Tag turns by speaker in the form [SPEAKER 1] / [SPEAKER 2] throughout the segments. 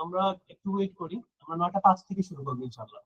[SPEAKER 1] আমরা একটু ওয়েট করি, আমরা 9টা 5 থেকে শুরু করবো ইনশাল্লাহ।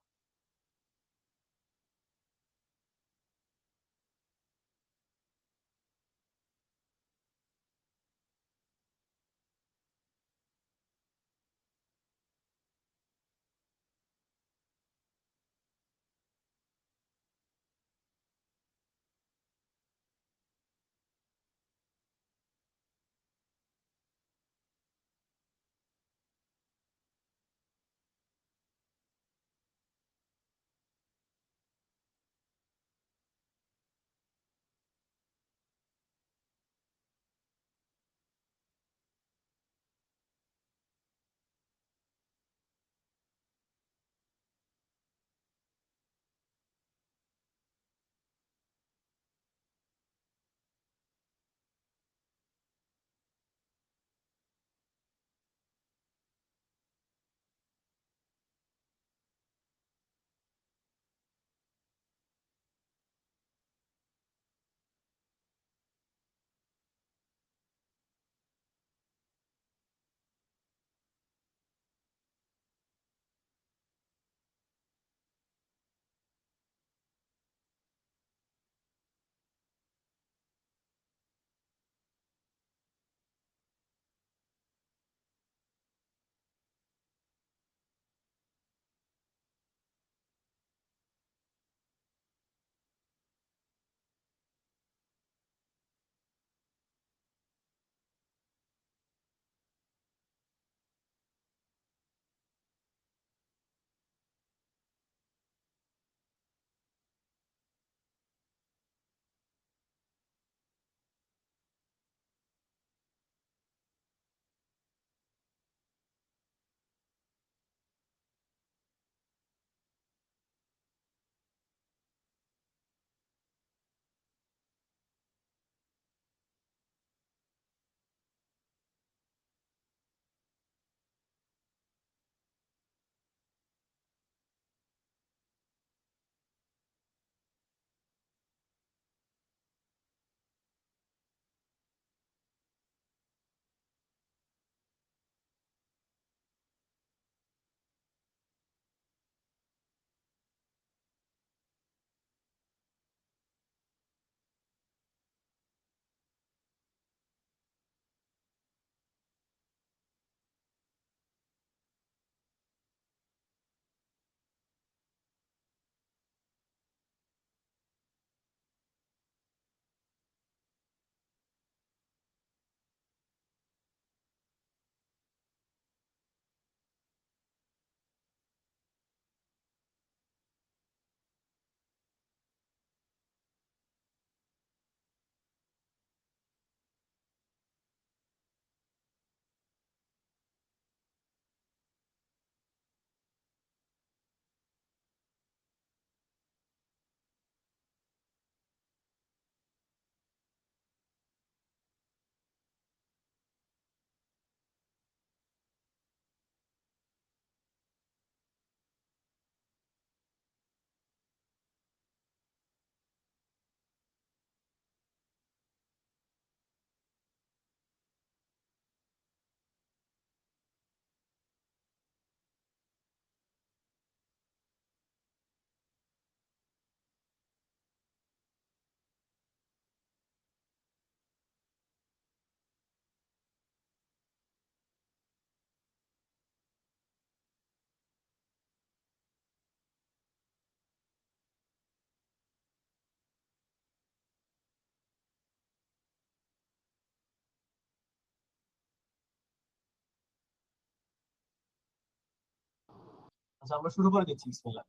[SPEAKER 1] আচ্ছা, আমরা শুরু করে দিচ্ছি, বিসমিল্লাহ।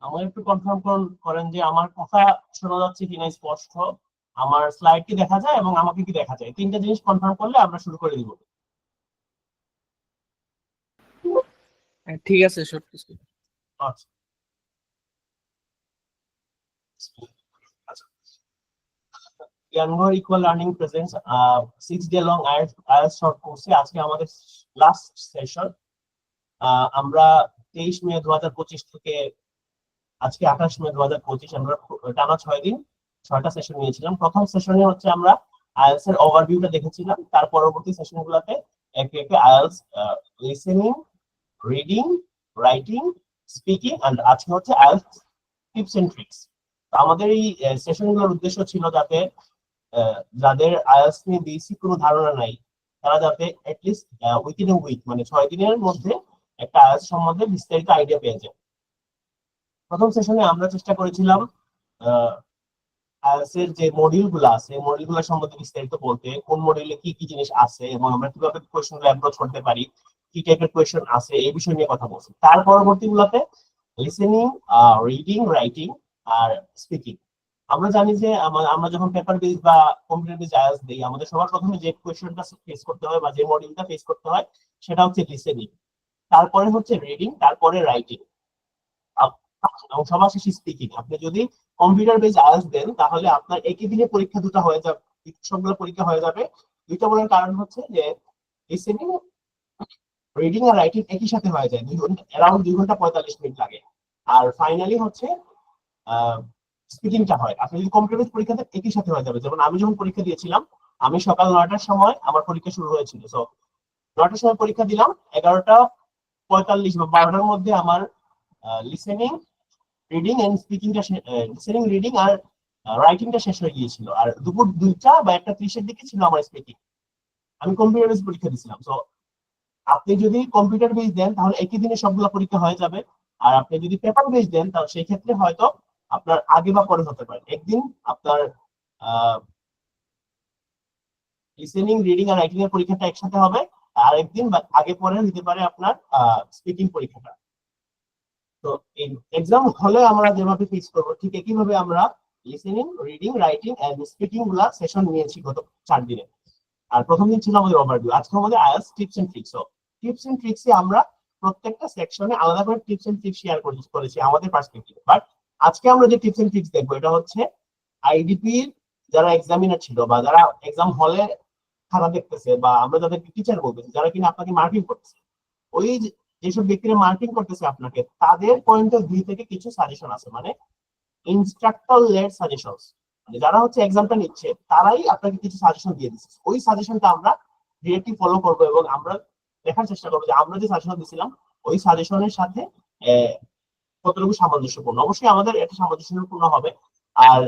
[SPEAKER 1] আমার একটু কনফার্ম করেন যে আমার কথা শোনা যাচ্ছে কিনা স্পষ্ট, আমার স্লাইড কি দেখা যায় এবং আমাকে কি দেখা যায়, তিনটা জিনিস কনফার্ম করলে আমরা শুরু করে দিব।
[SPEAKER 2] ঠিক আছে, সবকিছু।
[SPEAKER 1] আচ্ছা। আচ্ছা, Gyanghar equal learning presents 6 day long IELTS short কোর্সে আজকে আমাদের লাস্ট সেশন। আমরা 23 মে 2025 থেকে আজকে 28 মে 2025, আমরা টানা 6 দিন 6টা সেশন নিয়েছিলাম। প্রথম সেশনে হচ্ছে আমরা আইএলটিএস এর ওভারভিউটা দেখেছিলাম, তার পরবর্তী সেশনগুলোতে একে একে IELTS listening, reading, writing, speaking and আজকে হচ্ছে আইএলটিএস টিপস এন্ড ট্রিক্স। আমাদের এই সেশনগুলোর উদ্দেশ্য ছিল যাতে যাদের আইএলটিএস নিয়ে বেসিক কোনো ধারণা নাই তারা যাতে অ্যাটলিস্ট উইথিন এ উইক মানে 6 দিনের মধ্যে একটা আইএলটিএস সম্বন্ধে বিস্তারিত আইডিয়া পেয়ে যায়। প্রথম সেশনে আমরা চেষ্টা করেছিলাম আইএলটিএস এর যে মডিউলগুলো আছে মডিউলগুলো সম্বন্ধে বিস্তারিত বলতে, কোন মডিউলে কি কি জিনিস আছে এবং আমরা কিভাবে কোয়েশ্চনগুলো অ্যাপ্রোচ করতে পারি, কি টাইপের কোয়েশ্চন আছে এই বিষয় নিয়ে কথা বলছি। তার পরবর্তীগুলোতে লিসেনিং, রিডিং, রাইটিং আর স্পিকিং। আমরা জানি যে আমরা যখন পেপার বেস বা কম্পিউটার বেস আইএলটিএস দেই, আমাদের সবার প্রথমে যে কোয়েশ্চনটা ফেস করতে হয় বা যে মডিউলটা ফেস করতে হয় সেটা হচ্ছে লিসেনিং, তারপরে হচ্ছে রিডিং, তারপরে রাইটিং এবং সবার শেষে স্পিকিং। আপনি যদি কম্পিউটার বেস আইএলটিএস দেন তাহলে আপনার একই দিনে পরীক্ষা দুটো হয়ে যাবে, সবগুলো পরীক্ষা হয়ে যাবে। দুইটা বলার কারণ হচ্ছে যে লিসেনিং, রিডিং আর রাইটিং একই সাথে হয়ে যায়, 2 ঘন্টা অ্যারাউন্ড 2 ঘন্টা 45 মিনিট লাগে। আর ফাইনালি হচ্ছে স্পিকিংটা হয়। আপনি যদি কম্পিউটার বেস পরীক্ষা দেন একই সাথে হয়ে যাবে। যেমন আমি যখন পরীক্ষা দিয়েছিলাম, আমি সকাল 9টার সময় আমার পরীক্ষা শুরু হয়েছিল। সো 9টার সময় পরীক্ষা দিলাম, 11টা 45 বা 12টার মধ্যে আমার লিসেনিং, রিডিং এন্ড স্পিকিংটা লিসেনিং, রিডিং আর রাইটিংটা শেষ হয়ে গিয়েছিল। আর দুপুর 2টা বা 1টা 30-এর দিকে ছিল আমার স্পিকিং। আমি কম্পিউটার বেস পরীক্ষা দিয়েছিলাম। সো আপনি যদি কম্পিউটার বেস দেন তাহলে একই দিনে সবগুলো পরীক্ষা হয়ে যাবে। আর আপনি যদি পেপার বেস দেন তাহলে সেই ক্ষেত্রে হয়তো আপনার আগে বা পরে হতে পারে। একদিন আপনার লিসেনিং, রিডিং আর রাইটিং এর পরীক্ষাটা একসাথে হবে, আর একদিন আগে পরে হতে পারে আপনার স্পিকিং পরীক্ষাটা। তো এই এক্সাম হলে আমরা যেভাবে ফিক্স করবো ঠিক একইভাবে আমরা listening, reading, writing and speaking গুলা সেশন নিয়েছি গত 4 দিনে। আর প্রথম দিন ছিল আমাদের ওভারভিউ, আজকে আমাদের IELTS tips and tricks. Tips and ট্রিক্সে আমরা প্রত্যেকটা সেকশনে আলাদা করে টিপস এন্ড ট্রিক্স শেয়ার করেছি আমাদের পার্সপেক্টিভ। বাট আজকে আমরা যে টিপস এন্ড ট্রিক্স দেখবো এটা হচ্ছে আইডিপি যারা এক্সামিনার ছিল বা যারা এক্সাম হলে খাতা দেখতেছে বা আমরা যাদেরকে টিচার বলতেছি, যারা কিনা আপনাকে মার্কিং করতেছে, ওই যেসব ব্যক্তিরা মার্কিং করতেছে আপনাকে তাদের পয়েন্ট অফ ভিউ থেকে কিছু সাজেশন আছে, মানে ইনস্ট্রাক্টর লেড সাজেশনস। মানে যারা হচ্ছে এক্সামটা নিচ্ছে তারাই আপনাকে কিছু সাজেশন দিয়ে দিচ্ছে। ওই সাজেশনটা আমরা ডিরেক্টলি ফলো করব এবং আমরা দেখার চেষ্টা করবো যে আমরা যে সাজেশন দিয়েছিলাম ওই সাজেশনের সাথে কতটুকু সামঞ্জস্যপূর্ণ। অবশ্যই আমাদের এটা সামঞ্জস্যপূর্ণ হবে। আর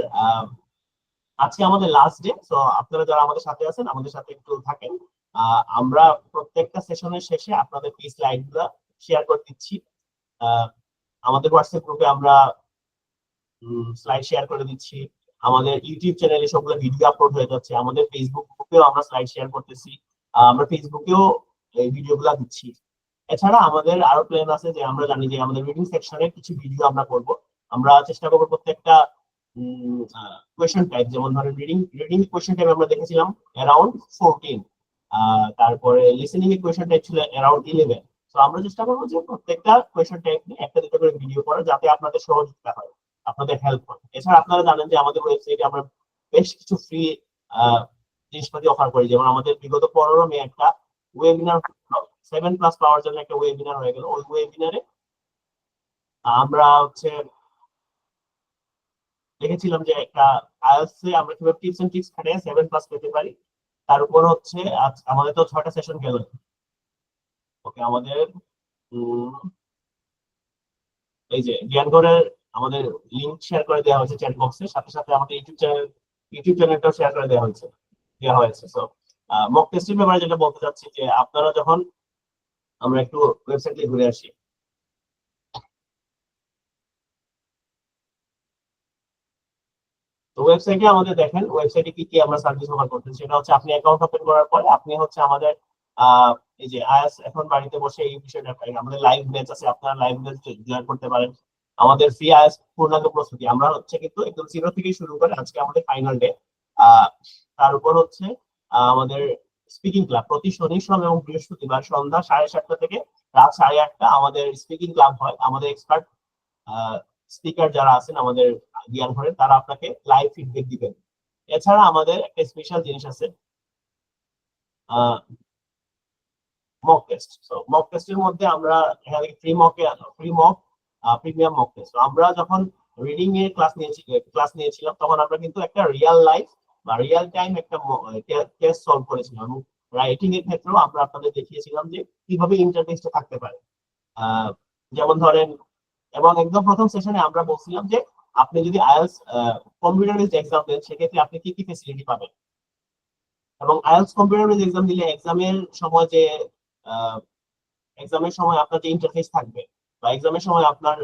[SPEAKER 1] আজকে আমাদের লাস্ট ডে, তো আপনারা যারা আমাদের সাথে আছেন আমাদের সাথে একটু থাকেন। আমরা প্রত্যেকটা সেশনের শেষে আপনাদের এই স্লাইডগুলো শেয়ার করে দিচ্ছি। আমাদের হোয়াটসঅ্যাপ গ্রুপে আমরা স্লাইড শেয়ার করে দিচ্ছি, আমাদের ইউটিউব চ্যানেলে সবগুলো ভিডিও আপলোড হয়ে যাচ্ছে, আমাদের ফেসবুক গ্রুপেও আমরা স্লাইড শেয়ার করতেছি, আমরা ফেসবুকেও এই ভিডিওগুলো দিচ্ছি। এছাড়া আমাদের আরো প্ল্যান আছে যে আমরা জানি যে আমাদের রিডিং সেকশনে কিছু ভিডিও আমরা করব। আমরা চেষ্টা করবো প্রত্যেকটা কোয়েশ্চেন টাইপ, যেমন ধরেন রিডিং কোয়েশ্চেন টাইপ আমরা দেখেছিলাম অ্যারাউন্ড 14, তারপরে লিসেনিং এর কোয়েশ্চেন টাইপ ছিল অ্যারাউন্ড 11। তো আমরা চেষ্টা করবো যে প্রত্যেকটা কোয়েশ্চেন টাইপ নিয়ে একটা দুটো করে ভিডিও করা, যাতে আপনাদের সহযোগিতা হয়, আপনাদের হেল্প হয়। এছাড়া আপনারা জানেন যে আমাদের ওয়েবসাইটে আমরা বেশ কিছু ফ্রি জিনিসপাতি অফার করি। যেমন আমাদের বিগত 15 মে একটা ওয়েবিনার 7+ পাওয়ার জন্য একটা ওয়েবিনার হয়ে গেল। ওই ওয়েবিনারে আমরা হচ্ছে দেখেছিলাম যে একটা আইএলটিএস এ আমরা কিভাবে টিপস এন্ড ট্রিক্স খাটিয়ে 7+ পেতে পারি। তার উপর হচ্ছে আমাদের তো 6টা সেশন গেল। ওকে, আমাদের এই যে জ্ঞানগড়ের আমাদের লিংক শেয়ার করে দেওয়া হয়েছে চ্যাট বক্সে, সাথে সাথে আমাদের ইউটিউব চ্যানেলটাও শেয়ার করে দেওয়া হয়েছে। সো মক টেস্টের ব্যাপারে যেটা বলতে চাচ্ছি যে আপনারা যখন আমরা একটু ওয়েবসাইটে ঘুরে আসি, তো ওয়েবসাইটে আমাদের দেখেন ওয়েবসাইটে কি কি আমরা সার্ভিস অফার করতেছি। সেটা হচ্ছে আপনি অ্যাকাউন্ট ওপেন করার পরে আপনি হচ্ছে আমাদের এই যে আইএলটিএস এখন বাড়িতে বসে এই বিষয়টা আমাদের লাইভ ব্যাচ আছে, আপনারা লাইভ ব্যাচ জয়েন করতে পারেন। আমাদের ফ্রি আইএলটিএস পূর্ণাঙ্গ প্রস্তুতি আমরা হচ্ছে কিন্তু একদম জিরো থেকে শুরু করে আজকে আমাদের ফাইনাল ডে। তার উপর হচ্ছে আমাদের স্পিকিং ক্লাব প্রতি শনি, সোম এবং বৃহস্পতিবার সন্ধ্যা 7:30 থেকে রাত 8:30 আমাদের স্পিকিং ক্লাব হয়। আমাদের এক্সপার্ট স্পিকার যারা আছেন আমাদের জ্ঞান ঘরে তারা আপনাকে লাইভ ফিডব্যাক দিবেন। এছাড়া আমাদের একটা স্পেশাল জিনিস আছে, মক টেস্ট। সো মক টেস্টের মধ্যে আমরা এখান থেকে free mock premium mock test. আমরা যখন রিডিং এর ক্লাস নিয়েছিলাম তখন আমরা কিন্তু একটা রিয়েল লাইফ বা রিয়েল টাইম একটা টেস্ট সলভ করেছিলাম, এবং রাইটিং এর ক্ষেত্রেও আমরা আপনাদের দেখিয়েছিলাম যে কিভাবে ইন্টারটেক্সটে থাকতে পারে। যেমন ধরেন, এবং একদম প্রথম সেশনে আমরা বলছিলাম যে আপনি যদি আইএলটিএস কম্পিউটার বেসড এক্সাম দেন সেক্ষেত্রে আপনি কি কি ফেসিলিটি পাবেন, এবং আইএলটিএস কম্পিউটার বেসড এক্সাম দিলে এক্সামের সময় আপনার যে ইন্টারফেস থাকবে বা এক্সামের সময় আপনার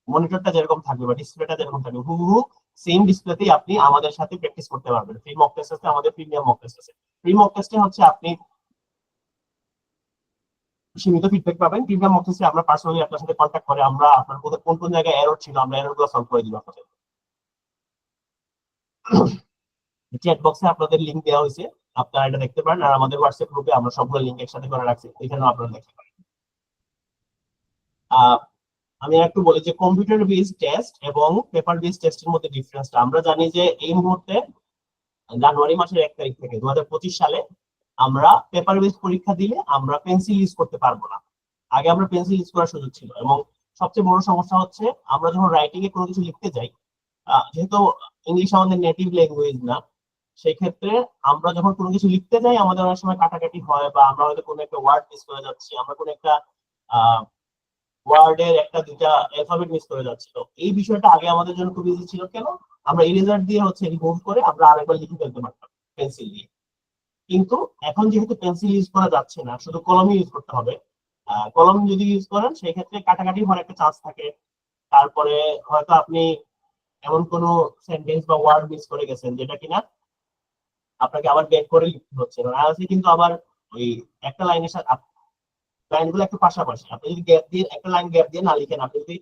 [SPEAKER 1] মনিটরটা যেরকম থাকবে বা ডিসপ্লেটা যেরকম থাকবে, হুবহু সেম ডিসপ্লেতেই আপনি আমাদের সাথে প্র্যাকটিস করতে পারবেন। ফ্রি মক টেস্ট আছে, আমাদের প্রিমিয়াম মক টেস্ট আছে। ফ্রি মক টেস্টে হচ্ছে আপনি সীমিত ফিডব্যাক পাবেন। প্রিমিয়াম মক টেস্টে আমরা পার্সোনালি আপনার সাথে কন্ট্যাক্ট করে আমরা আপনার কোন কোন জায়গায় এরর ছিল আমরা এররগুলো সলভ করে দিব আপনাদের। চ্যাট বক্সে আপনাদের লিংক দেওয়া হয়েছে, আপনারা এটা দেখতে পারেন, আর আমাদের হোয়াটসঅ্যাপ গ্রুপে আমরা সবগুলো লিংক একসাথে করে রাখছি, এখানেও আপনারা দেখতে পারেন। আমি একটু বলি যে কম্পিউটার বেসড টেস্ট এবং পেপার বেসড টেস্টের মধ্যে ডিফারেন্সটা আমরা জানি যে এই মুহূর্তে জানুয়ারি মাসের 1 তারিখ থেকে 2025 সালে আমরা পেপার বেসড পরীক্ষা দিলে আমরা পেন্সিল ইউজ করতে পারবো না। আগে আমরা পেন্সিল ইউজ করার সুযোগ ছিল, এবং সবচেয়ে বড় সমস্যা হচ্ছে আমরা যখন রাইটিং এ কোনো কিছু লিখতে যাই, যেহেতু ইংলিশ আমাদের নেটিভ ল্যাঙ্গুয়েজ না, সেই ক্ষেত্রে আমরা যখন কোনো কিছু লিখতে যাই আমাদের অনেক সময় কাটাকাটি হয়, বা আমরা হয়তো কোনো একটা ওয়ার্ড মিস করে যাচ্ছি, আমরা কোনো একটা ওয়ার্ডের একটা দুইটা অ্যালফাবেট মিস করে যাচ্ছি। তো এই বিষয়টা আগে আমাদের জন্য খুব ইজি ছিল, কেন আমরা ইরেজার দিয়ে হচ্ছে রিমুভ করে আমরা আরেকবার লিখে ফেলতে পারতাম পেন্সিল দিয়ে। কিন্তু এখন যেহেতু পেন্সিল ইউজ করা যাচ্ছে না, শুধু কলম ইউজ করতে হবে। কলম যদি ইউজ করেন সেই ক্ষেত্রে কাটাকাটি হওয়ার একটা চান্স থাকে। তারপরে হয়তো আপনি এমন কোনো সেন্টেন্স বা ওয়ার্ড মিস করে গেছেন যেটা কিনা আপনাকে আবার ব্যাক করে লিখতে হচ্ছে। আইএলটিএস কিন্তু আবার ওই একটা লাইনের সাথে লাইনগুলো একটু পাশাপাশি, আপনি যদি গ্যাপ দিয়ে একটা লাইন গ্যাপ দিয়ে না লিখেন, আপনি যদি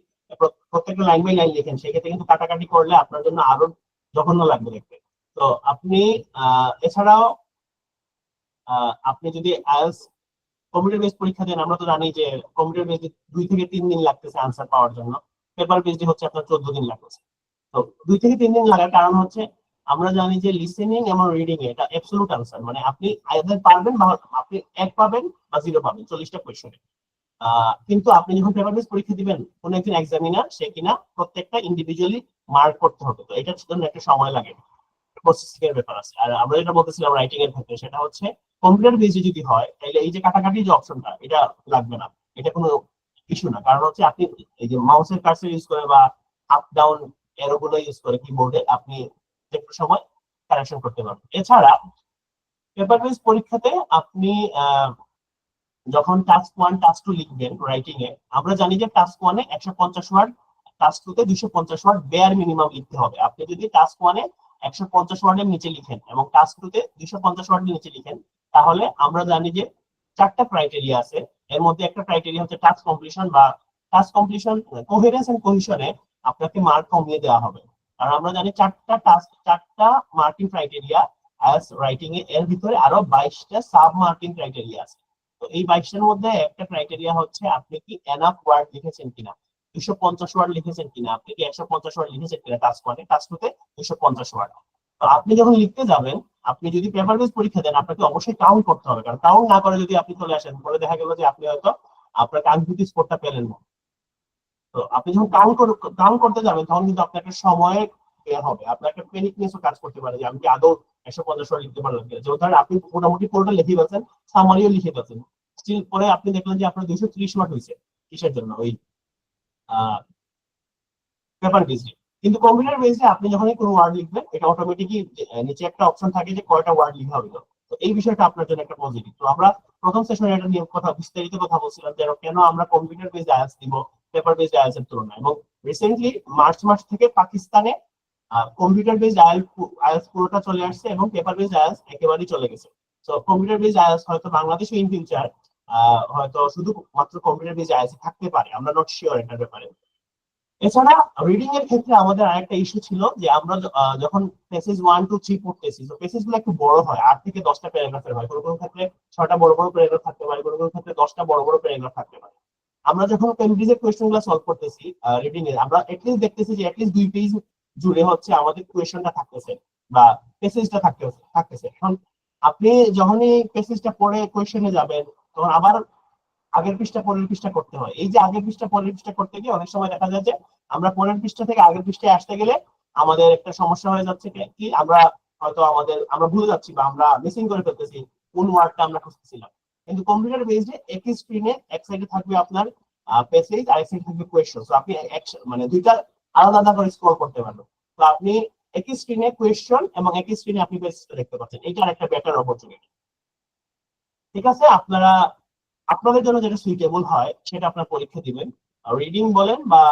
[SPEAKER 1] প্রত্যেকটা লাইন বাই লাইন লিখেন সেক্ষেত্রে কিন্তু কাটাকাটি করলে আপনার জন্য আরো জঘন্য লাগবে দেখতে। তো আপনি এছাড়াও আপনি যদি আইএলটিএস কম্পিউটার বেসড পরীক্ষা দেন, আমরা তো জানি যে কম্পিউটার বেসড 2 থেকে 3 দিন লাগতেছে আনসার পাওয়ার জন্য, পেপার বেসড হচ্ছে আপনার 14 দিন লাগতেছে। তো 2 থেকে 3 দিন লাগার কারণ হচ্ছে আমরা জানি যে লিসেনিং এবং রিডিং এটা অ্যাবসলিউট আনসার, মানে আপনি আইদার পারবেন বা আপনি 1 পাবেন বা 0 পাবেন 40টা কোশ্চেনে। কিন্তু আপনি যখন পেপার বেসড পরীক্ষা দিবেন, কোন একজন এক্সামিনার সে কিনা প্রত্যেকটা ইন্ডিভিজুয়ালি মার্ক করতে হবে, তো এটার জন্য একটা সময় লাগে, প্রসেসিং এর ব্যাপার আছে। আর আমরা যেটা বলতেছিলাম রাইটিং এর ক্ষেত্রে, সেটা হচ্ছে কম্পিউটার বেসড যদি হয় তাহলে এই যে কাটাকাটি যে অপশনটা এটা লাগবে না, এটা কোনো ইস্যু না। কারণ হচ্ছে আপনি এই যে মাউসের কার্সর ইউজ করে বা আপ ডাউন এরো গুলো ইউজ করে কিবোর্ডে আপনি একটু সময় কারেকশন করতে পারবেন। এছাড়া পেপার বেসড পরীক্ষাতে আপনি যখন টাস্ক 1 টাস্ক 2 লিখবেন রাইটিং এ, আমরা জানি যে টাস্ক 1 এ 150 ওয়ার্ড, টাস্ক 2 তে 250 ওয়ার্ড বেয়ার মিনিমাম লিখতে হবে। আপনি যদি টাস্ক 1 এ 150 ওয়ার্ডের নিচে লিখেন এবং টাস্ক 2 তে 250 ওয়ার্ডের নিচে লিখেন, তাহলে আমরা জানি যে 4টা ক্রাইটেরিয়া আছে। এর মধ্যে একটা ক্রাইটেরিয়া হচ্ছে টাস্ক কমপ্লিশন, বা টাস্ক কমপ্লিশন কোহেরেন্স এন্ড কোহেশনে আপনাকে মার্ক কমিয়ে দেওয়া হবে। কারণ আমরা জানি 4টা মার্কিং ক্রাইটেরিয়া আইএলটিএস রাইটিং এ, এর ভিতরে আরো 22টা সাব মার্কিং ক্রাইটেরিয়া আছে। তো এই 22টার মধ্যে একটা ক্রাইটেরিয়া হচ্ছে আপনি কি এনাফ ওয়ার্ড লিখেছেন কিনা, 250 ওয়ার্ড লিখেছেন কিনা, আপনি কি 150 ওয়ার্ড লিখেছেন কিনা টাস্ক 1 এ, টাস্ক 2 তে 250 ওয়ার্ড। তো আপনি যখন লিখতে যাবেন, আপনি যদি পেপার বেসড পরীক্ষা দেন আপনাকে অবশ্যই কাউন্ট করতে হবে, কারণ কাউন্ট না করে যদি আপনি চলে আসেন পরে দেখা গেল যে আপনি হয়তো আপনার কাঙ্ক্ষিত স্কোরটা পেলেন না। তো আপনি যখন কাউন্ট করতে যাবেন তখন কিন্তু আপনার একটা সময় বের হবে, আপনার একটা প্যানিকনেসও কাজ করতে পারে যে আমি কি আদৌ 150 ওয়ার্ড লিখতে পারলাম কিনা। যেমন ধরেন আপনি মোটামুটি পুরোটা লিখে ফেলছেন, সামারিও লিখে ফেলছেন, স্টিল পরে আপনি দেখলেন যে আপনার 230 ওয়ার্ড হয়েছে, কিসের জন্য, ওই পেপার বেসড। কিন্তু কম্পিউটার বেসডে আপনি যখনই কোনো ওয়ার্ড লিখবেন এটা অটোমেটিকলি নিচে একটা অপশন থাকে যে কয়টা ওয়ার্ড লিখা হলো। তো এই বিষয়টা আপনার জন্য একটা পজিটিভ। তো আমরা প্রথম সেশনে এটা নিয়ে বিস্তারিত কথা বলছিলাম যে কেন আমরা কম্পিউটার বেসড আইএলটিএস দিব পেপার বেসড আইএলটিএস এর তুলনায়। এবং রিসেন্টলি মার্চ মাস থেকে পাকিস্তানে কম্পিউটার বেসড আইএলটিএস পুরোটা চলে আসছে এবং পেপার বেসড আইএলটিএস একেবারেই চলে গেছে। তো কম্পিউটার বেসড আইএলটিএস হয়তো বাংলাদেশে ইন ফিউচার হয়তো শুধু মাত্র কম্পিউটার বেসড আইএলটিএস থাকতে পারে, আমরা নট শিওর এটার ব্যাপারে। এছাড়া রিডিং এর ক্ষেত্রে আমাদের আরেকটা ইস্যু ছিল যে আমরা যখন পেসেজ 1 2 3 পড়তেছি, তো পেসেজ গুলো একটু বড় হয়, 8 থেকে 10টা প্যারাগ্রাফের হয়, কোনো কোনো ক্ষেত্রে 6টা বড় বড় প্যারাগ্রাফ থাকতে পারে, কোনো কোনো ক্ষেত্রে 10টা বড় বড় প্যারাগ্রাফ থাকতে পারে। আমরা যখন কেমব্রিজের কোয়েশ্চেনগুলো সলভ করতেছি রিডিং এ, আমরা এটলিস্ট দেখতেছি যে এটলিস্ট 2 পেজ জুড়ে হচ্ছে আমাদের কোয়েশ্চেনটা থাকতেছে। বা প্যাসেজটা থাকতেছে। এখন আপনি যখনই প্যাসেজটা পড়ে কোয়েশ্চেনে যাবেন তখন আবার আগের পৃষ্ঠা পরের পৃষ্ঠা করতে হয়। এই যে আগের পৃষ্ঠা পরের পৃষ্ঠা করতে গিয়ে অনেক সময় দেখা যায় যে আমরা পরের পৃষ্ঠা থেকে আগের পৃষ্ঠায় আসতে গেলে আমাদের একটা সমস্যা হয়ে যাচ্ছে কি আমরা হয়তো আমরা ভুলে যাচ্ছি বা আমরা মিসিং করে ফেলতেছি কোন ওয়ার্ডটা আমরা খুঁজতেছিলাম। কিন্তু কম্পিউটার বেসডে একই স্ক্রিনে এক সাইডে থাকবে আপনার প্যাসেজ আর এক সাইডে থাকবে কোয়েশ্চন। তো আপনি মানে দুইটা আলাদা আলাদা করে স্ক্রল করতে পারবেন। তো আপনি একই স্ক্রিনে কোয়েশ্চন এবং একই স্ক্রিনে আপনি প্যাসেজটা দেখতে পাচ্ছেন। এটা একটা বেটার অপরচুনিটি। ঠিক আছে, আপনাদের জন্য যেটা সুইটেবল হয় সেটা আপনার পরীক্ষা দিবেন। রিডিং বলেন বা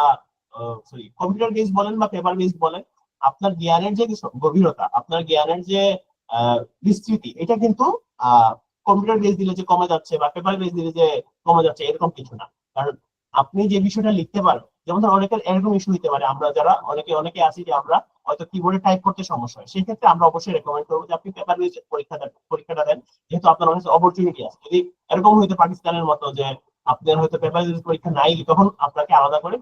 [SPEAKER 1] সরি কম্পিউটার বেস বলেন বা পেপার বেস বলেন, আপনার জ্ঞানের যে গভীরতা, আপনার জ্ঞানের যে বিস্তৃতি, এটা কিন্তু কম্পিউটার বেস দিলে যে কমে যাচ্ছে বা পেপার বেস দিলে যে কমে যাচ্ছে এরকম কিছু না। কারণ আপনি যে বিষয়টা লিখতে পারেন, যেমন ধর অনেকের এরকম ইস্যু হতে পারে, আমরা যারা অনেকে আছি যে আমরা হয়তো কিবোর্ডে টাইপ করতে সমস্যা হয়, সেই ক্ষেত্রে আমরা অবশ্যই রেকমেন্ড করবো যে আপনি পেপার বেস পরীক্ষাটা দেন, যেহেতু আপনার অনেক অপরচুনিটি আছে। যদি এরকম হইতে পাকিস্তানের মতো যে আপনার হয়তো পেপার বেস পরীক্ষা নাই, তখন আপনাকে আলাদা করে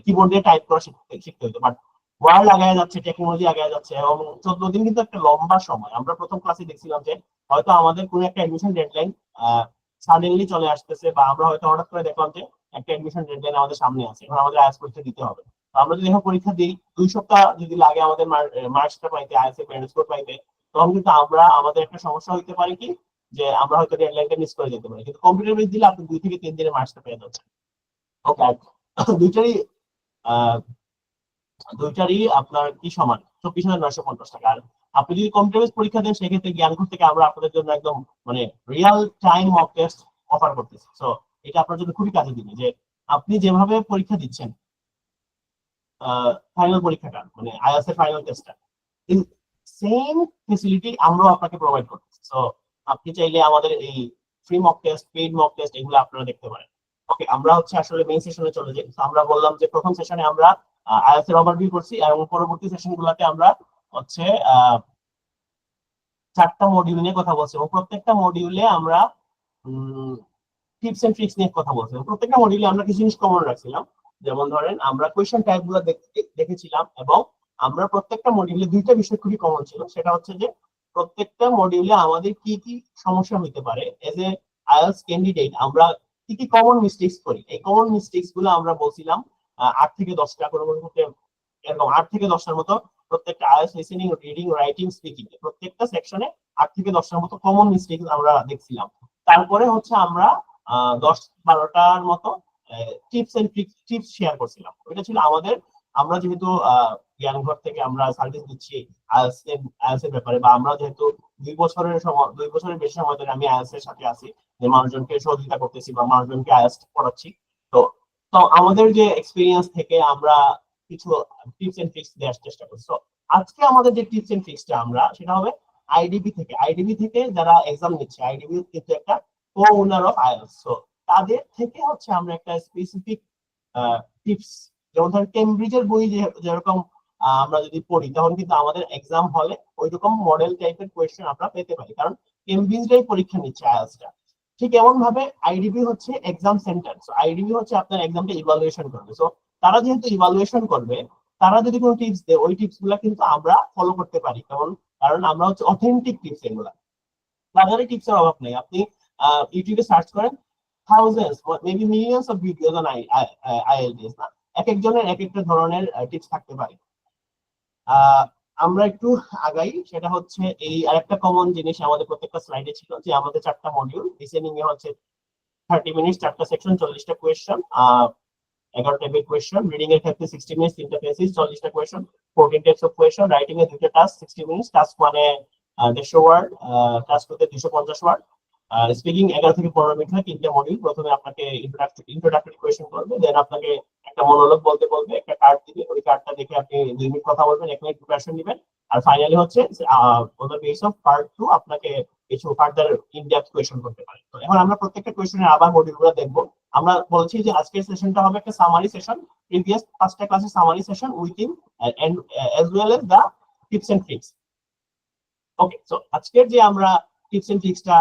[SPEAKER 1] কিবোর্ড দিয়ে টাইপ করা শিখতে হতো। বাট ওয়ার্ল্ড আগায় যাচ্ছে, টেকনোলজি আগায় যাচ্ছে, এবং 14 দিন কিন্তু একটা লম্বা সময়। আমরা প্রথম ক্লাসে দেখছিলাম যে হয়তো আমাদের কোনো একটা অ্যাডমিশন ডেডলাইন সাডেনলি চলে আসতেছে, বা আমরা হয়তো হঠাৎ করে দেখলাম যে একটা অ্যাডমিশন ডেডলাইন আমাদের সামনে আছে, এখন আমাদের আইএলটিএস পরীক্ষা দিতে হবে। তো আমরা যদি এখন পরীক্ষা দিই 2 সপ্তাহ যদি লাগে আমাদের মার্কসটা পাইতে, আইএলটিএস এর প্যারেন্টস স্কোর পাইতে, তখন কিন্তু আমাদের একটা সমস্যা হইতে পারে কি যে আমরা হয়তো ডেডলাইনটা মিস করে যেতে পারি। কিন্তু কম্পিউটার বেস দিলে আপনি 2 থেকে 3 দিনে মার্কসটা পেয়ে যাচ্ছেন। ওকে, দুইটারই আহ দুইটারই আপনার কি সমান, 24,950 টাকা। আর আপনি যদি কম্পিউটার পরীক্ষা দেন সেক্ষেত্রে জ্ঞানঘর থেকে আমরা আপনাদের জন্য একদম মানে real time mock test offer করতেছি। তো এটা আপনার জন্য খুবই কাজে দিবে যে আপনি যেভাবে পরীক্ষা দিচ্ছেন ফাইনাল পরীক্ষাটা মানে আইএলটিএস এর ফাইনাল টেস্টটা, সেম ফেসিলিটি আমরাও আপনাকে প্রোভাইড করতেছি। তো আপনি চাইলে আমাদের এই free mock test, paid mock test এগুলো আপনারা দেখতে পারেন। ওকে, আমরা হচ্ছে আসলে মেইন সেশনে চলে যাই। তো আমরা বললাম যে প্রথম সেশনে আমরা আইএলটিএস এর ওভারভিউ করছি, এবং পরবর্তী সেশনগুলোতে আমরা হচ্ছে 4টা মডিউল নিয়ে কথা বলছি, এবং প্রত্যেকটা মডিউলে আমরা টিপস এন্ড ট্রিক্স নিয়ে কথা বলছি। প্রত্যেকটা মডিউলে আমরা কিছু জিনিস কমন রাখছিলাম। যেমন ধরেন আমরা কোয়েশ্চেন টাইপ গুলো দেখেছিলাম, এবং আমরা প্রত্যেকটা মডিউলে 2টা বিষয় খুবই কমন ছিল। সেটা হচ্ছে যে প্রত্যেকটা মডিউলে আমাদের কি কি সমস্যা হতে পারে এজ এ আইএলটিএস ক্যান্ডিডেট, আমরা কি কি কমন মিস্টেকস করি। এই কমন মিস্টেকস গুলো আমরা বলছিলাম 8 থেকে 10টা, কোনো ক্ষেত্রে এরকম 8 থেকে 10টার মতো প্রত্যেকটা IELTS listening, reading, writing, speaking প্রত্যেকটা সেকশনে 8 থেকে 10টার মতো কমন মিস্টেকস আমরা দেখছিলাম। তারপরে হচ্ছে আমরা 10-12টার মতো টিপস এন্ড টিপস শেয়ার করছিলাম। এটা ছিল আমাদের, আমরা যেহেতু জ্ঞানঘর থেকে আমরা সার্ভিস দিচ্ছি আইএলটিএস এর ব্যাপারে, বা আমরা যেহেতু 2 বছরের বেশি সময় ধরে আমি আইএলটিএস এর সাথে আছি, যে মানুষজনকে সহযোগিতা করতেছি বা মানুষজনকে আইএলটিএস পড়াচ্ছি, তো তো আমাদের যে এক্সপিরিয়েন্স থেকে আমরা কিছু টিপস এন্ড ট্রিক্স দেওয়ার চেষ্টা করছি। তো আজকে আমাদের যে টিপস এন্ড ট্রিক্সটা আমরা সেটা হবে আইডিবি থেকে যারা এক্সাম নিচ্ছে, আইডিবি কিন্তু একটা co-owner of IELTS, so তাদের থেকে হচ্ছে আমরা একটা স্পেসিফিক টিপস, যেমন ধরেন কেমব্রিজের বই যেরকম আমরা যদি পড়ি তখন কিন্তু আমাদের এক্সাম হলে ওইরকম মডেল টাইপের কোয়েশ্চেন আমরা পেতে পারি, কারণ কেমব্রিজরাই পরীক্ষা নিচ্ছে আইএলটিএসটা। ঠিক এমন ভাবে আইডিবি হচ্ছে এক্সাম সেন্টার, সো আইডিবি হচ্ছে আপনার এক্সামটা ইভালুয়েশন করবে। সো তারা যেহেতু ইভালুয়েশন করবে, তারা যদি কোনো টিপস দেয় ওই টিপস গুলা কিন্তু আমরা ফলো করতে পারি, কারণ আমরা হচ্ছে অথেন্টিক টিপস এগুলা, বাজারে টিপস এর অভাব নেই। আপনি ইউটিউবে সার্চ করেন, thousands maybe millions of videos on IELTS, না এক একজনের এক একটা ধরনের টিপস থাকতে পারে। আমরা একটু আগাই, সেটা হচ্ছে এই আরেকটা কমন জিনিস আমাদের প্রত্যেকটা স্লাইডে ছিল যে আমাদের 4টা মডিউল, লিসেনিং এ হচ্ছে 30 মিনিট 4টা সেকশন 40টা কোয়েশ্চেন, 11 টাইপের কোয়েশ্চেন, রিডিং এর ক্ষেত্রে 60 মিনিট 3টা পেসেজ 40টা question, 14 types of question, writing এ 2টা টাস্ক 60 মিনিট, টাস্ক মানে 150 ওয়ার্ড, টাস্ক করতে 250 ওয়ার্ড, স্পিকিং 11 থেকে 15 মিনিট হয়। 3টা মডিউল, প্রথমে আপনাকে ইন্ট্রোডাক্টরি কোয়েশ্চেন করবে, দেন আপনাকে একটা মনোলগ বলতে বলবে, একটা কার্ড দিবে, ওই কার্ডটা দেখে আপনি 2 মিনিট কথা বলবেন, 1 মিনিট প্রিপারেশন নেবেন, আর ফাইনালি হচ্ছে on the base of part 2 আপনাকে কিছু ফার্দার ইন ডেপথ কোয়েশ্চেন করতে পারে। তো এখন আমরা প্রত্যেকটা কোয়েশ্চেনের আবার মডিউলগুলো দেখবো। আমরা বলছি যে আজকের সেশনটা হবে একটা সামারি সেশন, প্রিভিয়াস 5টা ক্লাসের summary session within and as well as the tips and tricks. Okay, so আজকের যে আমরা টিপস এন্ড ট্রিক্সটা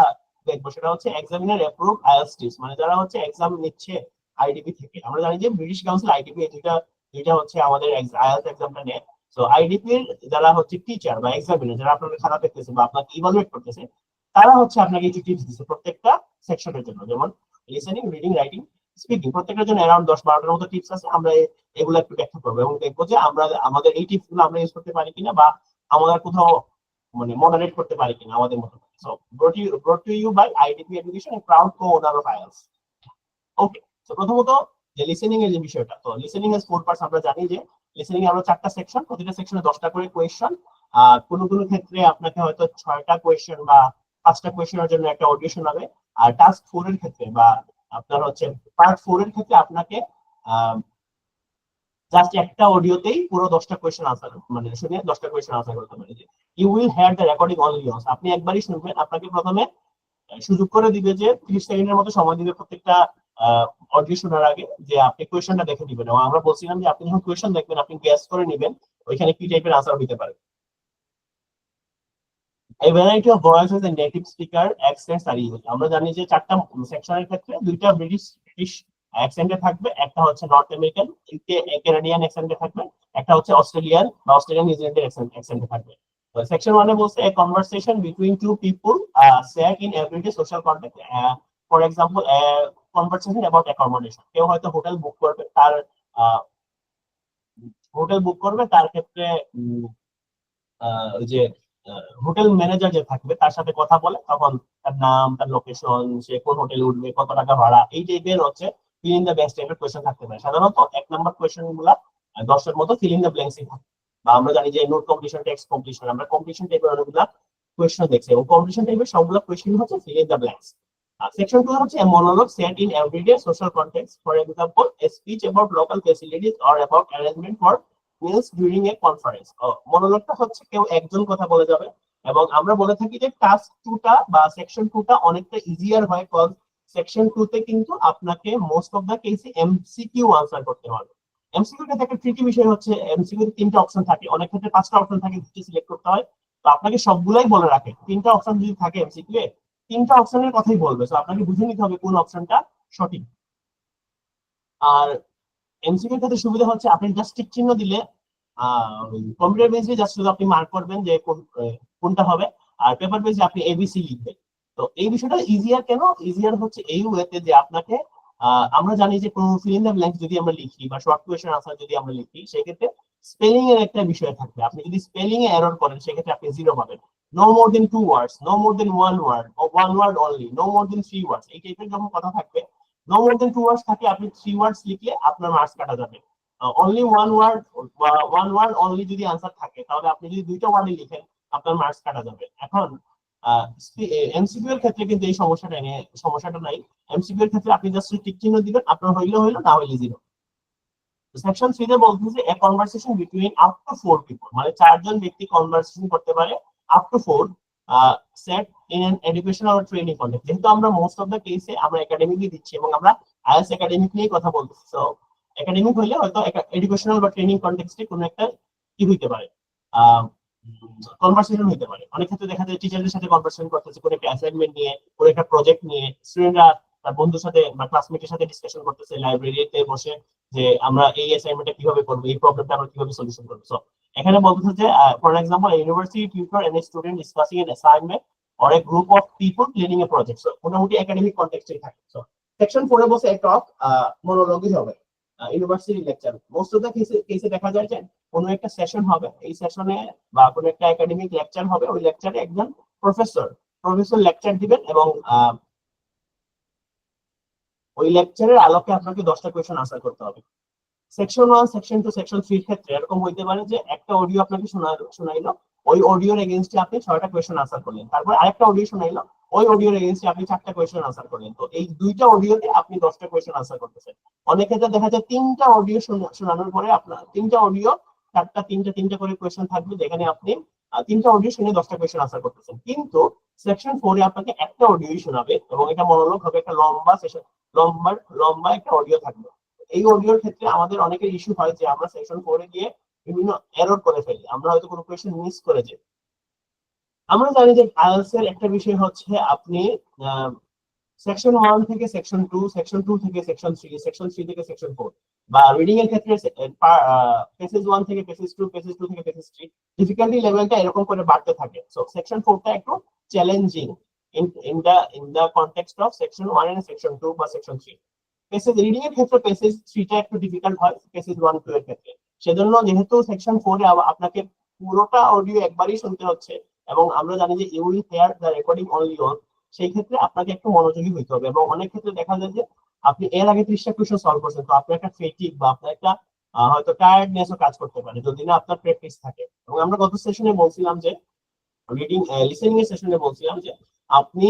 [SPEAKER 1] দেখবো সেটা হচ্ছে এক্সামিনার অ্যাপ্রুভ আইএলটিএস টিপস, মানে যারা হচ্ছে এক্সাম নিচ্ছে আইডিবি থেকে। আমরা জানি যে ব্রিটিশ কাউন্সিল আইডিবি এই দুইটা হচ্ছে আমাদের আইএলটিএস এক্সামটা নেয়। সো আইডিপির যারা হচ্ছে টিচার বা এক্সামিনার, যারা আপনাদের খাতা দেখতেছে বা আপনাকে ইভালুয়েট করতেছে, তারা হচ্ছে আপনাকে কিছু টিপস দিচ্ছে প্রত্যেকটা সেকশনের জন্য। যেমন লিসেনিং, রিডিং, রাইটিং, স্পিকিং, প্রত্যেকটার জন্য অ্যারাউন্ড 10-12টার মতো টিপস আছে। আমরা এগুলো একটু ব্যাখ্যা করবো এবং দেখবো যে আমরা আমাদের এই টিপস গুলো আমরা ইউজ করতে পারি কিনা, বা আমাদের কোথাও মানে মডারেট করতে পারি কিনা আমাদের মতো। So brought to you by IDP Education, a proud co-owner of IELTS. ওকে, তো প্রথমত যে লিসেনিং এর যে বিষয়টা, তো লিসেনিং এর 4 পার্টস। আমরা জানি যে লিসেনিং এ আমরা 4টা সেকশন, প্রতিটা সেকশনে 10টা করে কোয়েশ্চেন। আর কোনো কোনো ক্ষেত্রে আপনাকে হয়তো 6টা কোয়েশ্চেন বা 5টা কোয়েশ্চেনের জন্য একটা অডিও শোনাবে। আর টাস্ক 4 এর ক্ষেত্রে বা আপনার হচ্ছে পার্ট 4 এর ক্ষেত্রে আপনাকে জাস্ট একটা অডিওতেই পুরো 10টা কোয়েশ্চেন আনসার মানে শুনে 10টা কোয়েশ্চেন আনসার করতে পারে। যে you will hear the recording only once, আপনি একবারই শুনবেন। আপনাকে প্রথমে সুযোগ করে দিবে যে 30 সেকেন্ডের মতো সময় দিবে প্রত্যেকটা অডিও শোনার আগে, যে আপনি কোয়েশ্চেনটা দেখে দিবেন। এবং আমরা বলছিলাম যে আপনি যখন কোয়েশ্চেন দেখবেন আপনি গেস করে নেবেন ওইখানে কি টাইপের আনসার দিতে পারে। A variety of voices and native speaker accents are used. আমরা জানি যে 4টা সেকশনের ক্ষেত্রে 2টা ব্রিটিশ অ্যাকসেন্টে থাকবে, একটা হচ্ছে নর্থ আমেরিকান কানাডিয়ান অ্যাকসেন্টে থাকবে, একটা হচ্ছে অস্ট্রেলিয়ান বা অস্ট্রেলিয়ান নিউজিল্যান্ডের অ্যাকসেন্টে থাকবে। সেকশন 1 এ বলছে a conversation between two people said in everyday social context. For example, a conversation about accommodation. কেউ হয়তো হোটেল বুক করবে, তার তার ক্ষেত্রে ওই যে হোটেল ম্যানেজার যে থাকবে তার সাথে কথা বলে, তখন তার নাম, তার লোকেশন, সে কোন হোটেলে উঠবে, কত টাকা ভাড়া, এই টাইপের হচ্ছে ফিল ইন দ্য ব্ল্যাঙ্কস টাইপের কোয়েশ্চেন থাকতে পারে। সাধারণত 1 নম্বর কোয়েশ্চেন গুলা 10 এর মতো ফিল ইন দ্য ব্ল্যাঙ্কসই থাকে। বা আমরা জানি যে নোট কমপ্লিশন, টেক্সট কমপ্লিশন, আমরা কমপ্লিশন টাইপের অনেকগুলা কোয়েশ্চেন দেখছি এবং কমপ্লিশন টাইপের সবগুলো কোয়েশ্চেন হচ্ছে fill in the blanks. Section 2 হচ্ছে a monologue set in everyday social context, for example a speech about local facilities or about arrangement for meals during a conference. মনোলগটা হচ্ছে কেউ একজন কথা বলে যাবে, এবং আমরা বলে থাকি যে টাস্ক 2টা বা সেকশন 2টা অনেকটা ইজিয়ার হয়, কজ সেকশন 2 তে কিন্তু আপনাকে মোস্ট অফ দা কেসে এমসিকিউ আনসার করতে হবে। এমসিকিউ টা একটা ট্রিকি বিষয় হচ্ছে, এমসিকিউ তে 3টা অপশন থাকে, অনেক ক্ষেত্রে 5টা অপশন থাকে, যেটা সিলেক্ট করতে হয়। তো আপনাকে সবগুলাই বলে রাখে 3টা অপশন যদি থাকে এমসিকিউ এ, 3টা অপশনের কথাই বলবে। তো আপনাকে বুঝে নিতে হবে কোন অপশনটা সঠিক। আর এমসিকিউ এর ক্ষেত্রে সুবিধা হচ্ছে আপনি জাস্ট টিক চিহ্ন দিলে কম্পিউটার বেসে জাস্ট শুধু আপনি মার্ক করবেন যে কোনটা হবে, আর পেপার বেসে আপনি এবিসি লিখবেন। তো এই বিষয়টা ইজিয়ার কেন? ইজিয়ার হচ্ছে এই ওয়েতে যে আপনাকে আমরা জানি যে কোন ফিল ইন দ্য ব্ল্যাঙ্কস যদি আমরা লিখি বা শর্ট কোয়েশ্চেন আনসার যদি আমরা লিখি, সেক্ষেত্রে স্পেলিং এর একটা বিষয় থাকবে। আপনি যদি স্পেলিং এ এরর করেন সেক্ষেত্রে আপনি 0 পাবেন। No more than 2 words, no more than 1 word, 1 word only, no more than 3 words, এই টাইপের যখন কথা থাকবে, নো মোর দেন 2 ওয়ার্ডস থাকে, আপনি 3 ওয়ার্ডস লিখলে আপনার মার্কস কাটা যাবে। অনলি 1 ওয়ার্ড বা 1 ওয়ার্ড অনলি যদি আনসার থাকে, তাহলে আপনি যদি 2টা ওয়ার্ডে লিখেন আপনার মার্কস কাটা যাবে। এখন এমসিকিউ এর ক্ষেত্রে কিন্তু এই সমস্যাটা নাই। এমসিকিউ এর ক্ষেত্রে আপনি জাস্ট টিক চিহ্ন দিবেন, আপনার হইলো, না হইলে 0। সেকশন 3 তে বলতেছে a conversation between up to 4 people, মানে 4 জন ব্যক্তি কনভারসেশন করতে পারে up to 4 set in an educational or training context. যেহেতু আমরা মোস্ট অফ দা কেসে আমরা একাডেমিকই দিচ্ছি এবং আমরা আইএলটিএস একাডেমিক নিয়ে কথা বলতেছি, সো একাডেমিক হইলে হয়তো এডুকেশনাল বা ট্রেনিং কন্টেক্সটে কোনো একটা কি হইতে পারে, কনভারসেশন হইতে পারে। অনেক ক্ষেত্রে দেখা যায় টিচারদের সাথে কনভারসেশন করতেছে কোনো একটা অ্যাসাইনমেন্ট নিয়ে, কোনো একটা প্রজেক্ট নিয়ে, স্টুডেন্টরা তার বন্ধুর সাথে বা ক্লাসমেটের সাথে ডিসকাশন করতেছে লাইব্রেরিতে বসে যে আমরা এই অ্যাসাইনমেন্টটা কিভাবে করবো, এই প্রবলেমটা আমরা কিভাবে সলিউশন করবো। সো এখানে বলতেছে যে for example university tutor and student discussing an assignment or a group of people planning a project. So মোটামুটি একাডেমিক কনটেক্সটেই থাকে। সো সেকশন 4 এ বলছে একটা মনোলগই হবে, university lecture. Most of the কেসে দেখা যায় যে কোনো একটা সেশন হবে, এই সেশনে বা কোনো একটা একাডেমিক লেকচার হবে, ওই লেকচারে একজন প্রফেসর লেকচার দিবেন এবং ওই লেকচারের আলোকে আপনাকে 10টা কোয়েশ্চেন আনসার করতে হবে। সেকশন 1, সেকশন 2, সেকশন 3 ক্ষেত্রে এরকম হইতে পারে যে একটা অডিও আপনাকে শোনাইলো, ওই অডিওর এগেইনস্টে আপনি 6টা কোয়েশ্চেন আনসার করলেন, তারপর আরেকটা অডিও শোনাইলো, ওই অডিওর এগেইনস্টে আপনি 4টা কোয়েশ্চেন আনসার করলেন। তো এই 2টা অডিওতে আপনি 10টা কোয়েশ্চেন আনসার করতেছেন। অনেক ক্ষেত্রে দেখা যায় 3টা অডিও শোনানোর পরে আপনার 3টা অডিও 3টা করে কোয়েশ্চেন থাকবে, যেখানে আপনি 3টা অডিও শুনে 10টা কোয়েশ্চেন আনসার করতেছেন। কিন্তু সেকশন 4 এ আপনাকে একটা অডিওই শোনাবে এবং এটা মনোলগ হবে, একটা লম্বা সেশন, লম্বা একটা অডিও থাকবে। এই অডিওর ক্ষেত্রে আমাদের অনেকের ইস্যু হয় যে আমরা সেকশন 4 এ গিয়ে বিভিন্ন এরর করে ফেলি, আমরা হয়তো কোনো কোয়েশ্চেন মিস করে যাই। আমরা জানি যে আইএলটিএস এর একটা বিষয় হচ্ছে আপনি সেকশন 1 থেকে সেকশন 2, সেকশন 2 থেকে সেকশন 3, সেকশন 3 থেকে সেকশন 4, বা রিডিং এর ক্ষেত্রে পেসেজ 1 থেকে পেসেজ 2, পেসেজ 2 থেকে পেসেজ 3, ডিফিকাল্টি লেভেলটা এরকম করে বাড়তে থাকে। সো সেকশন 4টা একটু challenging in the context of section 1 and section 2 বা section 3। পেসেজ রিডিং এর ক্ষেত্রে পেসেজ 3টা একটু ডিফিকাল্ট হয় পেসেজ 1 2 এর ক্ষেত্রে। সেজন্য যেহেতু সেকশন 4 এ আপনাকে পুরোটা অডিও একবারই শুনতে হচ্ছে, এবং আমরা জানি যে you will hear the recording only once, সেই ক্ষেত্রে আপনাকে একটু মনোযোগী হইতে হবে। এবং অনেক ক্ষেত্রে দেখা যায় যে আপনি এর আগে 30টা কোশ্চেন সলভ করছেন, তো আপনার একটা ফেটিক বা আপনার একটা হয়তো টায়ার্ডনেসও কাজ করতে পারে যদি না আপনার প্র্যাকটিস থাকে। এবং আমরা গত সেশনে বলছিলাম যে রিডিং লিসেনিং এর সেশনে বলছিলাম যে আপনি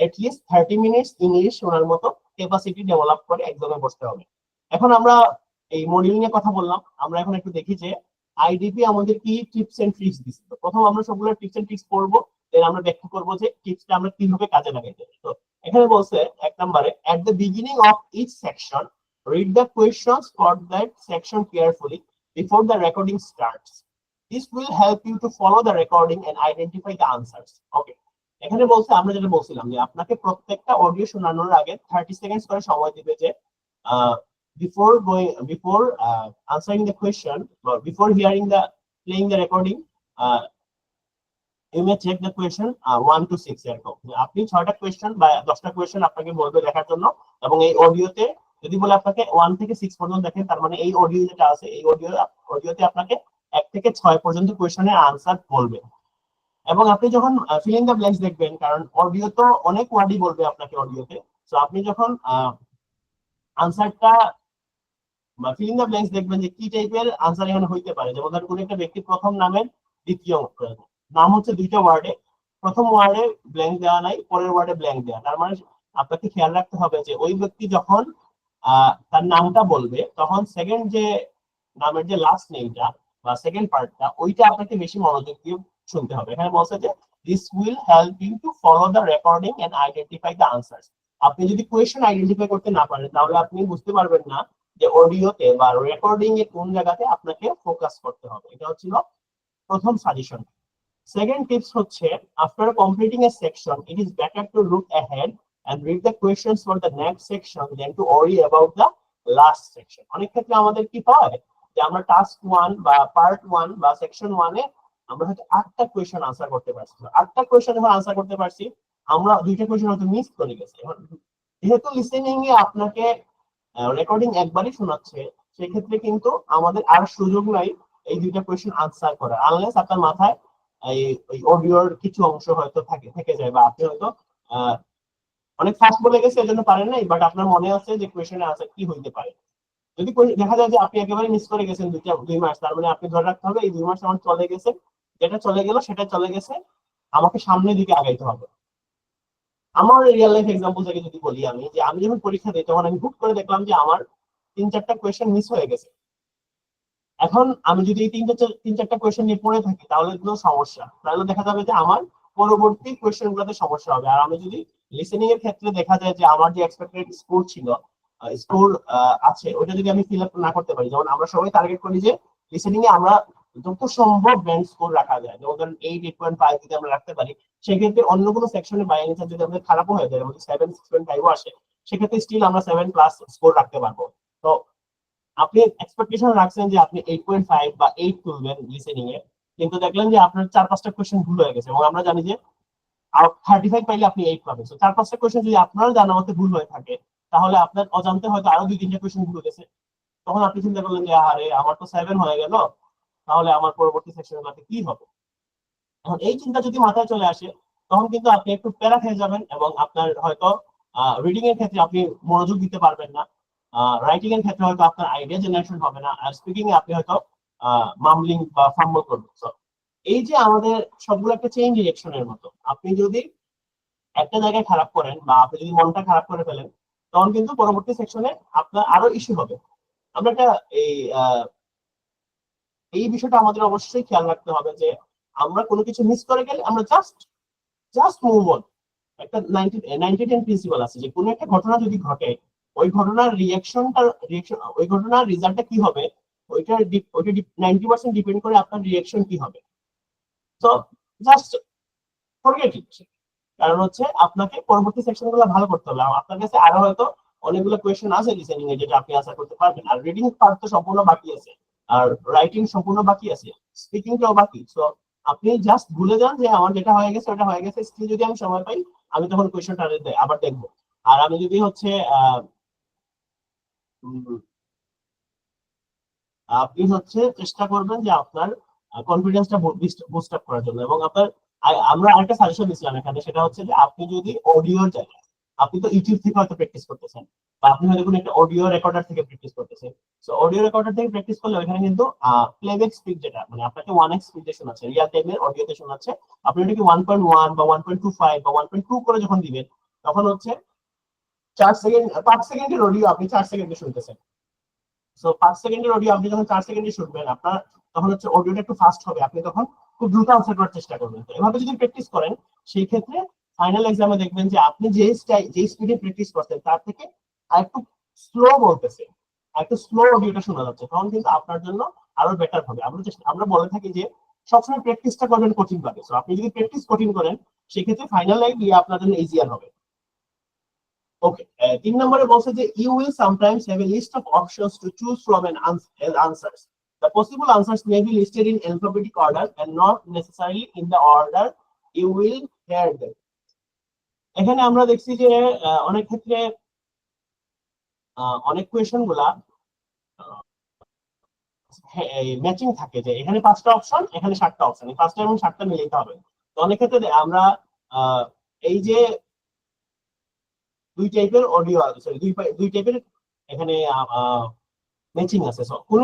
[SPEAKER 1] এট লিস্ট 30 মিনিটস ইংলিশ শোনার মতো ক্যাপাসিটি ডেভেলপ করে এক্সামে বসতে হবে। এখন আমরা এই মডিউলিং এর কথা বললাম, আমরা এখন একটু দেখি যে আইডিপি আমাদের কি টিপস এন্ড ট্রিক্স দিচ্ছে। তো প্রথম আমরা সবগুলো টিপস এন্ড ট্রিক্স পড়বো, দেন আমরা ব্যাখ্যা করব যে টিপসটা আমরা কিভাবে কাজে লাগাইতে পারি। তো এখানে বলছে এক নম্বরে, at the beginning of each section read the questions for that section carefully before the recording starts. This will help you to follow the recording and identify the answers. Okay. এখানে বলছে আমরা যেটা বলছিলাম যে আপনাকে প্রত্যেকটা অডিও শোনানোর আগে 30 সেকেন্ডস করে সময় দিবে যে before answering the question or before hearing the playing the recording, you may check the question 1 to 6 এরকম। আপনি 6টা কোয়েশ্চেন বা 10টা কোয়েশ্চেন আপনাকে বলবে দেখার জন্য, এবং এই অডিওতে যদি বলে আপনাকে 1 থেকে 6 পর্যন্ত দেখেন, তার মানে এই অডিও যেটা আছে এই অডিওতে আপনাকে 1 থেকে 6 পর্যন্ত কোয়েশ্চেনের আনসার বলবে। এবং আপনি যখন ফিল ইন দ্য ব্ল্যাঙ্কস দেখবেন, কারণ অডিও তো অনেক ওয়ার্ডই বলবে আপনাকে অডিওতে, সো আপনি যখন আনসারটা বা ফিল ইন দ্য ব্ল্যাঙ্কস দেখবেন যে কি টাইপের আনসার এখানে হইতে পারে। যেমন ধর কোন একটা ব্যক্তির প্রথম নামের দ্বিতীয় নাম হচ্ছে 2টা ওয়ার্ডে, প্রথম ওয়ার্ডে ব্ল্যাঙ্ক দেওয়া নাই, পরের ওয়ার্ডে ব্ল্যাঙ্ক দেওয়া। তার মানে আপনাকে খেয়াল রাখতে হবে যে ওই ব্যক্তি যখন তার নামটা বলবে তখন সেকেন্ড যে নামের যে লাস্ট নেমটা বা সেকেন্ড পার্টটা ওইটা আপনাকে বেশি মনোযোগ দিয়ে শুনতে হবে। এখানে বলছে যে this will help you to follow the recording and identify the answers. আপনি যদি কোয়েশ্চেন আইডেন্টিফাই করতে না পারেন তাহলে আপনি বুঝতে পারবেন না যে অডিওতে বা রেকর্ডিং এ কোন জায়গাতে আপনাকে ফোকাস করতে হবে। এটা হচ্ছিল প্রথম সাজেশন। সেকেন্ড টিপস হচ্ছে, after completing A section it is better to look ahead and read the questions for the next section than to worry about the last section. অনেক ক্ষেত্রে আমাদের কি হয় যে আমরা টাস্ক 1 বা পার্ট 1 বা সেকশন 1 এ আমরা হয়তো 8টা কোয়েশ্চেন আনসার করতে পারছি। 8টা কোয়েশ্চেন যখন আনসার করতে পারছি, আমরা 2টা কোয়েশ্চেন হয়তো মিস করে গেছি। যেহেতু লিসেনিং এ আপনাকে রেকর্ডিং একবারই শোনাচ্ছে, সেক্ষেত্রে কিন্তু আমাদের আর সুযোগ নাই এই 2টা কোয়েশ্চেন আনসার করা, আনলেস আপনার মাথায় এই অডিওর কিছু অংশ হয়তো থেকে যায়, বা আপনি হয়তো অনেক ফাস্ট বলে গেছে এজন্য পারেন নাই, বাট আপনার মনে আছে যে কোয়েশ্চেনের আনসার কি হইতে পারে। যদি দেখা যায় যে আপনি একেবারে মিস করে গেছেন 2 মাস, তার মানে আপনি ধরে রাখতে হবে এই 2 মাস আমার চলে গেছে, যেটা চলে গেল সেটা চলে গেছে, আমাকে সামনের দিকে আগাইতে হবে। আমার রিয়েল লাইফ এক্সাম্পল থেকে যদি বলি, আমি যখন পরীক্ষা দিই তখন আমি হুট করে দেখলাম যে আমার 3-4টা কোয়েশ্চেন মিস হয়ে গেছে। এখন আমি যদি এই 3-4টা কোয়েশ্চেন নিয়ে পড়ে থাকি তাহলে কোনো সমস্যা, তাহলে দেখা যাবে যে আমার পরবর্তী কোয়েশ্চেন গুলোতে সমস্যা হবে। আর আমি যদি লিসেনিং এর ক্ষেত্রে দেখা যায় যে আমার যে এক্সপেক্টেড স্কোর ছিল, স্কোর আছে, ওটা যদি আমি ফিল আপ না করতে পারি, যেমন আমরা সবাই টার্গেট করি যে লিসেনিং এ আমরা যত সম্ভব ব্যান্ড স্কোর রাখা যায়, যেমন ধরেন 8.5 যদি আমরা রাখতে পারি, সেক্ষেত্রে অন্য কোনো সেকশনে বাই এনি চান্স যদি আমাদের খারাপও হয়ে যায়, যেমন 7 6.5 আসে, সেক্ষেত্রে স্টিল আমরা 7+ স্কোর রাখতে পারবো। তো আপনি এক্সপেকটেশন রাখছেন যে আপনি 8.5 বা 8 তুলবেন লিসেনিং এ, কিন্তু দেখলেন যে আপনার 4-5টা কোয়েশ্চেন ভুল হয়ে গেছে, এবং আমরা জানি যে 35 পাইলে আপনি 8 পাবেন। সো 4-5টা কোয়েশ্চেন যদি আপনার জানা মতে ভুল হয়ে থাকে, তাহলে আপনার অজান্তে হয়তো আরো 2-3টা কোয়েশ্চেন ভুল গেছে। তখন আপনি চিন্তা করলেন যে আরে আমার তো 7 হয়ে গেল, তাহলে আমার পরবর্তী সেকশনে কি হবে। এখন এই চিন্তা যদি মাথায় চলে আসে, তখন কিন্তু আপনি একটু প্যারা খেয়ে যাবেন, এবং আপনার হয়তো রিডিং এর ক্ষেত্রে আপনি মনোযোগ দিতে পারবেন না, রাইটিং এর ক্ষেত্রে হয়তো আপনার আইডিয়া জেনারেশন হবে না, আর স্পিকিং এ আপনি হয়তো মামলিং বা ফাম্বল করবেন। এই যে আমাদের সবগুলো একটা চেইন রিঅ্যাকশনের মতো, আপনি যদি একটা জায়গায় খারাপ করেন বা আপনি যদি মনটা খারাপ করে ফেলেন, তখন কিন্তু পরবর্তী সেকশনে আপনার আরো ইস্যু হবে। আমরা একটা এই বিষয়টা আমাদের অবশ্যই খেয়াল রাখতে হবে যে আমরা কোনো কিছু মিস করে গেলে আমরা জাস্ট মুভ অন। একটা 90-10 প্রিন্সিপাল আছে যে কোনো একটা ঘটনা যদি ঘটে, ওই ঘটনার ওই ঘটনার রেজাল্টটা কি হবে, ওইটা 90% ডিপেন্ড করে আপনার রিঅ্যাকশন কি হবে। তো জাস্ট ফরগেট ইট। কারণ হচ্ছে আপনাকে পরবর্তী সেকশনগুলো ভালো করতে হবে। আপনার কাছে আরো হয়তো অনেকগুলো কোয়েশ্চেন আছে লিসেনিং এ যেটা আপনি আনসার করতে পারবেন, আর রিডিং পার্ট তো সম্পূর্ণ বাকি আছে, আর রাইটিং সম্পূর্ণ বাকি আছে, স্পিকিংটাও বাকি। সো আপনি জাস্ট ভুলে যান যে আমার যেটা হয়ে গেছে ওটা হয়ে গেছে, স্টিল যদি আমি সময় পাই আমি তখন কোয়েশ্চেনটা আবার দেখবো। আর আমি যদি হচ্ছে আপনি হচ্ছে চেষ্টা করবেন যে আপনার কনফিডেন্সটা বুস্ট আপ করার জন্য, এবং আপনার আমরা আরেকটা সাজেশন দিচ্ছিলাম এখানে, সেটা হচ্ছে যে আপনি যদি অডিওর জায়গায়, আপনি তো ইউটিউব থেকে হয়তো প্র্যাকটিস করতেছেন, বা আপনি হয়তো কোনো একটা অডিও রেকর্ডার থেকে প্র্যাকটিস করতেছেন। সো অডিও রেকর্ডার থেকে প্র্যাকটিস করলে ওখানে কিন্তু প্লেব্যাক স্পিড, যেটা মানে আপনাকে 1x স্পিডে শোনাচ্ছে, রিয়েল টাইমের অডিওতে শোনাচ্ছে, আপনি এটাকে 1.1 বা 1.25 বা 1.2 করে যখন দিবেন, তখন হচ্ছে 4 সেকেন্ড 5 সেকেন্ডের অডিও আপনি 4 সেকেন্ডে শুনতেছেন। সো 5 সেকেন্ডের অডিও আপনি যখন 4 সেকেন্ডে শুনবেন, আপনার তখন হচ্ছে অডিওটা একটু ফাস্ট হবে, আপনি তখন খুব দ্রুত আনসার করার চেষ্টা করবেন। তো এভাবে যদি প্র্যাকটিস করেন, সেই ক্ষেত্রে ফাইনাল এক্সামে দেখবেন যে আপনি যে স্পিডে প্র্যাকটিস করছেন তার থেকে আরেকটু স্লো বলতেছে, আরেকটু স্লো অডিওটা শোনা যাচ্ছে, তখন কিন্তু আপনার জন্য আরো বেটার হবে। আমরা বলে থাকি যে সবসময় প্র্যাকটিসটা করবেন কঠিন ভাবে। সো আপনি যদি প্র্যাকটিস কঠিন করেন, সেক্ষেত্রে ফাইনাল গিয়ে আপনার জন্য ইজিয়ার হবে। Okay. 3 নম্বরে বলছে যে you will sometimes have a list of options to choose from as answers. The possible answers may be listed in alphabetic order and not necessarily in the order you will hear them. এখানে আমরা দেখছি যে অনেক ক্ষেত্রে অনেক question গুলা matching থাকে, যে এখানে 5টা অপশন, এখানে 7টা অপশন, এই 5টা এবং 7টা মিলাইতে হবে। তো অনেক ক্ষেত্রে আমরা এই যে দুই টাইপের অডিও আছে, দুই টাইপের এখানে ম্যাচিং আছে। সো কোন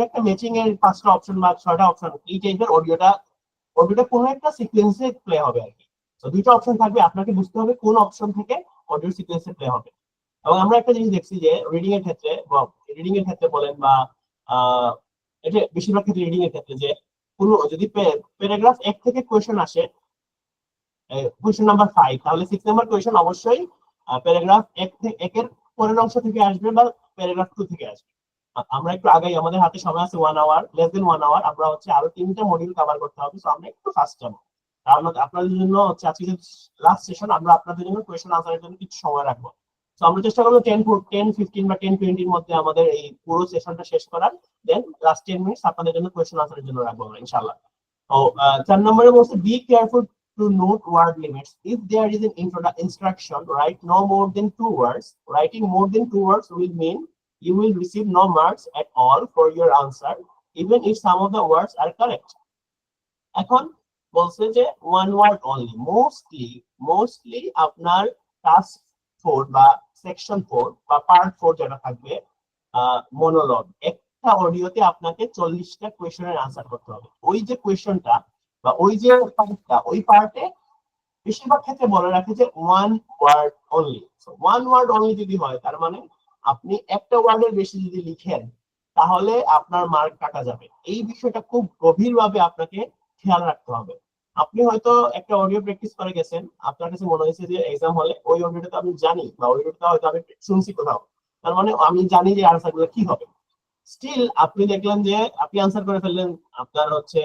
[SPEAKER 1] একটা ম্যাচিং এর 5টা অপশন বা 6টা অপশন, এই টাইপের অডিওটা কোন একটা সিকোয়েন্সে প্লে হবে আর কি। তো দুইটা অপশন থাকবে, আপনাকে বুঝতে হবে কোন অপশন থেকে অডিও সিকোয়েন্সে প্লে হবে। এবং আমরা একটা জিনিস দেখছি যে রিডিং এর ক্ষেত্রে বলেন বা এটা বেশিরভাগ ক্ষেত্রে রিডিং এর ক্ষেত্রে, যে কোন যদি প্যারাগ্রাফ 1 থেকে কোয়েশ্চেন আসে, কোয়েশ্চেন নাম্বার 5, তাহলে 6 নাম্বার কোয়েশ্চেন অবশ্যই প্যারাগ্রাফ 1 এর পরের অংশ থেকে আসবে বা প্যারাগ্রাফ 2 থেকে আসবে। আমরা একটু আগেই, আমাদের হাতে সময় আছে 1 আওয়ার, লেস দেন 1 আওয়ার, আমরা হচ্ছে আরো 3টা মডিউল কভার করতে হবে। সো আমরা একটু ফাস্ট যাবো। আপনাদের জন্য হচ্ছে আজকে লাস্ট সেশন, আমরা আপনাদের জন্য কোয়েশ্চেন আনসারের জন্য কিছু সময় রাখবো। তো আমরা চেষ্টা করবো 10-15 বা 10-20 এর মধ্যে আমাদের এই পুরো সেশনটা শেষ করার, দেন লাস্ট 10 মিনিটস আপনাদের জন্য কোয়েশ্চেন আনসারের জন্য রাখবো আমরা ইনশাআল্লাহ। তো 4 নম্বরে বলছে be careful to note word limits. If there is an instruction, write no more than 2 words. Writing more than 2 words will mean you will receive no marks at all for your answer, even if some of the words are correct. এখন বলছে যে one word only, mostly আপনার task 4 বা section 4 বা part 4 যেটা থাকবে, monologue, একটা অডিওতে আপনাকে 40টা কোয়েশ্চেনের আনসার করতে হবে। ওই যে কোয়েশ্চেনটা বা ওই যে পার্টটা, ওই পার্টে বেশিরভাগ ক্ষেত্রে বলে রাখে যে one word only. One word only যদি হয়, তার মানে আপনি একটা ওয়ার্ডের বেশি যদি লিখেন, তাহলে আপনার মার্ক কাটা যাবে। এই বিষয়টা খুব গভীরভাবে আপনাকে খেয়াল রাখতে হবে। আপনি হয়তো একটা অডিও প্র্যাকটিস করে গেছেন, আপনার কাছে মনে হয়েছে যে এক্সাম হলে ওই অডিওটা তো আমি জানি, বা ওই অডিওটা হয়তো আমি শুনছি কোথাও, তার মানে আমি জানি যে আনসার গুলো কি হবে। স্টিল আপনি দেখলেন যে আপনি আনসার করে ফেললেন আপনার হচ্ছে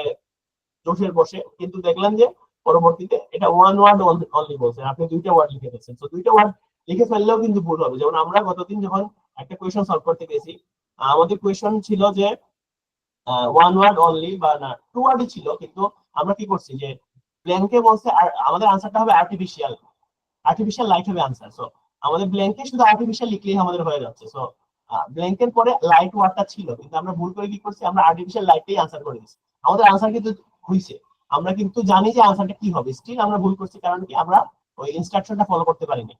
[SPEAKER 1] জোশের বসে, কিন্তু দেখলেন যে পরবর্তীতে এটা ওয়ান ওয়ার্ড অনলি বলছে, আপনি 2টা ওয়ার্ড লিখে ফেলছেন। তো 2টা ওয়ার্ড লিখে ফেললেও কিন্তু ভুল হবে। যেমন আমরা গতদিন যখন একটা কোয়েশ্চন সলভ করতে গেছি, আমাদের কোয়েশ্চন ছিল যে ওয়ান ওয়ার্ড অনলি বা না 2 ওয়ার্ডই ছিল, কিন্তু আমরা কি করছি যে ব্ল্যাঙ্কে বলছে, আর আমাদের আনসারটা হবে আর্টিফিশিয়াল লাইট হবে আনসার। সো আমাদের ব্ল্যাঙ্কে শুধু আর্টিফিশিয়াল লিখলেই আমাদের হয়ে যাচ্ছে। সো ব্ল্যাঙ্কের পরে লাইট ওয়ার্ডটা ছিল, কিন্তু আমরা ভুল করে কি করছি, আমরা আর্টিফিশিয়াল লাইটটাই আনসার করে দিয়েছি। আমাদের আনসার কিন্তু হইছে, আমরা কিন্তু জানি যে আনসারটা কি হবে, স্টিল আমরা ভুল করছি, কারণ কি আমরা ওই ইনস্ট্রাকশনটা ফলো করতে পারিনি।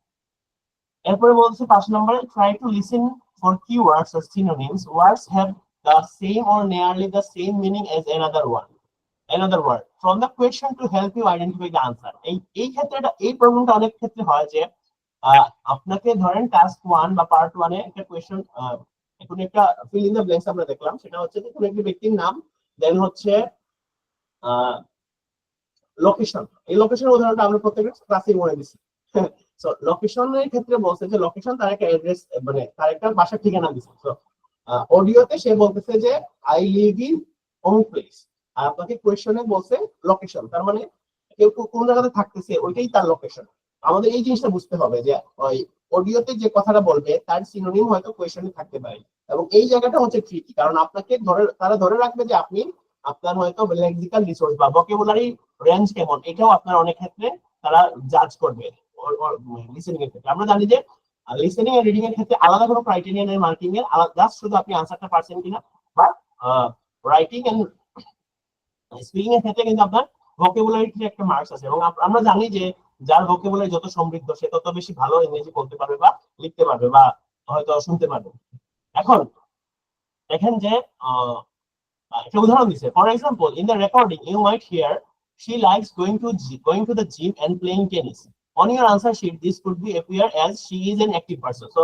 [SPEAKER 1] এরপরে বলছে 5 নম্বরে try to listen for keywords or synonyms words have the same or nearly the same meaning as another word from the question to help you identify the answer. এই ক্ষেত্রে এই প্রবলেমটা অনেক ক্ষেত্রে হয় যে আপনাকে ধরেন টাস্ক 1 বা পার্ট 1 এ একটা কোশ্চেন, এখন একটা ফিল ইন দ্য ব্ল্যাঙ্কস আমরা দেখলাম, সেটা হচ্ছে যে কোনো একটা ব্যক্তির নাম, দেন হচ্ছে লোকেশন। এই লোকেশনের উদাহরণটা আমরা প্রত্যেকটা ক্লাসে মনে দিছি। সো লোকেশনের ক্ষেত্রে বলছে যে লোকেশন তার একটা অ্যাড্রেস, মানে তার একটা বাসার ঠিকানা দিছে। সো অডিওতে সে বলতেছে যে আই লিভ ইন অমুক প্লেস, আর আপনাকে কোয়েশ্চনে বলছে লোকেশন, তার মানে কেউ কোন জায়গাতে থাকতেছে ওইটাই তার লোকেশন। আমাদের এই জিনিসটা বুঝতে হবে যে ওই অডিওতে যে কথাটা বলবে তার সিনোনিম হয়তো কোয়েশনে থাকতে পারে, এবং এই জায়গাটা হচ্ছে ট্রিকি, কারণ আপনাকে তারা ধরে রাখবে যে আপনি আপনার হয়তো লেক্সিক্যাল রিসোর্স বা ভোকাবুলারি রেঞ্জ কেমন, এটাও আপনার অনেক ক্ষেত্রে তারা জাজ করবে লিসেনিং এর ক্ষেত্রে। আমরা জানি যে লিসেনিং আর রিডিং এর ক্ষেত্রে আলাদা কোনো ক্রাইটেরিয়া নেই মার্কিং এর, জাস্ট শুধু আপনি আনসারটা পারছেন কিনা, বা রাইটিং এন্ড স্পিকিং এর ক্ষেত্রে কিন্তু আপনার ভোকাবুলারিতে একটা মার্কস আছে, এবং আমরা জানি যে যার ভোকাবুলারি যত সমৃদ্ধ সে তত বেশি ভালো ইংরেজি বলতে পারবে বা লিখতে পারবে বা হয়তো শুনতে পারবে। এখন দেখেন যে একটা উদাহরণ দিছে, for example in the recording you might hear she likes going to the gym and playing tennis. On your answer sheet this could be appear as she is an active person. So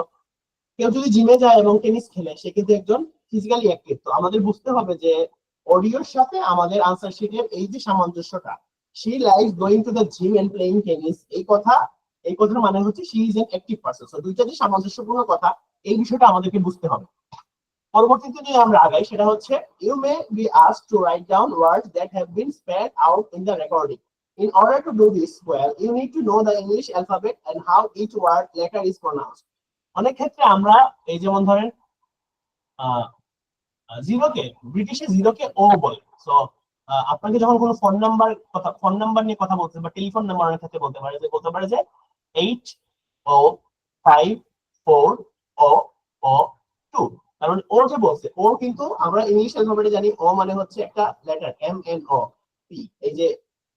[SPEAKER 1] কেউ যদি জিমে যায় এবং tennis খেলে সে কিন্তু একজন physically active. তো আমাদের বুঝতে হবে যে অডিওর সাথে আমাদের আনসার শিটের এই যে সামঞ্জস্যটা, she likes going to the gym and playing tennis, এই কথার মানে হচ্ছে she is an active person। So দুইটা যে সামঞ্জস্যপূর্ণ কথা, এই বিষয়টা আমাদেরকে বুঝতে হবে। পরবর্তীতে যে আমরা আগাই সেটা হচ্ছে you may be asked to write down words that have been spelled out in the recording. In order to do this well, you need to know the English alphabet and how each word letter is pronounced. অনেক ক্ষেত্রে আমরা এই যেমন ধরেন জিরোকে, ব্রিটিশে জিরোকে ও বলে। So আপনাকে যখন কোনো ফোন নাম্বার নিয়ে কথা বলতে বা টেলিফোন নাম্বার অনেক ক্ষেত্রে বলতে পারে যে 8054002, কারণ ও যে বলছে ও কিন্তু আমরা ইংলিশ অ্যালফাবেটে জানি ও মানে হচ্ছে একটা লেটার MNO পি, এই যে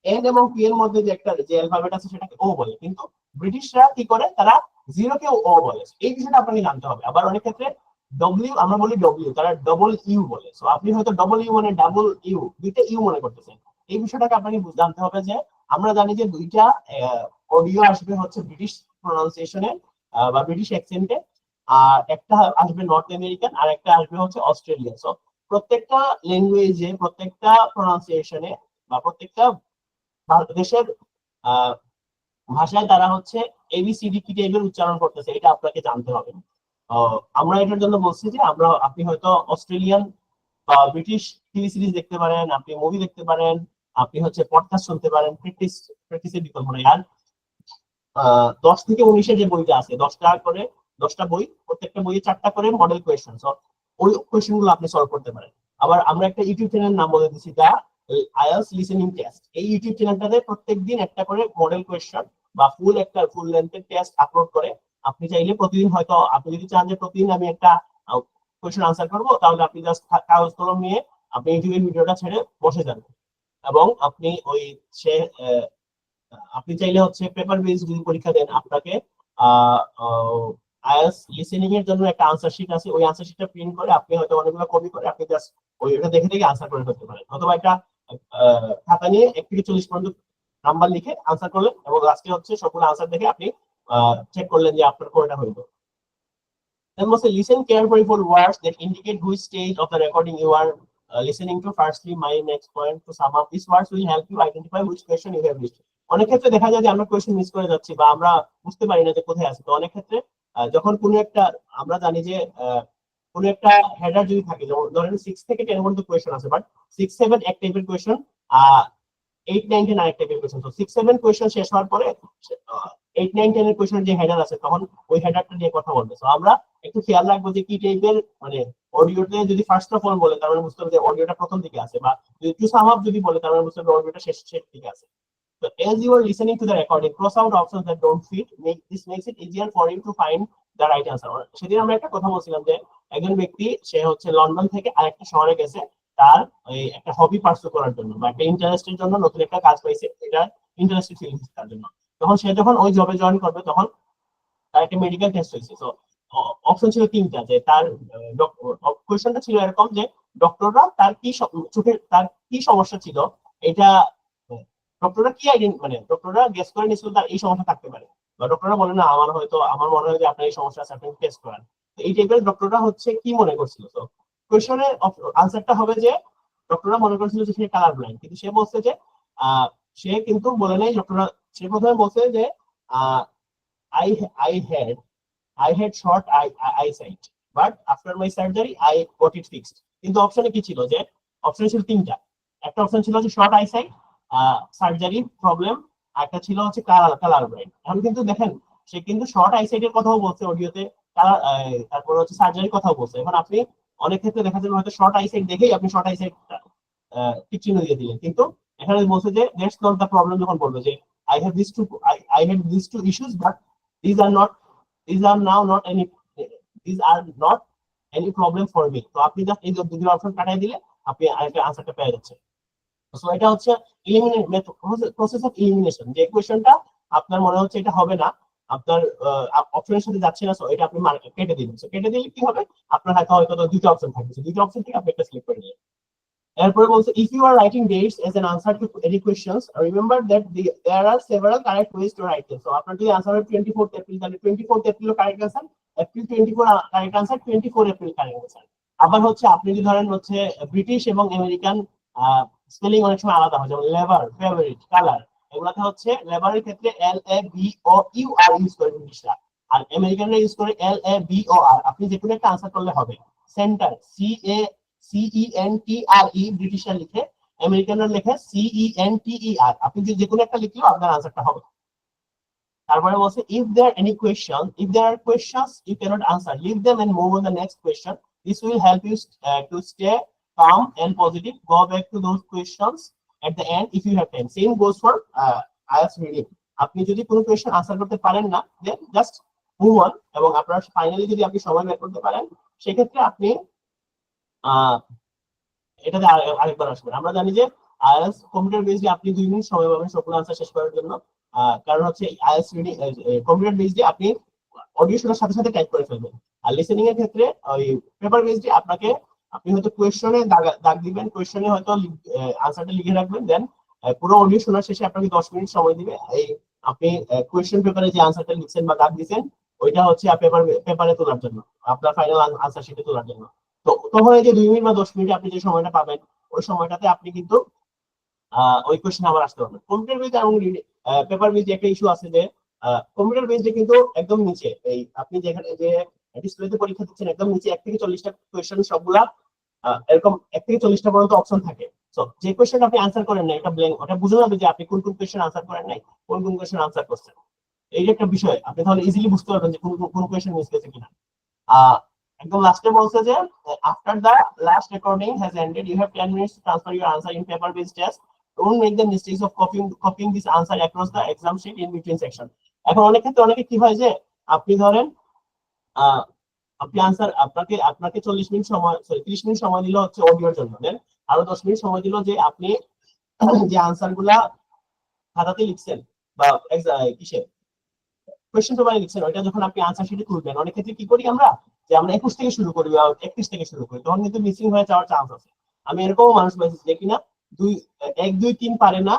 [SPEAKER 1] এন এবং পি এর মধ্যে যে একটা যে অ্যালফাবেট আছে সেটাকে ও বলে, কিন্তু ব্রিটিশরা কি করে তারা জিরোকে ও বলে। এই বিষয়টা আপনাকে জানতে হবে। আবার অনেক ক্ষেত্রে ডব্লিউ আমরা বলি ডব্লিউ, তারা ডবল ইউ বলে। সো আপনি হয়তো ডবল ইউ মানে ডাবল ইউ, দুইটা ইউ মনে করতেছেন। এই বিষয়টাকে আপনাকে জানতে হবে যে আমরা জানি যে দুইটা অডিও আসবে হচ্ছে ব্রিটিশ প্রনাউন্সিয়েশনে বা ব্রিটিশ অ্যাকসেন্টে, আর একটা আসবে নর্থ আমেরিকান আর একটা আসবে হচ্ছে অস্ট্রেলিয়া। সো প্রত্যেকটা ল্যাঙ্গুয়েজে প্রত্যেকটা প্রনাউন্সিয়েশনে বা প্রত্যেকটা দেশের ভাষায় তারা হচ্ছে এবিসিডি কি টাইপের উচ্চারণ করতেছে এটা আপনাকে জানতে হবে। আমরা এটার জন্য বলছি যে আপনি হয়তো অস্ট্রেলিয়ান বা ব্রিটিশ টিভি সিরিজ দেখতে পারেন, আপনি মুভি দেখতে পারেন, আপনি হচ্ছে পডকাস্ট শুনতে পারেন, প্র্যাকটিসের বিকল্প নেই। আর 10 থেকে 19 যে বইটা আছে 10টা বই, প্রত্যেকটা বইয়ে 4টা করে মডেল কোয়েশ্চেন, ওই কোয়েশ্চেন গুলো আপনি সলভ করতে পারেন। আবার আমরা একটা ইউটিউব চ্যানেল নাম বলে দিচ্ছি দা আইএলটিএস লিসেনিং টেস্ট। এই ইউটিউব চ্যানেলটাতে প্রত্যেকদিন একটা করে মডেল কোয়েশ্চেন বা ফুল লেন্থের টেস্ট আপলোড করে আপনি চাইলে প্রতিদিন, হয়তো আপনি যদি চান যে প্রতিদিন আমি একটা কোয়েশ্চেন আনসার করবো, তাহলে আপনি জাস্ট কাগজ কলম নিয়ে আপনি ইউটিউবের ভিডিওটা ছেড়ে বসে যান, এবং আপনি আপনি চাইলে হচ্ছে পেপার বেস যদি পরীক্ষা দেন, আপনাকে আইএলটিএস লিসেনিং এর জন্য একটা আনসার শিট আছে, ওই আনসার শিটটা প্রিন্ট করে আপনি হয়তো অনেকগুলো কপি করে আপনি জাস্ট ওইটা দেখে আনসার করে ফেলতে পারেন, অথবা একটা খাতা নিয়ে 1 থেকে 40 পর্যন্ত নাম্বার লিখে আনসার করলেন এবং লাস্টে হচ্ছে সবগুলো আনসার দেখে আপনি চেক করলেন যে আপনার কোনটা হইলো। Then must listen carefully for words that indicate which stage of the recording you are listening to. Firstly, my next point to sum up, these words will help you identify which question you have missed. অনেক ক্ষেত্রে দেখা যায় যে আমরা question miss করে যাচ্ছি বা আমরা বুঝতে পারি না যে কোথায় আছে। তো অনেক ক্ষেত্রে যখন কোনো একটা আমরা জানি যে কোনো একটা হেডার যদি থাকে, যেমন ধরেন 6 থেকে 10 পর্যন্ত কোয়েশ্চেন আছে, বাট 6, 7 এক টাইপের কোয়েশ্চেন, 8, 9, 10 আরেক টাইপের কোয়েশ্চেন। তো 6, 7 কোয়েশ্চেন শেষ হওয়ার পরে 8, 9, 10 এর কোয়েশ্চেনের যে হেডার আছে তখন ওই হেডারটা নিয়ে কথা বলবে। তো আমরা একটু খেয়াল রাখবো যে কি টাইপের, মানে অডিওতে যদি ফার্স্ট অফ অল বলে তার মানে বুঝতে হবে যে অডিওটা প্রথম দিকে আছে, বা যদি টু সাম আপ যদি বলে তার মানে বুঝতে হবে অডিওটা শেষ দিকে আছে। So as you are listening to the recording, cross out options that don't fit. This makes it easier for you to find the right answer. সেদিন আমরা একটা কথা বলছিলাম যে একজন ব্যক্তি সে হচ্ছে লন্ডন থেকে আরেকটা শহরে গেছে তার একটা হবি পার্সু করার জন্য বা একটা ইন্টারেস্টের জন্য, নতুন একটা কাজ পাইছে, এটা ইন্টারেস্টেড ফিল হচ্ছে তার জন্য। যখন ওই জবে জয়েন করবে তখন তার একটা মেডিকেল টেস্ট হয়েছে। তো অপশন ছিল 3টা, যে তার কোয়েশ্চেনটা ছিল এরকম যে ডক্টররা তার কি সমস্যা ছিল এটা ডক্টররা ডক্টররা গেস করে নিয়েছিল তার এই সমস্যা থাকতে পারে, বা ডক্টররা বলে না আমার মনে হয় যে আপনার এই সমস্যা আছে, আপনি টেস্ট করান। এই টাইপের ডক্টররা হচ্ছে কি মনে করছিল। তো কোয়েশ্চনের আনসারটা হবে যে ডক্টররা মনে করছিল যে সে কালার ব্লাইন্ড, কিন্তু সে বলছে যে সে কিন্তু বলে নাই, ডক্টররা সে প্রথমে বলছে যে I had short eyesight, but after my surgery I got it fixed. কিন্তু অপশনে কি ছিল, যে অপশন ছিল 3টা। একটা অপশন ছিল যে শর্ট আইসাইট, সার্জারি প্রবলেম, একটা ছিল হচ্ছে কালার ব্লাইন্ড। এখন কিন্তু দেখেন সে কিন্তু শর্ট আইসাইট এর কথাও বলছে অডিওতে, কালার তারপর হচ্ছে সার্জারির কথাও বলছে। এখন আপনি অনেক ক্ষেত্রে দেখা যাবে হয়তো শর্ট আইসাইট দেখেই আপনি শর্ট আইসাইট টিক চিহ্ন দিয়ে দিলেন, কিন্তু এখানে বলছে যে দ্যাটস নট দ্য প্রবলেম। যখন বলবে যে I have this two I have this two issues but these are not these are now not any these are not any problem for me, তো আপনি জাস্ট এই দুটো অপশন কাটাই দিলে আপনি আরেকটা আনসারটা পেয়ে যাচ্ছেন। সো এটা হচ্ছে ইলিমিনেট প্রসেস অফ ইলিমিনেশন। যে কোশ্চেনটা আপনার মনে হচ্ছে এটা হবে না, আপনার অপশনের সাথে যাচ্ছে না, সো এটা আপনি কেটে দিবেন। সো কেটে দিলে কি হবে, আপনার হাতে হয়তো দুটো অপশন থাকবে, দুটো অপশন থেকে আপনি একটা সিলেক্ট করে নিলেন। এরপরে বলছে if you are writing dates as an answer to any questions, remember that there are several correct ways to write them. So আপনার যদি আনসার হয় 24th এপ্রিল, তাহলে 24th April correct answer, April 24 correct answer, 24 April correct answer. আবার হচ্ছে আপনি যদি ধরেন হচ্ছে ব্রিটিশ এবং আমেরিকান স্পেলিং অনেক সময় আলাদা হয়, যেমন লেবার, ফেভারিট, কালার, এগুলাতে হচ্ছে লেবারের ক্ষেত্রে LABOUR ইউজ করে ব্রিটিশরা, আর আমেরিকানরা ইউজ করে LABOR। আপনি যে কোনো একটা আনসার করলে হবে। সেন্টার CENTRE ব্রিটিশরা লিখে, আমেরিকানরা লেখে CENTER। আপনি যে কোনো একটা লিখলেও আপনার আনসারটা হবে। তারপরে বলছে if there are questions you cannot answer, leave them and move on the next question. This will help you to stay calm and positive. Go back to those questions at the end if you have time. Same goes for IELTS reading. আপনি যদি কোনো question answer করতে পারেন না, দেন just move on, এবং আপনার finally যদি আপনি সময় বের করতে পারেন, সেক্ষেত্রে আপনি এটাতে আরেকবার আসবেন। আমরা জানি যে আইএলটিএস কম্পিউটার বেসড আপনি 2 মিনিট সময় পাবেন সবগুলো আনসার শেষ করার জন্য। কারণ হচ্ছে আইএলটিএস রিডিং কম্পিউটার বেসড আপনি অডিও শোনার সাথে সাথে টাইপ করে ফেলবেন, আর লিসেনিং এর ক্ষেত্রে ওই পেপার বেসড আপনি হয়তো কোয়েশ্চনে দাগ দিবেন, কোয়েশ্চনে হয়তো আনসারটা লিখে রাখবেন, দেন পুরো অডিও শোনার শেষে আপনাকে 10 মিনিট সময় দিবে এই আপনি কোয়েশ্চেন পেপারে যে আনসারটা লিখছেন বা দাগ দিয়েছেন ওইটা হচ্ছে পেপারে তোলার জন্য, আপনার ফাইনাল আনসার শিটে তোলার জন্য। তো তখন এই যে 2 মিনিট বা 10 মিনিট আপনি যে সময়টা পাবেন, ওই সময়টাতে আপনি কিন্তু ওই কোশ্চেন আবার আসতে পারবেন। কম্পিউটার বেসড এবং পেপার বেসড একটা ইস্যু আছে যে কম্পিউটার বেসড কিন্তু একদম নিচে, এই আপনি যেখানে যে ডিসপ্লেতে পরীক্ষা দিচ্ছেন একদম নিচে 1 থেকে 40টা কোশ্চেন, সবগুলা এরকম 1 থেকে 40টা পর্যন্ত অপশন থাকে। সো যে কোশ্চেন আপনি আনসার করেন না, এটা ব্ল্যাঙ্ক, ওটা বুঝে যাবে যে আপনি কোন কোন কোশ্চেন আনসার করেন নাই, কোন কোন কোশ্চেন আনসার করছেন। এই যে একটা বিষয়, আপনি তাহলে ইজিলি বুঝতে পারবেন যে কোন কোশ্চেন মিস গেছে কিনা। একদম লাস্টে বলছে যে after the last recording has ended you have 10 minutes to transfer your answer in paper based test. Don't make the mistakes of copying this answer across the exam sheet in between section. এখন অনেক ক্ষেত্রে অনেকে কি হয় যে আপনি ধরেন আপনি আনসার আপনাকে 40 মিনিট সময় 30 মিনিট সময় দিল হচ্ছে অডিওর জন্য, দেন আরো 10 মিনিট সময় দিল যে আপনি যে আনসারগুলা খাতাতে লিখছেন বা কিসে কোশ্চেন পেপারে লিখছেন, ওইটা যখন আপনি আনসার শিটে তুলবেন, অনেক ক্ষেত্রে কি করি আমরা যে আমরা 21 থেকে শুরু করি বা 31 থেকে শুরু করি, তখন কিন্তু মিসিং হয়ে যাওয়ার চান্স আছে। আমি এরকমও মানুষ পাইছি যে কিনা 1 2 3 পারে না,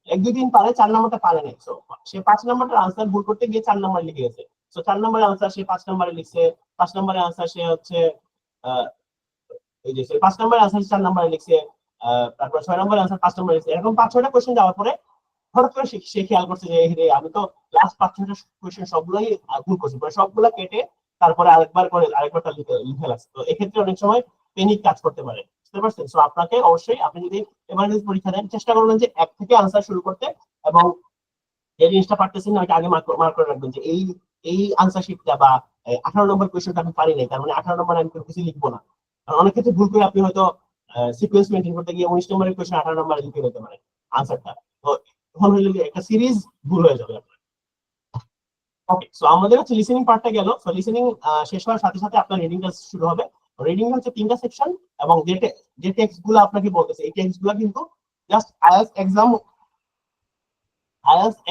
[SPEAKER 1] 1 2 3 পারে, 4 নম্বরটা পারে না, সো সে 5 নম্বরটার আনসার ভুল করতে গিয়ে 4 নম্বরে লিখে গেছে। সো 4 নম্বরের আনসার সে 5 নম্বরে লিখছে, 5 নম্বরের আনসার সে হচ্ছে এই যে 5 নম্বরের আনসার 4 নম্বরে লিখছে, তারপর 6 নম্বরের আনসার 5 নম্বরে লিখছে। এরকম 5-6টা কোশ্চেন যাওয়ার পরে হঠাৎ করে সে খেয়াল করছে যে আমি তো লাস্ট 5-6টা কোশ্চেন সবগুলাই ভুল করছি, পরে সবগুলা কেটে তারপরে আরেকবার লিখে লাগছে। তো এক্ষেত্রে অনেক সময় প্যানিক কাজ করতে পারে, বুঝতে পারছেন? সো আপনাকে অবশ্যই আপনি যদি এমার্জেন্সি পরীক্ষা দেন, চেষ্টা করবেন যে 1 থেকে আনসার শুরু করতে, এবং যে জিনিসটা পারতেছেন না ওইটা আগে মার্ক করে রাখবেন যে এই আনসার শিটটা বা 18 নম্বর কোশ্চেনটা আমি পারি নাই, তার মানে 18 নম্বর আমি কিছু লিখবো না। অনেক ক্ষেত্রে ভুল করে আপনি হয়তো সিকোয়েন্স মেইনটেইন করতে গিয়ে 19 নম্বরের কোশ্চেন 18 নম্বরে লিখে দিতে পারেন আনসারটা, তো তখন হইলে একটা সিরিজ ভুল হয়ে যাবে আপনার। ওকে, সো আমাদের হচ্ছে লিসেনিং পার্টটা গেল। সো লিসেনিং শেষ হওয়ার সাথে সাথে আপনার রিডিংটা শুরু হবে। রিডিং হচ্ছে 3টা সেকশন, এবং যে টেক্সটগুলো আপনাকে বলতেছে এই টেক্সটগুলো কিন্তু জাস্ট IELTS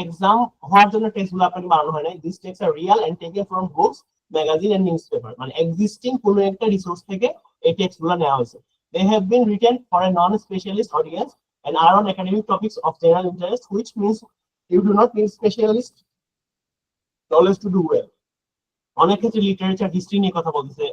[SPEAKER 1] এক্সাম হওয়ার জন্য টেক্সটগুলো আপনাকে বানানো হয় না। This text are real and taken from books, magazine and newspaper, মানে এক্সিস্টিং কোনো একটা রিসোর্স থেকে এই টেক্সটগুলো নেওয়া হয়েছে। They have been written for a non specialist audience and are on academic topics of general interest, which means you do not need specialist knowledge to do well. অনেক ক্ষেত্রে লিটারেচার হিস্ট্রি নিয়ে কথা বলতেছে,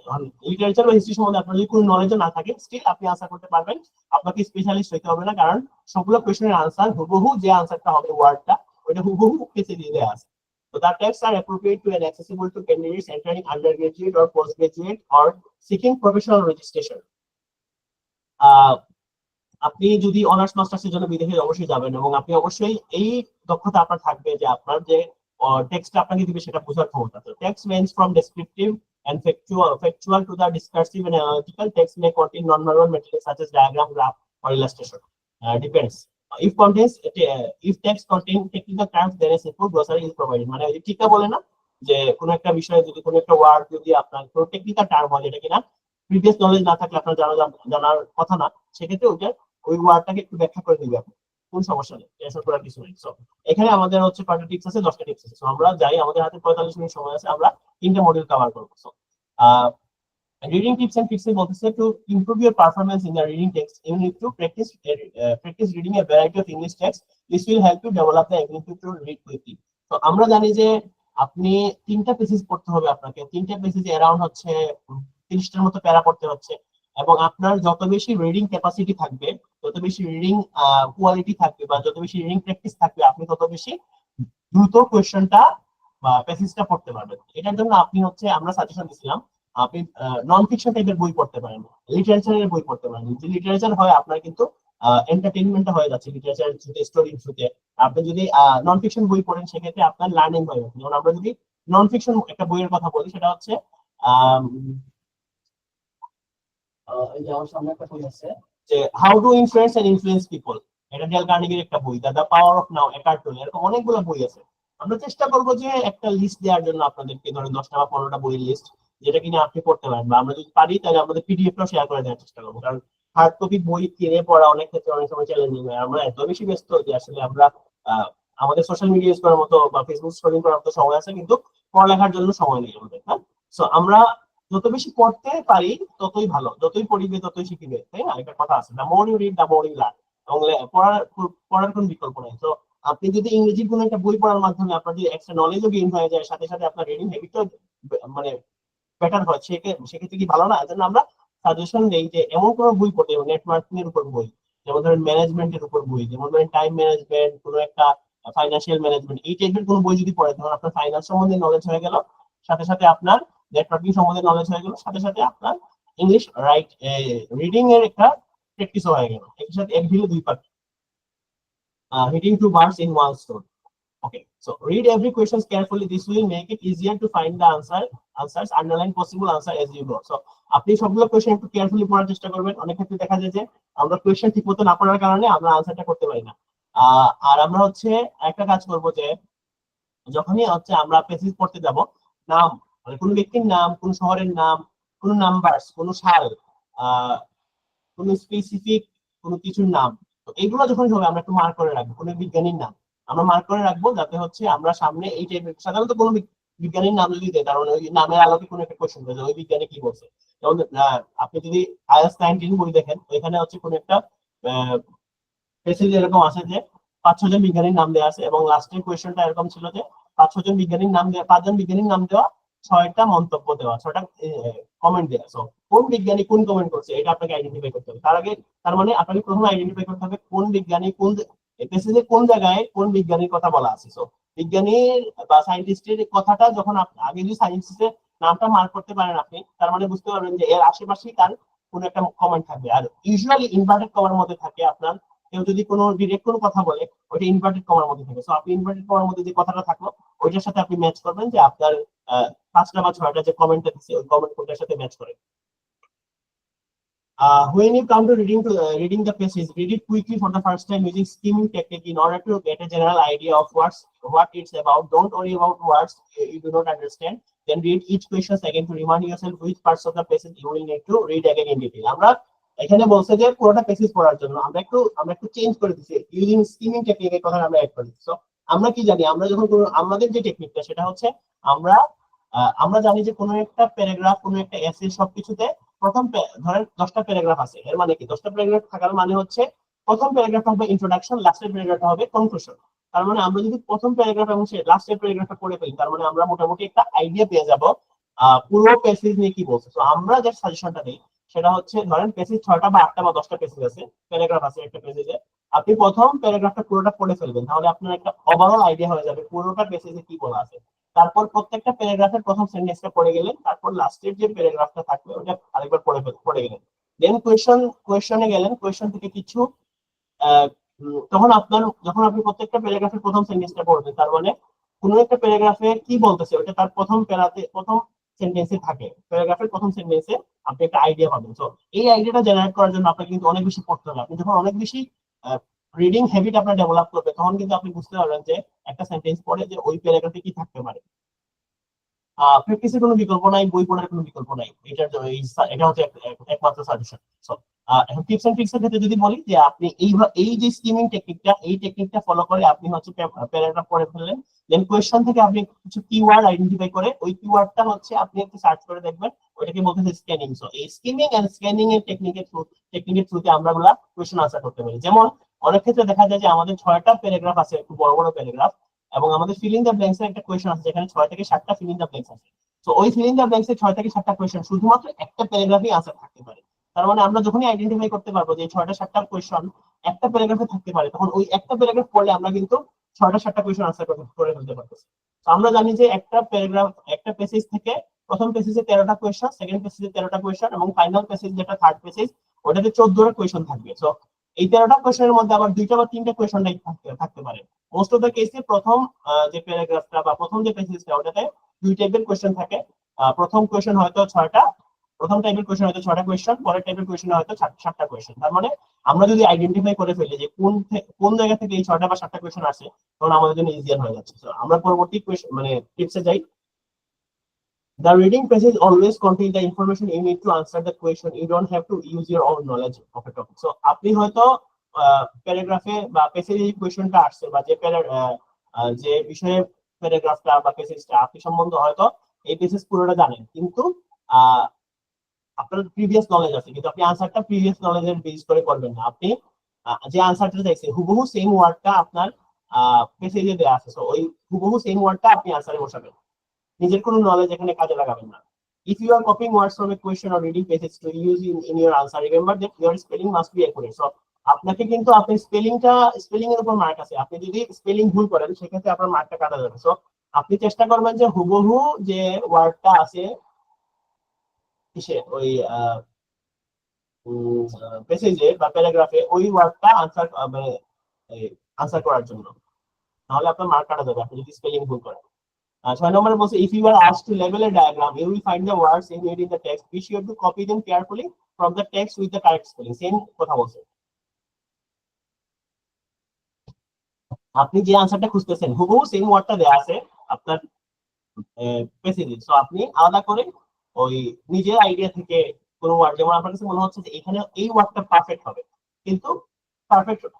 [SPEAKER 1] লিটারেচার বা history সম্বন্ধে আপনার যদি কোনো নলেজ না থাকে, স্টিল আপনি আনসার করতে পারবেন, আপনাকে স্পেশালিস্ট হইতে হবে না, কারণ সবগুলো কোশ্চেনের আনসার হুবহু যে আনসারটা হবে ওয়ার্ডটা ওইটা হুবহু পেজে দিয়ে দেওয়া আছে। So the texts are appropriate to and accessible to candidates entering undergraduate or postgraduate or seeking professional registration. আপনি যদি অনার্স মাস্টার্সের জন্য বিদেশে অবশ্যই যাবেন, এবং আপনি অবশ্যই এই দক্ষতা আপনার থাকবে যে আপনার যে টেক্সট আপনাকে দিবে সেটা বোঝার ক্ষমতা। তো text range from descriptive and factual to the discursive and analytical. Text may contain non-verbal material such as diagram, graph, or illustration. Depends. If text contain technical terms, then a simple glossary is provided. মানে ওই টিকা বলে না যে কোনো একটা বিষয়ে যদি কোনো একটা ওয়ার্ড যদি আপনার কোনো টেকনিক্যাল টার্ম হয় যেটা কিনা প্রিভিয়াস নলেজ না থাকলে আপনার জানার কথা না, সেক্ষেত্রে ওই ওয়ার্ডটাকে একটু ব্যাখ্যা করে দিবে আপনি, কোন সমস্যা নেই, টেনশন করার কিছু নেই। সো এখানে আমাদের হচ্ছে কয়টা টিপস আছে, 10টা টিপস আছে। সো আমরা যাই, আমাদের হাতে 45 মিনিট সময় আছে, আমরা 3টা মডিউল কভার করবো। So reading tips and tricks বলতেছে to improve your performance in the reading text, you need to practice reading a variety of English text. This will help you develop the ability to read quickly. তো আমরা জানি যে আপনি 3টা pages পড়তে হবে, আপনাকে 3টা পেজেস অ্যারাউন্ড হচ্ছে 30টার মতো প্যারা পড়তে হচ্ছে, এবং আপনার যত বেশি রিডিং ক্যাপাসিটি থাকবে, যত বেশি রিডিং কোয়ালিটি থাকবে, বা যত বেশি রিডিং প্র্যাকটিস থাকবে, আপনি তত বেশি দ্রুত কোয়েশ্চনটা বা প্যাসেজটা পড়তে পারবেন। এটার জন্য আপনি হচ্ছে আমরা সাজেশন দিছিলাম আপনি নন ফিকশন টাইপের বই পড়তে পারেন, লিটারেচারের বই পড়তে পারেন। যে লিটারেচার হয় আপনার কিন্তু এন্টারটেইনমেন্টটা হয়ে যাচ্ছে লিটারেচার থ্রুতে, স্টোরি থ্রুতে। আপনি যদি নন ফিকশন বই পড়েন সেক্ষেত্রে আপনার লার্নিং হয়। যেমন আমরা যদি নন ফিকশন একটা বইয়ের কথা বলি, সেটা হচ্ছে এই যে আমার সামনে একটা বই আছে যে how to influence and influence people, এটা ডেল কার্নেগির একটা বই, দ্য পাওয়ার অফ নাও, একার্ট টলে, এরকম অনেকগুলো বই আছে। আমরা চেষ্টা করব যে একটা লিস্ট দেওয়ার জন্য আপনাদেরকে, ধরেন 10টা বা 15টা বইয়ের লিস্ট, যেটা কিনা আপনি পড়তে পারেন, বা আমরা যদি পারি তাহলে আমাদের পিডিএফটাও শেয়ার করে দেওয়ার চেষ্টা করবো। কারণ হার্ড কপি বই কিনে পড়া অনেক ক্ষেত্রে অনেক সময় চ্যালেঞ্জিং হয়। আমরা এত বেশি ব্যস্ত যে আসলে আমরা আমাদের সোশ্যাল মিডিয়া ইউজ করার মতো বা ফেসবুক স্ক্রলিং করার মতো সময় আছে, কিন্তু পড়ালেখার জন্য সময় নেই আমাদের। হ্যাঁ, সো আমরা যত বেশি পড়তে পারি ততই ভালো, যতই পড়িবে ততই শিখিবে, তাই না? একটা কথা আছে, the more you read the more you learn. এবং পড়ার কোনো বিকল্প নেই। তো আপনি যদি ইংরেজির কোনো একটা বই পড়ার মাধ্যমে আপনার যদি এক্সট্রা নলেজও গেইন হয়ে যায়, সাথে সাথে আপনার রিডিং হ্যাবিটও মানে বেটার হয়, সেক্ষেত্রে কি ভালো না? এজন্য আমরা সাজেশন দেই যে এমন কোনো বই পড়তে, নেটওয়ার্কিং এর উপর বই, যেমন ধরেন ম্যানেজমেন্টের উপর বই, যেমন ধরেন টাইম ম্যানেজমেন্ট, কোনো একটা ফাইন্যান্সিয়াল ম্যানেজমেন্ট, এই টাইপের কোনো বই যদি পড়েন, তখন আপনার ফাইন্যান্স সম্বন্ধে নলেজ হয়ে গেল, সাথে সাথে আপনার নেটওয়ার্কিং সম্বন্ধে নলেজ হয়ে গেল, সাথে সাথে আপনার ইংলিশ রিডিং এর একটা প্র্যাকটিসও হয়ে গেল। এর সাথে এক ঢিলে দুই পাখি, hitting two birds in one stone. Okay, so read every question carefully. This will make it easier to find the answers, underline possible answer as you go. So আপনি সবগুলো কোয়েশ্চেন একটু কেয়ারফুলি পড়ার চেষ্টা করবেন। অনেক ক্ষেত্রে দেখা যায় যে আমরা কোয়েশ্চেন ঠিকমতো না পড়ার কারণে আমরা আনসারটা করতে পারি না। আর আমরা হচ্ছে একটা কাজ করব যে যখনই হচ্ছে আমরা পেসেজ পড়তে যাব, নাম মানে কোনো ব্যক্তির নাম, কোনো শহরের নাম, কোনো নাম্বারস, কোনো সাল, কোনো স্পেসিফিক কোনো কিছুর নাম, তো এগুলো যখন হবে আমরা একটু মার্ক করে রাখবো। কোনো বিজ্ঞানীর নাম আমরা মার্ক করে রাখবো, যাতে হচ্ছে আমরা সামনে এই টাইপের সাধারণত কোনো বিজ্ঞানীর নাম যদি দেয়, তার মানে ওই নামের আলোকে কোনো একটা কোশ্চেন করবে ওই বিজ্ঞানী কি বলছে। যেমন আপনি যদি IELTS 19 বই দেখেন, ওইখানে হচ্ছে কোনো একটা পেসেজ এরকম আছে যে 5-6 জন বিজ্ঞানীর নাম দেওয়া আছে, এবং লাস্টের কোয়েশ্চেনটা এরকম ছিল যে 5-6 জন বিজ্ঞানীর নাম দেওয়া, 5 জন বিজ্ঞানীর নাম দেওয়া, 6টা মন্তব্য দেওয়া, 6টা কমেন্ট দেওয়া। সো কোন বিজ্ঞানী কোন কমেন্ট করছে এটা আপনাকে আইডেন্টিফাই করতে হবে। তার মানে আপনাকে প্রথমে আইডেন্টিফাই করতে হবে কোন বিজ্ঞানী কোন পেসেজে কোন জায়গায় কোন বিজ্ঞানীর কথা বলা আছে। সো বিজ্ঞানীর বা সায়েন্টিস্টের কথাটা যখন আগে যদি সায়েন্টিস্টের নামটা মার্ক করতে পারেন আপনি, তার মানে বুঝতে পারবেন যে এর আশেপাশেই তার কোন একটা কমেন্ট থাকবে। আর ইউজুয়ালি ইনভার্টেড কমার মধ্যে থাকে আপনার, কেউ যদি কোনো ডিরেক্ট কোনো কথা বলে ওইটা ইনভার্টেড কমার মধ্যে থাকে। সো আপনি ইনভার্টেড কমার মধ্যে যে কথাটা থাকলো ওইটার সাথে আপনি ম্যাচ করবেন যে আপনার 5টা বা 6টা যে কমেন্টটা দিচ্ছে ওই কমেন্ট কোনটার সাথে ম্যাচ করে। When you come to reading the passage, read it quickly for the first time using skimming technique in order to get a general idea of what it's about. Don't worry about words you do not understand. Then read each question again to remind yourself which parts of the passage you will need to read again in detail. আমরা এখানে বলছে যে পুরোটা passage পড়ার জন্য আমরা একটু change করে দিছি, ইউজিং স্কিমিং টেকনিক এর কথা আমরা অ্যাড করে দিছি। সো আমরা কি জানি, আমরা যখন আমাদের যে টেকনিকটা সেটা হচ্ছে আমরা জানি যে কোনো একটা প্যারাগ্রাফ, কোনো একটা এসে সবকিছুতে প্রথম ধরেন 10টা প্যারাগ্রাফ আছে, এর মানে কি 10টা প্যারাগ্রাফ থাকার মানে হচ্ছে প্রথম প্যারাগ্রাফটা হবে ইন্ট্রোডাকশন, লাস্টের প্যারাগ্রাফটা হবে কনক্লুশন। তার মানে আমরা যদি প্রথম প্যারাগ্রাফ এবং লাস্টের প্যারাগ্রাফটা পড়ে ফেলি, তার মানে আমরা মোটামুটি একটা আইডিয়া পেয়ে যাব পুরো প্যাসেজ নিয়ে কি বলছে। তো আমরা যে সাজেশনটা দিই সেটা হচ্ছে, ধরেন পেসেজ 6টা বা 8টা বা 10টা পেসেজ আছে, প্যারাগ্রাফ আছে একটা পেসেজে, আপনি প্রথম প্যারাগ্রাফটা পুরোটা পড়ে ফেলবেন, তাহলে আপনার একটা ওভারঅল আইডিয়া হয়ে যাবে পুরোটা পেসেজে কি বলা আছে। তারপর প্রত্যেকটা প্যারাগ্রাফের প্রথম সেন্টেন্সটা পড়ে গেলেন, তারপর লাস্টের যে প্যারাগ্রাফটা থাকবে ওটা আরেকবার পড়ে গেলেন। দেন কোয়েশ্চনে গেলেন, কোয়েশ্চন থেকে কিছু তখন যখন আপনি প্রত্যেকটা প্যারাগ্রাফের প্রথম সেন্টেন্সটা পড়বেন, তার মানে কোনো একটা প্যারাগ্রাফে কি বলতেছে ওটা তার প্রথম সেন্টেন্সে থাকে, প্যারাগ্রাফের প্রথম সেন্টেন্সে আপনি একটা আইডিয়া পাবেন। তো এই আইডিয়াটা জেনারেট করার জন্য আপনাকে কিন্তু অনেক বেশি পড়তে হবে। আপনি যখন অনেক বেশি রিডিং হ্যাবিট আপনার ডেভেলপ করবে, তখন কিন্তু আপনি বুঝতে পারবেন যে একটা সেন্টেন্স পড়ে যে ওই প্যারাগ্রাফে কি থাকতে পারে। প্র্যাকটিসের কোনো বিকল্প নাই, বই পড়ার কোনো বিকল্প নাই, এটার জন্য এটা হচ্ছে একমাত্র সাজেশন। এখন টিপস এন্ড ট্রিক্স এর ক্ষেত্রে যদি বলি যে আপনি এই যে স্কিমিং টেকনিকটা, এই টেকনিকটা ফলো করে আপনি হচ্ছে প্যারাগ্রাফ পড়ে ফেললেন, দেন কোয়েশ্চন থেকে আপনি কিছু কিওয়ার্ড আইডেন্টিফাই করে ওই কিওয়ার্ডটা হচ্ছে আপনি একটু সার্চ করে দেখবেন, ওটাকে বলতেছে স্ক্যানিং। সো এই স্কিমিং এন্ড স্ক্যানিং এর টেকনিকের থ্রুতে আমরা গুলা কোয়েশ্চন আনসার করতে পারি। যেমন অনেক ক্ষেত্রে দেখা যায় যে আমাদের 6টা প্যারাগ্রাফ আছে, একটু বড় বড় প্যারাগ্রাফ, এবং আমাদের ফিলিং দ্য ব্ল্যাঙ্কস এর একটা কোয়েশ্চন আছে যেখানে 6 থেকে 7টা ফিলিং দ্য ব্ল্যাঙ্কস আছে। তো ওই ফিলিং দ্য ব্ল্যাঙ্কস এর 6 থেকে 7টা কোয়েশ্চন শুধুমাত্র একটা প্যারাগ্রাফে আনসার থাকতে পারে। তার মানে আমরা যখনই আইডেন্টিফাই করতে পারবো যে 6টা 7টা কোয়েশ্চন একটা প্যারাগ্রাফে থাকতে পারে, তখন ওই একটা প্যারাগ্রাফ পড়লে আমরা কিন্তু 6টা 7টা কোয়েশ্চন আনসার করে ফেলতে পারতেছি। তো আমরা জানি যে একটা প্যারাগ্রাফ, একটা প্যাসেজ থেকে প্রথম প্যাসেজে 13টা কোয়েশ্চন, সেকেন্ড প্যাসেজে 13টা কোয়েশ্চন, এবং ফাইনাল প্যাসেজ যেটা থার্ড প্যাসেজ ওটাতে 14টা কোয়েশ্চন থাকবে। সো এই 13টা কোয়েশ্চনের মধ্যে আবার 2টা বা 3টা কোয়েশ্চন থাকতে পারে। মোস্ট অফ দ্য কেসে প্রথম যে প্যারাগ্রাফটা বা প্রথম যে প্যাসেজটা ওটাতে 2 টাইপের কোয়েশ্চন থাকে। প্রথম কোয়েশ্চন হয়তো 6টা, প্রথম টাইপের কোয়েশ্চন হয়তো 6টা কোয়েশ্চন, পরের টাইপের কোয়েশ্চন হয়তো 7টা কোয়েশ্চন। তার মানে আমরা যদি আইডেন্টিফাই করে ফেলি যে কোন জায়গা থেকে এই 6টা বা 7টা কোয়েশ্চন আসে, তখন আমাদের জন্য ইজিয়ার হয়ে যাচ্ছে। তো আমরা পরবর্তী মানে টিপসে যাই। The reading passage always contain the information you need to answer the question. You don't have to use your own knowledge of a topic. So আপনি হয়তো প্যারাগ্রাফে বা পেজে যে কোয়েশ্চনটা আসছে বা যে বিষয়ে প্যারাগ্রাফটা বা পেজটা আপনি সম্বন্ধে হয়তো এই পেজেস পুরোটা জানেন, কিন্তু আপনার প্রিভিয়াস নলেজ আছে, কিন্তু আপনি আনসারটা প্রিভিয়াস নলেজের বেস করে করবেন না। আপনি যে আনসারটা চাইছেন হুবহু সেম ওয়ার্ডটা আপনার পেজে দেওয়া আছে, তো ওই হুবহু সেম ওয়ার্ডটা আপনি আনসারে বসাবেন, নিজের কোনো নলেজ এখানে কাজে লাগাবেন না। If you are copying words from a question or reading pages to use in your answer, remember that your spelling must be accurate. So আপনাকে কিন্তু আপনার স্পেলিং এর উপর মার্ক আছে, আপনি যদি স্পেলিং ভুল করেন সেক্ষেত্রে আপনার মার্কটা কাটা যাবে। সো আপনি চেষ্টা করবেন যে হুবহু যে ওয়ার্ডটা আছে কিসে ওই পেসেজে বা প্যারাগ্রাফে ওই ওয়ার্ডটা আনসার করার জন্য, নাহলে আপনার মার্ক কাটা যাবে আপনি যদি স্পেলিং ভুল করেন। 6 নম্বরে বলছে if you are asked to label a diagram, you will find the words in the text. Be sure to copy them carefully from the text with the correct spelling. Same কথা বলছে। আপনি যে আনসারটা খুঁজতেছেন হুবহু সেম ওয়ার্ডটা দেয়া আছে আপনার পেসেজে, সো আপনি আলাদা করে ওই নিজের আইডিয়া থেকে কোনো ওয়ার্ড, যেমন আপনার কাছে মনে হচ্ছে যে এখানে এই ওয়ার্ডটা পারফেক্ট হবে, কিন্তু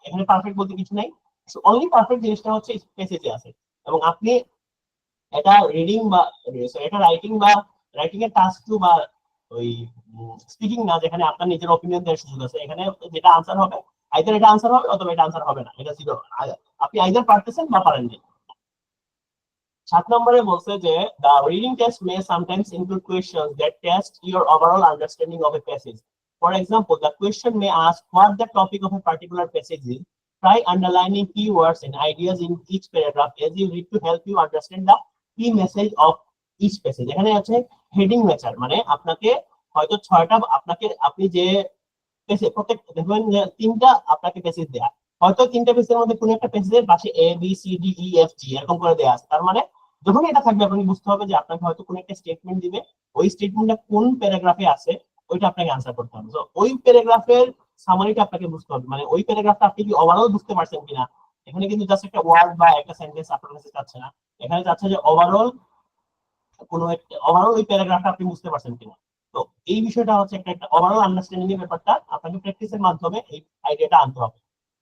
[SPEAKER 1] এখানে পারফেক্ট বলতে কিছু নাই, অনলি পারফেক্ট জিনিসটা হচ্ছে পেসেজে আছে। এবং আপনি এটা রাইটিং এর টাস্ক টু বা ওই স্পিকিং না, যেখানে আপনার নিজের অপিনিয়ন দেওয়ার সুযোগ আছে। এখানে যেটা আনসার হবে আইদার এটা আনসার হবে অথবা এটা আনসার হবে না, এটা জিরো, আপনি আইদার পারতেছেন বা পারেননি। 7 নম্বরে বলছে যে the reading test may sometimes include questions that test your overall understanding of a passage. For example, the question may ask what the topic of a particular passage is. Try underlining keywords and ideas in each paragraph as you read to help you understand the key message of each passage. এখানে আছে heading ম্যাচার, মানে আপনাকে হয়তো 6টা আপনি যে পেজে প্রত্যেক দেখবেন যে 3টা আপনাকে পেজেস দেয়া, হয়তো 3টা পেজের মধ্যে কোনো একটা পেজের পাশে A B C D E F G এরকম করে দেয়া আছে। তার মানে যখন এটা থাকবে আপনি বুঝতে হবে যে আপনাকে হয়তো কোনো একটা স্টেটমেন্ট দিবে, ওই স্টেটমেন্টটা কোন প্যারাগ্রাফে আছে ওইটা আপনাকে আনসার করতে হবে। তো ওই প্যারাগ্রাফের সামারিটা আপনাকে বুঝতে হবে, মানে ওই প্যারাগ্রাফটা আপনি কি ওভারঅল বুঝতে পারছেন কিনা। এখানে কিন্তু জাস্ট একটা ওয়ার্ড বা একটা সেন্টেন্স আপনার কাছে চাচ্ছে না, এখানে চাচ্ছে যে ওভারঅল ওই প্যারাগ্রাফটা আপনি বুঝতে পারছেন কিনা। তো এই বিষয়টা হচ্ছে একটা ওভারঅল আন্ডারস্ট্যান্ডিং এর ব্যাপারটা আপনাকে প্র্যাকটিসের মাধ্যমে এই আইডিয়াটা আনতে হবে।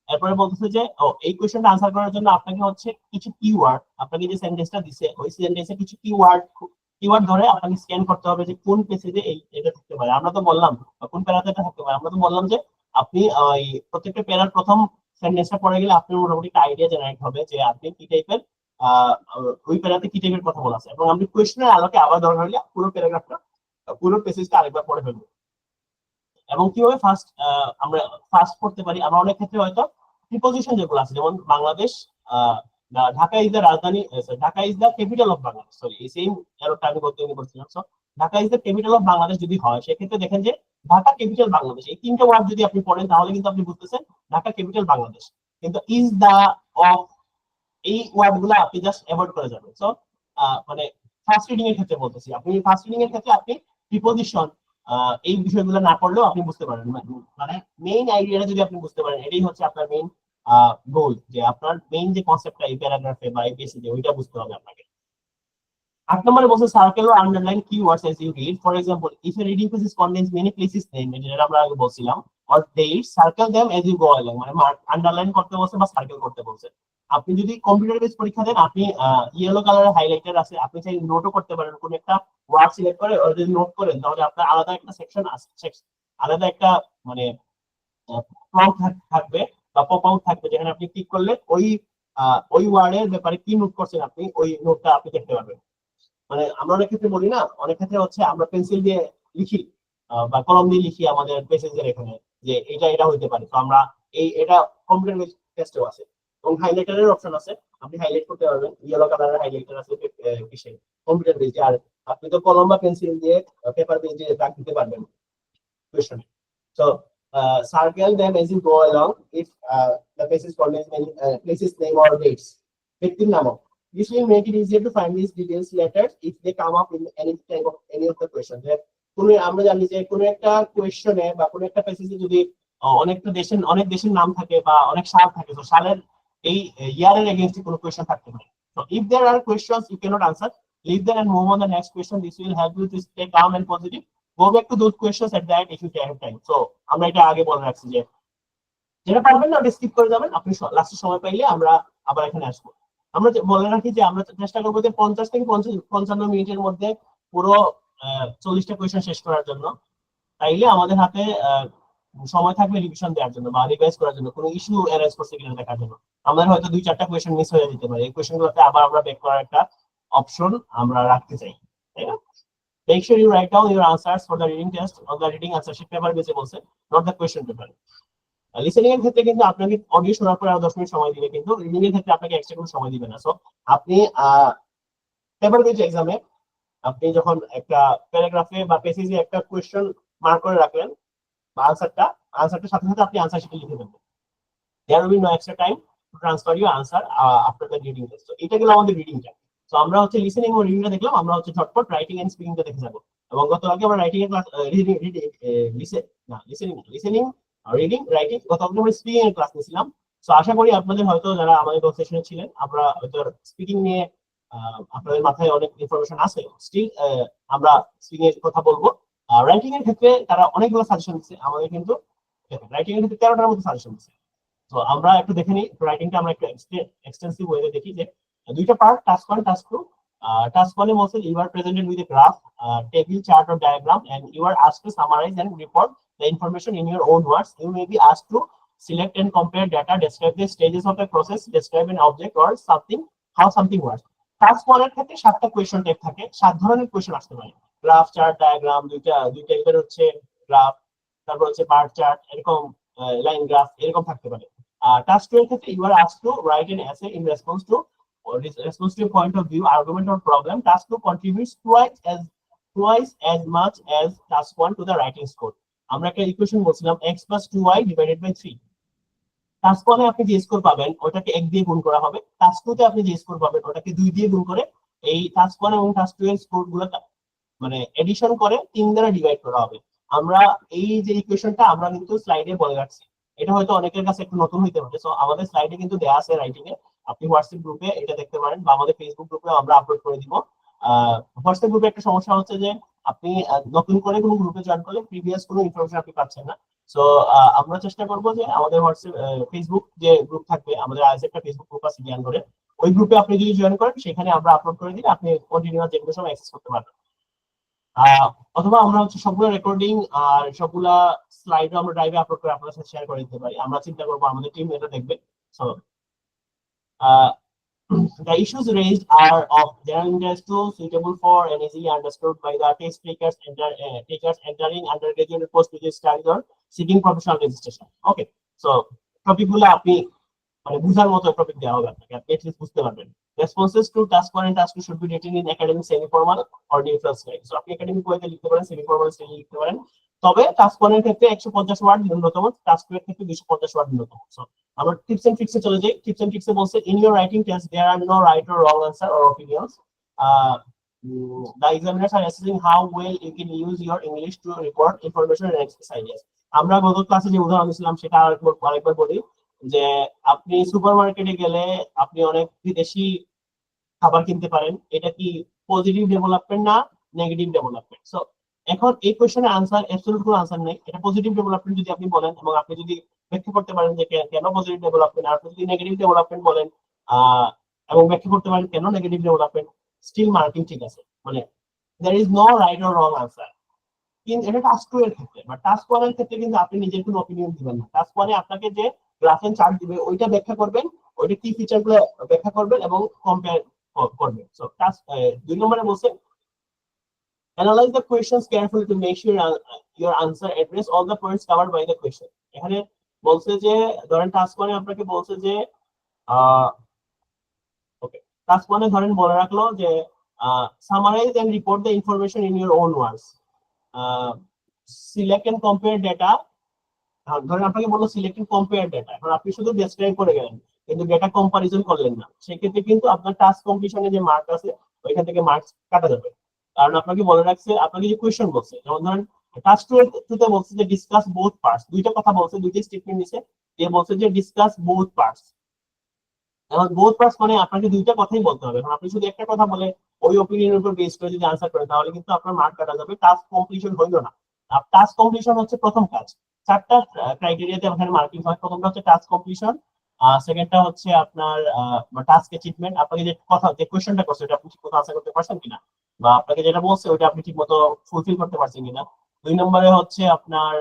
[SPEAKER 1] এরপরে বলতেছে যে এই কোশ্চেনটা আনসার করার জন্য আপনাকে হচ্ছে কিছু কিওয়ার্ড, আপনাকে যে সেন্টেন্সটা দিছে ওই সেন্টেন্সে কিছু কিওয়ার্ড ধরে আপনাকে স্ক্যান করতে হবে যে কোন পেজে এটা থাকতে পারে। আমরা তো বললাম কোন প্যারাতে এটা থাকতে পারে, আমরা তো বললাম যে আপনি ওই প্রত্যেকটা প্যারার প্রথম সেন্টেন্সটা পড়ে গেলে আপনার মোটামুটি একটা আইডিয়া জেনারেট হবে যে আপনি কি টাইপের ওই প্যারাতে কি টাইপের কথা বলা আছে, এবং আপনি কোশ্চেনের আলোকে আবার দরকার হলে পুরো প্যারাগ্রাফটা পুরো পেজটা আরেকবার পড়ে ফেলবো। এবং কিভাবে আমরা ফার্স্ট পড়তে পারি, আমরা অনেক ক্ষেত্রে হয়তো প্রিপজিশন যেগুলো আছে, যেমন বাংলাদেশ ঢাকা ইজ দ্য রাজধানী, Dhaka is the capital of Bangladesh, sorry এই সেম এররটা আমি বলছিলাম। So Dhaka is the capital of Bangladesh যদি হয় সেক্ষেত্রে দেখেন যে ঢাকা ক্যাপিটাল বাংলাদেশ, এই তিনটা ওয়ার্ড যদি আপনি পড়েন তাহলে কিন্তু আপনি বুঝতেছেন ঢাকা ক্যাপিটাল বাংলাদেশ। কিন্তু ইজ দা, অফ, এই ওয়ার্ড গুলো আপনি জাস্ট অ্যাভয়েড করে যাবেন। সো মানে ফার্স্ট রিডিং এর ক্ষেত্রে বলতেছি, আপনি ফার্স্ট রিডিং এর ক্ষেত্রে আপনি প্রিপজিশন এই বিষয়গুলো না পড়লেও আপনি বুঝতে পারেন, মানে মেইন আইডিয়াটা যদি আপনি বুঝতে পারেন, এটাই হচ্ছে আপনার মেইন গোল, যে আপনার মেইন যে কনসেপ্টটা এই প্যারাগ্রাফে বা এই পেজে ওইটা বুঝতে হবে আপনাকে। 8 নম্বরে বলছে circle or underline keywords as you read. For example, if a reading page contains many places name, যেটা আমরা আগে বলছিলাম, or dates, circle them as you go along, মানে আন্ডারলাইন করতে বলছে বা সার্কেল করতে বলছে। আপনি যদি কম্পিউটার বেস পরীক্ষা দেন, আপনি ইয়েলো কালারের হাইলাইটার আছে, আপনি চাই নোটও করতে পারেন, কোন একটা ওয়ার্ড সিলেক্ট করে আর যদি নোট করেন তাহলে আপনার আলাদা একটা সেকশন আছে, আলাদা একটা মানে প্রম্পট থাকবে বা পপ আউট থাকবে, যেখানে আপনি ক্লিক করলে ওই ওয়ার্ডের ব্যাপারে কি নোট করছেন আপনি ওই নোটটা আপনি দেখতে পারবেন। মানে আমরা অনেক ক্ষেত্রে বলি না, অনেক ক্ষেত্রে হচ্ছে আমরা পেন্সিল দিয়ে লিখি বা কলম দিয়ে লিখি আমাদের পেজের এখানে যে এটা হইতে পারে, তো আমরা এটা কম্পিউটার টেস্টেও আছে এবং হাইলাইটারের অপশন আছে, আপনি হাইলাইট করতে পারবেন, ইয়েলো কালারের হাইলাইটার আছে কিসে, কম্পিউটার বেজে। আর আপনি তো কলম বা পেন্সিল দিয়ে পেপার বেজে দাগ দিতে পারবেন কোয়েশ্চনে। So circle them as you go along if the places contains many places name or dates. Victim নাম, this will make it easier to find these details later if they come up in any type of any of the questions. কোনো আমরা জানি যে কোনো একটা কোয়েশ্চনে বা কোনো একটা প্যাসেজে যদি অনেক দেশের নাম থাকে বা অনেক সাল থাকে, তো সালের এই ইয়ারের এগেইনস্টে কোনো কোয়েশ্চন থাকতে পারে। So if there are questions you cannot answer, leave them and move on the next question. This will help you to stay calm and positive. Go back to those questions at that if you have time. So আমরা এটা আগে বলে রাখছি যে যেটা পারবেন না ওটা স্কিপ করে যাবেন, আপনি লাস্টে সময় পাইলে আমরা আবার এখানে আসবো। আমরা বলে রাখি যে আমরা চেষ্টা করবো যে 50 থেকে 55 মিনিটের মধ্যে পুরো 40টা কোয়েশ্চেন শেষ করার জন্য। তাইলে আমাদের হাতে সময় থাকবে রিভিশন দেওয়ার জন্য বা রিভাইজ করার জন্য, কোনো ইস্যু অ্যারাইজ করছে কিনা দেখার জন্য। আমাদের হয়তো 2-4টা কোয়েশ্চেন মিস হয়ে যেতে পারে, এই কোয়েশ্চেনগুলোতে আবার আমরা ব্যাক করার একটা অপশন আমরা রাখতে চাই, তাই না? Make sure you write down your answers for the reading test on the reading answer sheet paper বেসে বলছে, not the question paper. Listening এর ক্ষেত্রে কিন্তু আপনাকে অডিও শোনার পরে আরো 10 মিনিট সময় দিবে, কিন্তু রিডিং এর ক্ষেত্রে আপনাকে এক্সট্রা কোনো সময় দিবে না। সো আপনি পেপার বেস এক্সামে আপনি যখন একটা প্যারাগ্রাফে বা পেজে একটা কোয়েশ্চেন মার্ক করে রাখলেন বা আনসারটার সাথে সাথে আপনি আনসার শিটে লিখে দেবেন। There will be no extra time to transfer your answer after the reading test. So এটা গেল আমাদের রিডিংটা। তো আমরা হচ্ছে লিসেনিং ও রিডিংটা দেখলাম, আমরা হচ্ছে ঝটপট রাইটিং এন্ড স্পিকিংটা দেখে যাব। এবং গতকালকে আমরা রাইটিং এর ক্লাস লিসেনিং রিডিং রাইটিং গতকালকে আমরা স্পিকিং এর ক্লাস নিয়েছিলাম। সো আশা করি আপনাদের হয়তো যারা আমাদের সেশনে ছিলেন, আমরা হয়তো স্পিকিং নিয়ে আপনাদের মাথায় অনেক ইনফরমেশন আছে, স্টিল আমরা স্পিকিং এর কথা বলবো। রাইটিং এর ক্ষেত্রে তারা অনেকগুলো সাজেশন দিচ্ছে আমাদের, কিন্তু রাইটিং এর ক্ষেত্রে 13টার মতো সাজেশন দিচ্ছে। তো আমরা একটু দেখে নিই রাইটিংটা, আমরা একটু এক্সটেন্সিভ ওয়েতে দেখি যে দুইটা পার্ট, টাস্ক 1 টাস্ক 2। টাস্ক 1 এ বলছে you are presented with a graph, table, chart or diagram and you are asked to summarize and report the information in your own words. You may be asked to select and compare data, describe the stages of a process, describe an object or something, how something works. Task 1 এর ক্ষেত্রে 7টা question type থাকে, 7 ধরনের question আসতে পারে। Graph, chart, diagram, দুই টাইপের হচ্ছে graph, তারপর হচ্ছে বার চার্ট, এরকম লাইন গ্রাফ এরকম থাকতে পারে। টাস্ক 2 এর ক্ষেত্রে you are asked to write an essay in response to a point of view, argument or problem. Task 2 contributes twice as much as task 1 to the writing score. আমরা একটা equation বলছিলাম x + 2y / 3। Task 1 এ আপনি যে score পাবেন ওটাকে 1 দিয়ে গুণ করা হবে, টাস্ক 2 তে আপনি যে স্কোর পাবেন ওটাকে 2 দিয়ে গুণ করে এই টাস্ক 1 এবং টাস্ক 2 এর স্কোরগুলো মানে এডিশন করে 3 দ্বারা ডিভাইড করা হবে। আমরা এই যে ইকুয়েশনটা আমরা কিন্তু স্লাইডে বলে রাখছি, এটা হয়তো অনেকের কাছে একটু নতুন হইতে পারে। সো আমাদের স্লাইডে কিন্তু দেয়া আছে রাইটিং এ, আপনি হোয়াটসঅ্যাপ গ্রুপে এটা দেখতে পারেন বা আমাদের ফেসবুক গ্রুপে আমরা আপলোড করে দিব। হোয়াটসঅ্যাপ গ্রুপে একটা সমস্যা হচ্ছে যে আপনি নতুন করে কোনো গ্রুপে জয়েন করলে প্রিভিয়াস কোনো ইনফরমেশন আপনি পাচ্ছেন না। সো আমরা চেষ্টা করব যে আমাদের হোয়াটসঅ্যাপ ফেসবুক যে গ্রুপ থাকবে, আমাদের আজ একটা ফেসবুক গ্রুপ আছে জ্ঞান করে, ওই গ্রুপে আপনি যদি জয়েন করেন সেখানে আমরা আপলোড করে দিলে আপনি কন্টিনিউয়াস যে কোনো সময় অ্যাক্সেস করতে পারবেন। অথবা আমরা হচ্ছে সবগুলো রেকর্ডিং আর সবগুলা স্লাইড আমরা ড্রাইভে আপলোড করে আপনাদের সাথে শেয়ার করে দিতে পারি। আমরা চিন্তা করবো আমাদের টিম এটা দেখবে। So the issues raised are of general interest to suitable for and easily understood by the test takers entering undergraduate or postgraduate studies or seeking professional registration. Okay, so টপিকগুলো আপনি মানে বুঝার মতো টপিক দেওয়া হবে আপনাকে, আপনি এট লিস্ট বুঝতে পারবেন। Responses to task 1 and task 2 should be written in academic, semi-formal or neutral style. So আপনি academic ওয়েতে লিখতে পারেন, semi-formal স্টাইলে লিখতে পারেন, তবে টাস্ক 1 এর ক্ষেত্রে 150 ওয়ার্ড ন্যূনতম, টাস্ক 2 এর ক্ষেত্রে 250 ওয়ার্ড ন্যূনতম। সো আমরা টিপস এন্ড ট্রিক্সে চলে যাই। টিপস এন্ড ট্রিক্সে বলছে in your writing test there are no right or wrong answer or opinions. The examiners are assessing how well you can use your English to report information and express ideas. আমরা গত ক্লাসে যে উদাহরণ দিয়েছিলাম সেটা আরেকবার বলি, যে আপনি সুপারমার্কেটে গেলে আপনি অনেক বিদেশি খাবার কিনতে পারেন, এটা কি পজিটিভ ডেভেলপমেন্ট না নেগেটিভ ডেভেলপমেন্ট? সো এখন এই কোশ্চেনের আনসার অ্যাবসলিউট কোনো আনসার নেই। এটা পজিটিভ ডেভেলপমেন্ট যদি আপনি বলেন এবং আপনি যদি ব্যাখ্যা করতে পারেন যে কেন পজিটিভ ডেভেলপমেন্ট, আর আপনি যদি নেগেটিভ ডেভেলপমেন্ট বলেন এবং ব্যাখ্যা করতে পারেন কেন নেগেটিভ ডেভেলপমেন্ট, স্টিল মার্কিং ঠিক আছে, মানে there is no right or wrong answer। কিন্তু এটা টাস্ক 2 এর ক্ষেত্রে, বা টাস্ক 1 এর ক্ষেত্রে কিন্তু আপনি নিজের কোনো অপিনিয়ন দিবেন না। টাস্ক 1 এ আপনাকে যে গ্রাফ এন্ড চার্ট দিবে ওইটা ব্যাখ্যা করবেন, ওইটা কি ফিচারগুলো ব্যাখ্যা করবেন এবং কম্পেয়ার করবেন। সো টাস্ক 2 নম্বরে বলছে analyze the questions carefully to make sure your answer address all the points covered by the question। এখানে বলছে যে ধরেন টাস্ক 1 এ আপনাকে বলছে যে ওকে, টাস্ক 1 এ ধরেন বলে রাখলো যে summarize and report the information in your own words, select and compare data। ধরেন আপনাকে বললো সিলেক্ট এন্ড কম্পেয়ার ডেটা, এখন আপনি শুধু ডেসক্রাইব করে গেলেন কিন্তু ডেটা কম্পারিজন করলেন না, সেক্ষেত্রে কিন্তু আপনার টাস্ক কমপ্লিশনে যে মার্ক আছে ওইখান থেকে মার্কস কাটা যাবে। কারণ আপনাকে বলে রাখছে, আপনাকে যে কোয়েশ্চেন বলছে, যেমন ধরেন টাস্ক 2 তে বলছে যে ডিসকাস বোথ পার্টস, দুইটা কথা বলছে, দুইটা স্টেটমেন্ট দিছে, যে বলছে যে ডিসকাস বোথ পার্টস। এখন বোথ পার্টস মানে আপনাকে দুইটা কথাই বলতে হবে। এখন আপনি শুধু একটা কথা বলে ওই অপিনিয়নের উপর বেস করে যদি আনসার করেন তাহলে কিন্তু আপনার মার্ক কাটা যাবে, টাস্ক কমপ্লিশন হইল না। টাস্ক কমপ্লিশন হচ্ছে প্রথম কাজ, চারটা ক্রাইটেরিয়াতে এখানে মার্কিং হয়। প্রথমটা হচ্ছে টাস্ক কমপ্লিশন, সেকেন্ডটা হচ্ছে আপনার টাস্ক অ্যাচিভমেন্ট, আপনাকে যে কথা যে কোশ্চেনটা করছে ওটা আপনি ঠিকমতো আনসার করতে পারছেন কিনা, বা আপনাকে যেটা বলছে ওটা আপনি ঠিকমতো ফুলফিল করতে পারছেন কিনা। 2 নম্বরে হচ্ছে আপনার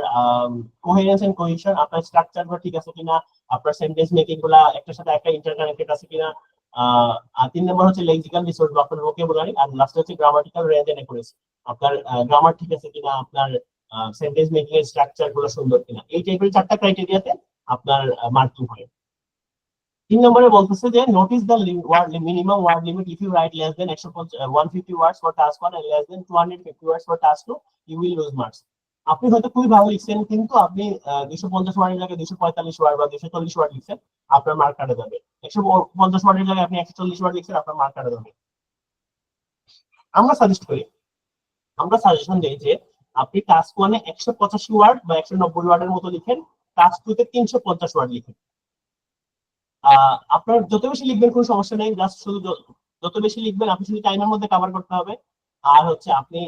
[SPEAKER 1] কোহেরেন্স এন্ড কোহেশন, আপনার স্ট্রাকচারগুলো ঠিক আছে কিনা, আপনার সেন্টেন্স মেকিং গুলা একটার সাথে একটা ইন্টারকানেক্টেড আছে কিনা। আর 3 নম্বর হচ্ছে লেক্সিক্যাল রিসোর্স বা আপনার ভোকাবুলারি, আর লাস্ট হচ্ছে গ্রামাটিক্যাল রেঞ্জ এন্ড অ্যাকুরেসি, আপনার গ্রামার ঠিক আছে কিনা, আপনার সেন্টেন্স মেকিং এর স্ট্রাকচার গুলো সুন্দর কিনা। এই টাইপের চারটা ক্রাইটেরিয়াতে আপনার মার্কিং হয়। 3 নম্বরে বলতেছে যে notice the minimum word limit if you write less than 150 words for task 1 and less than 250 words for task 2 you will lose marks. আপনি হয়তো খুবই ভালো লিখছেন কিন্তু আপনি 250 ওয়ার্ডের জায়গায় 245 ওয়ার্ড বা 240 ওয়ার্ড লিখছেন, আপনার মার্ক কাটা যাবে। 150 ওয়ার্ডের জায়গায় আপনি 140 ওয়ার্ড লিখছেন, আপনার মার্ক কাটা যাবে। আমরা সাজেশন দিই যে আপনি টাস্ক 1 এ 185 ওয়ার্ড বা 190 ওয়ার্ডের মতো লিখেন, টাস্ক 2 তে 350 ওয়ার্ড লিখেন। আপনার যত বেশি লিখবেন কোনো সমস্যা নেই, জাস্ট শুধু যত বেশি লিখবেন আপনি শুধু টাইমের মধ্যে কভার করতে হবে। আর হচ্ছে আপনি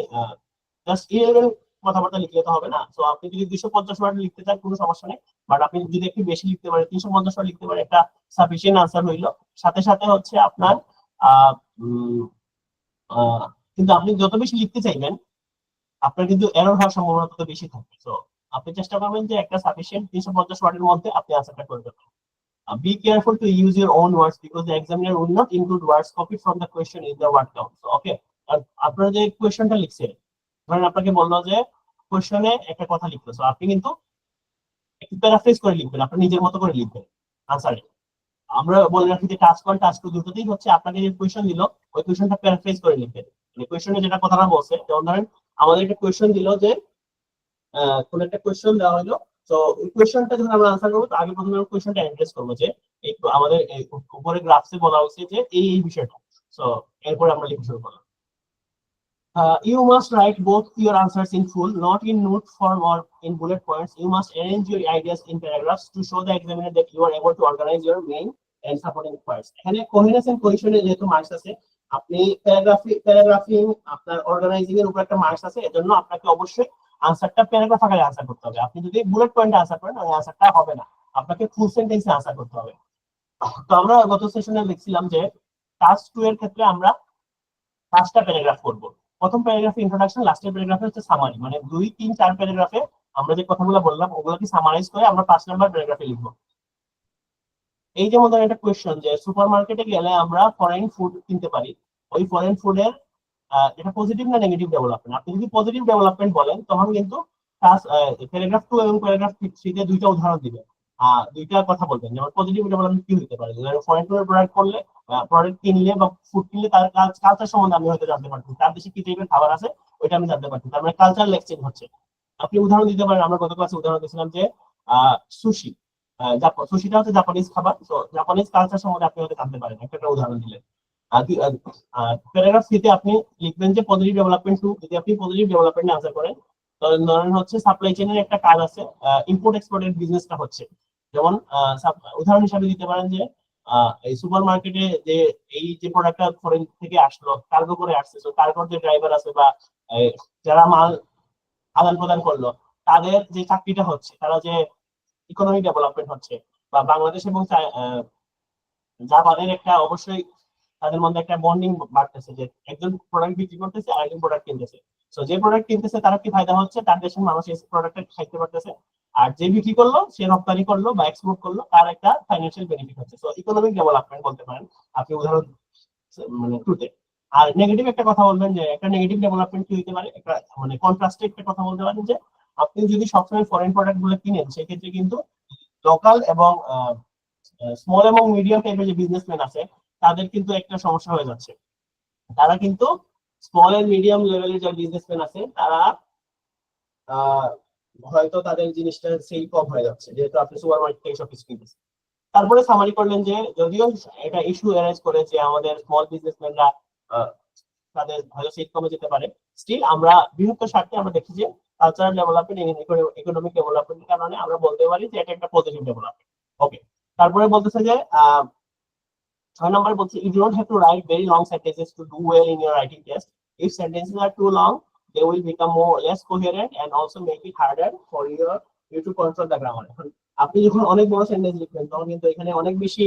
[SPEAKER 1] জাস্ট ইলেভেন কথাবার্তা লিখলে তো হবে না। তো আপনি যদি 250 ওয়ার্ড লিখতে চান কোনো সমস্যা নেই, বাট আপনি যদি একটু বেশি লিখতে পারেন 350 ওয়ার্ড লিখতে পারেন, একটা সাফিসিয়েন্ট আনসার হইলো। সাথে সাথে হচ্ছে আপনার কিন্তু আপনি যত বেশি লিখতে চাইবেন আপনার কিন্তু এরর হওয়ার সম্ভাবনা তত বেশি থাকবে। তো আপনি চেষ্টা করবেন যে একটা সাফিসিয়েন্ট 350 ওয়ার্ডের মধ্যে আপনি আনসারটা করে দেবেন। Be careful to use your own words because the examiner will not include words copied from the question in the word count. So, okay, আপনারা যে কোয়েশ্চনটা লিখছেন, ধরেন আপনাকে বললো যে কোয়েশ্চনে একটা কথা লিখতে, সো আপনি কিন্তু একটু প্যারাফ্রেজ করে লিখবেন, আপনি নিজের মতো করে লিখবেন আনসারে। আমরা বলে রাখি যে টাস্ক 1 টাস্ক 2 দুটোতেই হচ্ছে আপনাকে যে কোয়েশ্চন দিল ওই কোয়েশ্চনটা প্যারাফ্রেজ করে লিখবেন। মানে কোয়েশ্চনে যেটা কথাটা বলছে, যেমন ধরেন আমাদের একটা কোয়েশ্চন দিল যে কোন একটা কোয়েশ্চন দেওয়া হলো, তো এই কোয়েশ্চনটা যখন আমরা আনসার করবো তো আগে প্রথমে আমরা কোয়েশ্চনটা অ্যাড্রেস করবো যে এই আমাদের উপরে গ্রাফসে বলা হচ্ছে যে এই বিষয়টা। সো এরপরে আমরা লিখে শুরু করলাম। You must write both your answers in full, not in note form or in bullet points. You must arrange your ideas in paragraphs to show the examiner that you are able to organize your main and supporting parts. এখানে coherence and কোহেশনে যেহেতু marks আছে, আপনি প্যারাগ্রাফিং আপনার organising এর উপর একটা marks আছে, এজন্য আপনাকে অবশ্যই আনসারটা প্যারাগ্রাফ আকারে আনসার করতে হবে। আপনি যদি বুলেট পয়েন্টে আনসার করেন ওই আনসারটা হবে না, আপনাকে ফুল সেন্টেন্সে আনসার করতে হবে। তো আমরা গত সেশনে লিখছিলাম যে টাস্ক 2 এর ক্ষেত্রে আমরা 5টা প্যারাগ্রাফ করব। প্রথম প্যারাগ্রাফে ইন্ট্রোডাকশন, লাস্টের প্যারাগ্রাফে হচ্ছে সামারি, মানে 2 3 4 প্যারাগ্রাফে আমরা যে কথাগুলো বললাম ওগুলোকে সামারাইজ করে আমরা 5 নাম্বার প্যারাগ্রাফে লিখব। এই যে মনে একটা কোয়েশ্চেন যে সুপারমার্কেটে গেলে আমরা ফরেন ফুড কিনতে পারি, ওই ফরেন ফুডের এটা পজিটিভ না নেগেটিভ ডেভেলপমেন্ট। আপনি যদি পজিটিভ ডেভেলপমেন্ট বলেন তখন কিন্তু প্যারাগ্রাফ 2 এবং প্যারাগ্রাফ 3 তে দুইটা উদাহরণ দিবেন, দুইটা কথা বলবেন। যেমন পজিটিভ ডেভেলপমেন্ট কি হতে পারে, ফরেন ফুডের প্রোডাক্ট করলে, প্রোডাক্ট কিনলে বা ফুড কিনলে তার কালচার সম্বন্ধে আমি হয়তো জানতে পারছি, তার দেশে কি টাইপের খাবার আছে ওইটা আমি জানতে পারছি, তার মানে কালচারাল এক্সচেঞ্জ হচ্ছে। আপনি উদাহরণ দিতে পারেন, আমরা গত ক্লাসে উদাহরণ দিয়েছিলাম যে সুশি, সুশিটা হচ্ছে জাপানিজ খাবার, তো জাপানিজ কালচার সম্বন্ধে আপনি হয়তো জানতে পারেন, একটা উদাহরণ দিলেন। প্যারাগ্রাফ সিতে আপনি লিখবেন যে পজিটিভ ডেভেলপমেন্ট টু, যদি আপনি পজিটিভ ডেভেলপমেন্ট আনসার করেন, ধরেন হচ্ছে সাপ্লাই চেইনের একটা কাজ আছে, ইম্পোর্ট এক্সপোর্টের বিজনেসটা হচ্ছে, যেমন উদাহরণ হিসাবে দিতে পারেন যে এই সুপার মার্কেটে যে এই যে প্রোডাক্টটা ফরেন থেকে আসলো, কার্গো করে আসছে, তো কার্গোর যে ড্রাইভার আছে বা যারা মাল আদান প্রদান করলো, তাদের যে চাকরিটা হচ্ছে, তারা যে ইকোনমিক ডেভেলপমেন্ট হচ্ছে, বা বাংলাদেশ এবং জাপানের একটা অবশ্যই তাদের মধ্যে একটা বন্ডিং বাড়তেছে, যে একজন প্রোডাক্ট বিক্রি করতেছে আর একজন প্রোডাক্ট কিনতেছে। তো যে প্রোডাক্ট কিনতেছে তার কি ফায়দা হচ্ছে, তার দেশের মানুষ এই প্রোডাক্টটা খাইতে পারতেছে, আর যে বিক্রি করলো সে রপ্তানি করলো বা এক্সপোর্ট করলো, তার একটা ফাইন্যান্সিয়াল বেনিফিট হচ্ছে। তো ইকোনমিক ডেভেলপমেন্ট বলতে পারেন আপনি উদাহরণ মানে টুতে। আর নেগেটিভ একটা কথা বলবেন যে একটা নেগেটিভ ডেভেলপমেন্ট কি হতে পারে, একটা মানে কন্ট্রাস্টে একটা কথা বলতে পারেন যে আপনি যদি সবসময় ফরেন প্রোডাক্ট গুলো কিনেন, সেক্ষেত্রে কিন্তু লোকাল এবং স্মল এবং মিডিয়াম টাইপের যে বিজনেসম্যান আছে তাদের কিন্তু একটা সমস্যা হয়ে যাচ্ছে। তারা কিন্তু স্মল এন্ড মিডিয়াম লেভেলের যে বিজনেসম্যান আছে তারা হয়তো তাদের জিনিসটা সেল কম হয়ে যাচ্ছে, যেহেতু আপনি সুপার মার্কেট থেকে সবকিছু কিনতেছেন। তারপরে সামারি করলেন যে যদিও এটা ইস্যু অ্যারাইজ করে যে আমাদের স্মল বিজনেসম্যানরা তাদের হয়তো সেল কমে যেতে পারে, স্টিল আমরা বৃহত্তর স্বার্থে আমরা দেখি যে কালচারাল ডেভেলপমেন্ট, ইকোনমিক ডেভেলপমেন্টের কারণে আমরা বলতে পারি যে এটা একটা পজিটিভ ডেভেলপমেন্ট। ওকে, তারপরে বলতেছে যে 6 নম্বরে বলছে you don't have to write very long sentences to do well in your writing test. If sentences are too long, they will become less coherent and also make it harder for you to control the grammar. আপনি যখন অনেক বড় sentence লিখবেন তখন কিন্তু এখানে অনেক বেশি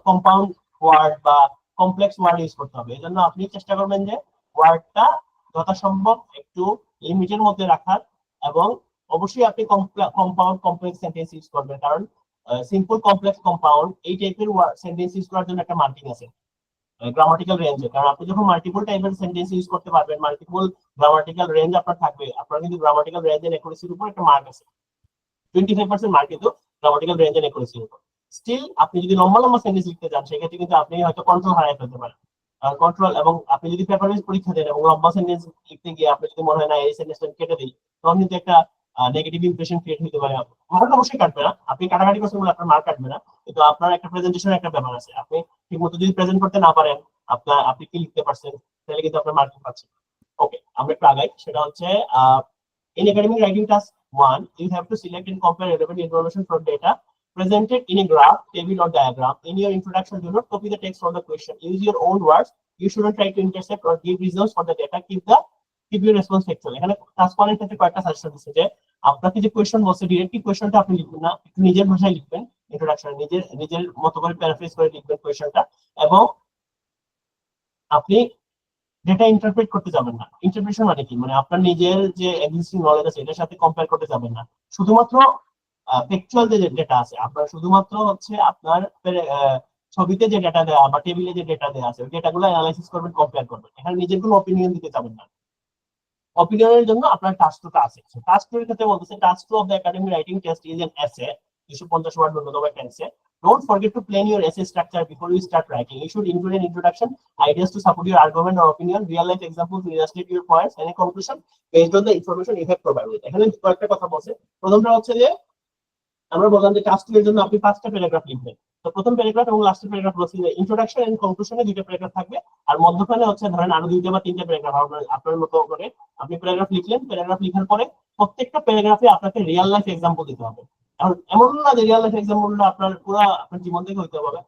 [SPEAKER 1] কম্পাউন্ড ওয়ার্ড বা কমপ্লেক্স ওয়ার্ড ইউজ করতে হবে। এজন্য আপনি চেষ্টা করবেন যে ওয়ার্ডটা যথাসম্ভব একটু লিমিটের মধ্যে রাখার, এবং অবশ্যই আপনি কম্পাউন্ড কমপ্লেক্স সেন্টেন্স ইউজ করবেন, কারণ সিম্পল কমপ্লেক্স কম্পাউন্ড এই টাইপের সেন্টেন্স ইউজ করার জন্য একটা মার্কিং আছে গ্রামাটিক্যাল রেঞ্জে। কারণ আপনি যখন মাল্টিপল টাইপের সেন্টেন্স ইউজ করতে পারবেন, মাল্টিপল গ্রামাটিক্যাল রেঞ্জ আপনার থাকবে, আপনার কিন্তু গ্রামাটিক্যাল রেঞ্জ এন্ড অ্যাকুরেসির উপর একটা মার্ক আছে, 25% মার্ক কিন্তু গ্রামাটিক্যাল রেঞ্জ এন্ড অ্যাকুরেসির উপর। স্টিল আপনি যদি লম্বা লম্বা সেন্টেন্স লিখতে যান, সেক্ষেত্রে কিন্তু আপনি হয়তো কন্ট্রোল হারিয়ে ফেলতে পারেন। কন্ট্রোল, এবং আপনি যদি পেপার ওয়াইজ পরীক্ষা দেন এবং লম্বা সেন্টেন্স লিখতে গিয়ে আপনি যদি মনে হয় না এই সেন্টেন্সটা কেটে দিই, তখন কিন্তু একটা নেগেটিভ ইমপ্রেশন ক্রিয়েট হতে পারে। মার্ক অবশ্যই কাটবে না, আপনি কাটাকাটি করছেন বলে আপনার মার্ক কাটবে না, কিন্তু আপনার একটা প্রেজেন্টেশনের একটা ব্যাপার আছে। আপনি ঠিকমতো যদি প্রেজেন্ট করতে না পারেন, আপনি কি লিখতে পারছেন, তাহলে কিন্তু আপনার মার্কিং পাচ্ছেন। ওকে, আমরা একটু আগাই। সেটা হচ্ছে in academic writing task 1, you have to select and compare relevant information from data presented in a graph, table or diagram. In your introduction, do not copy the text from the question. Use your own words. You shouldn't try to intercept or give reasons for the data. Keep your response factual. এখানে task 1 এর ক্ষেত্রে কয়েকটা suggestion দিচ্ছে যে আপনাকে যে question বলছে directly কোশ্চেনটা আপনি লিখবেন না, একটু নিজের ভাষায় লিখবেন, ইন্ট্রোডাকশন নিজের মতো করে প্যারাফ্রেজ করে লিখবেন কোশ্চেনটা, এবং আপনি ডেটা ইন্টারপ্রেট করতে যাবেন না। ইন্টারপ্রিটেশন মানে কি, মানে আপনার নিজের যে এক্সিস্টিং নলেজ আছে এটার সাথে কম্পেয়ার করতে যাবেন না। শুধুমাত্র ফ্যাকচুয়াল যে ডেটা আছে, আপনার শুধুমাত্র হচ্ছে আপনার ছবিতে যে ডেটা দেওয়া বা টেবিলে যে ডেটা দেওয়া আছে ওই ডেটাগুলো অ্যানালাইসিস করবেন, কম্পেয়ার করবেন। এখানে নিজের কোনো অপিনিয়ন দিতে যাবেন না। অপিনিয়নের জন্য আপনার টাস্ক টুটা আছে। টাস্ক টু এর ক্ষেত্রে বলতেছে task two of the academic writing test is an essay, 250 word ন্যূনতম একটা এসে। Don't forget to plan your essay structure before you start writing. You should include an introduction, ideas to support your argument or opinion, real life examples to illustrate your points, and a conclusion based on the information you have provided. এখানে কয়েকটা কথা বলছে। প্রথমটা হচ্ছে যে আমরা বললাম যে টাস্ক টু এর জন্য আপনি 5টা প্যারাগ্রাফ লিখবেন। তো প্রথম প্যারাগ্রাফ এবং লাস্টের প্যারাগ্রাফ বলছে যে ইন্ট্রোডাকশন এন্ড কনক্লুশনে 2টা প্যারাগ্রাফ থাকবে, আর মধ্যখানে হচ্ছে ধরেন আরো 2টা বা 3টা প্যারাগ্রাফ আপনার মতো করে আপনি প্যারাগ্রাফ লিখলেন। প্যারাগ্রাফ লেখার পরে প্রত্যেকটা প্যারাগ্রাফে আপনাকে রিয়েল লাইফ এক্সাম্পল দিতে হবে। এখন এমন না যে রিয়েল লাইফ এক্সাম্পলটা আপনার পুরো আপনার জীবন থেকে হইতে হবে,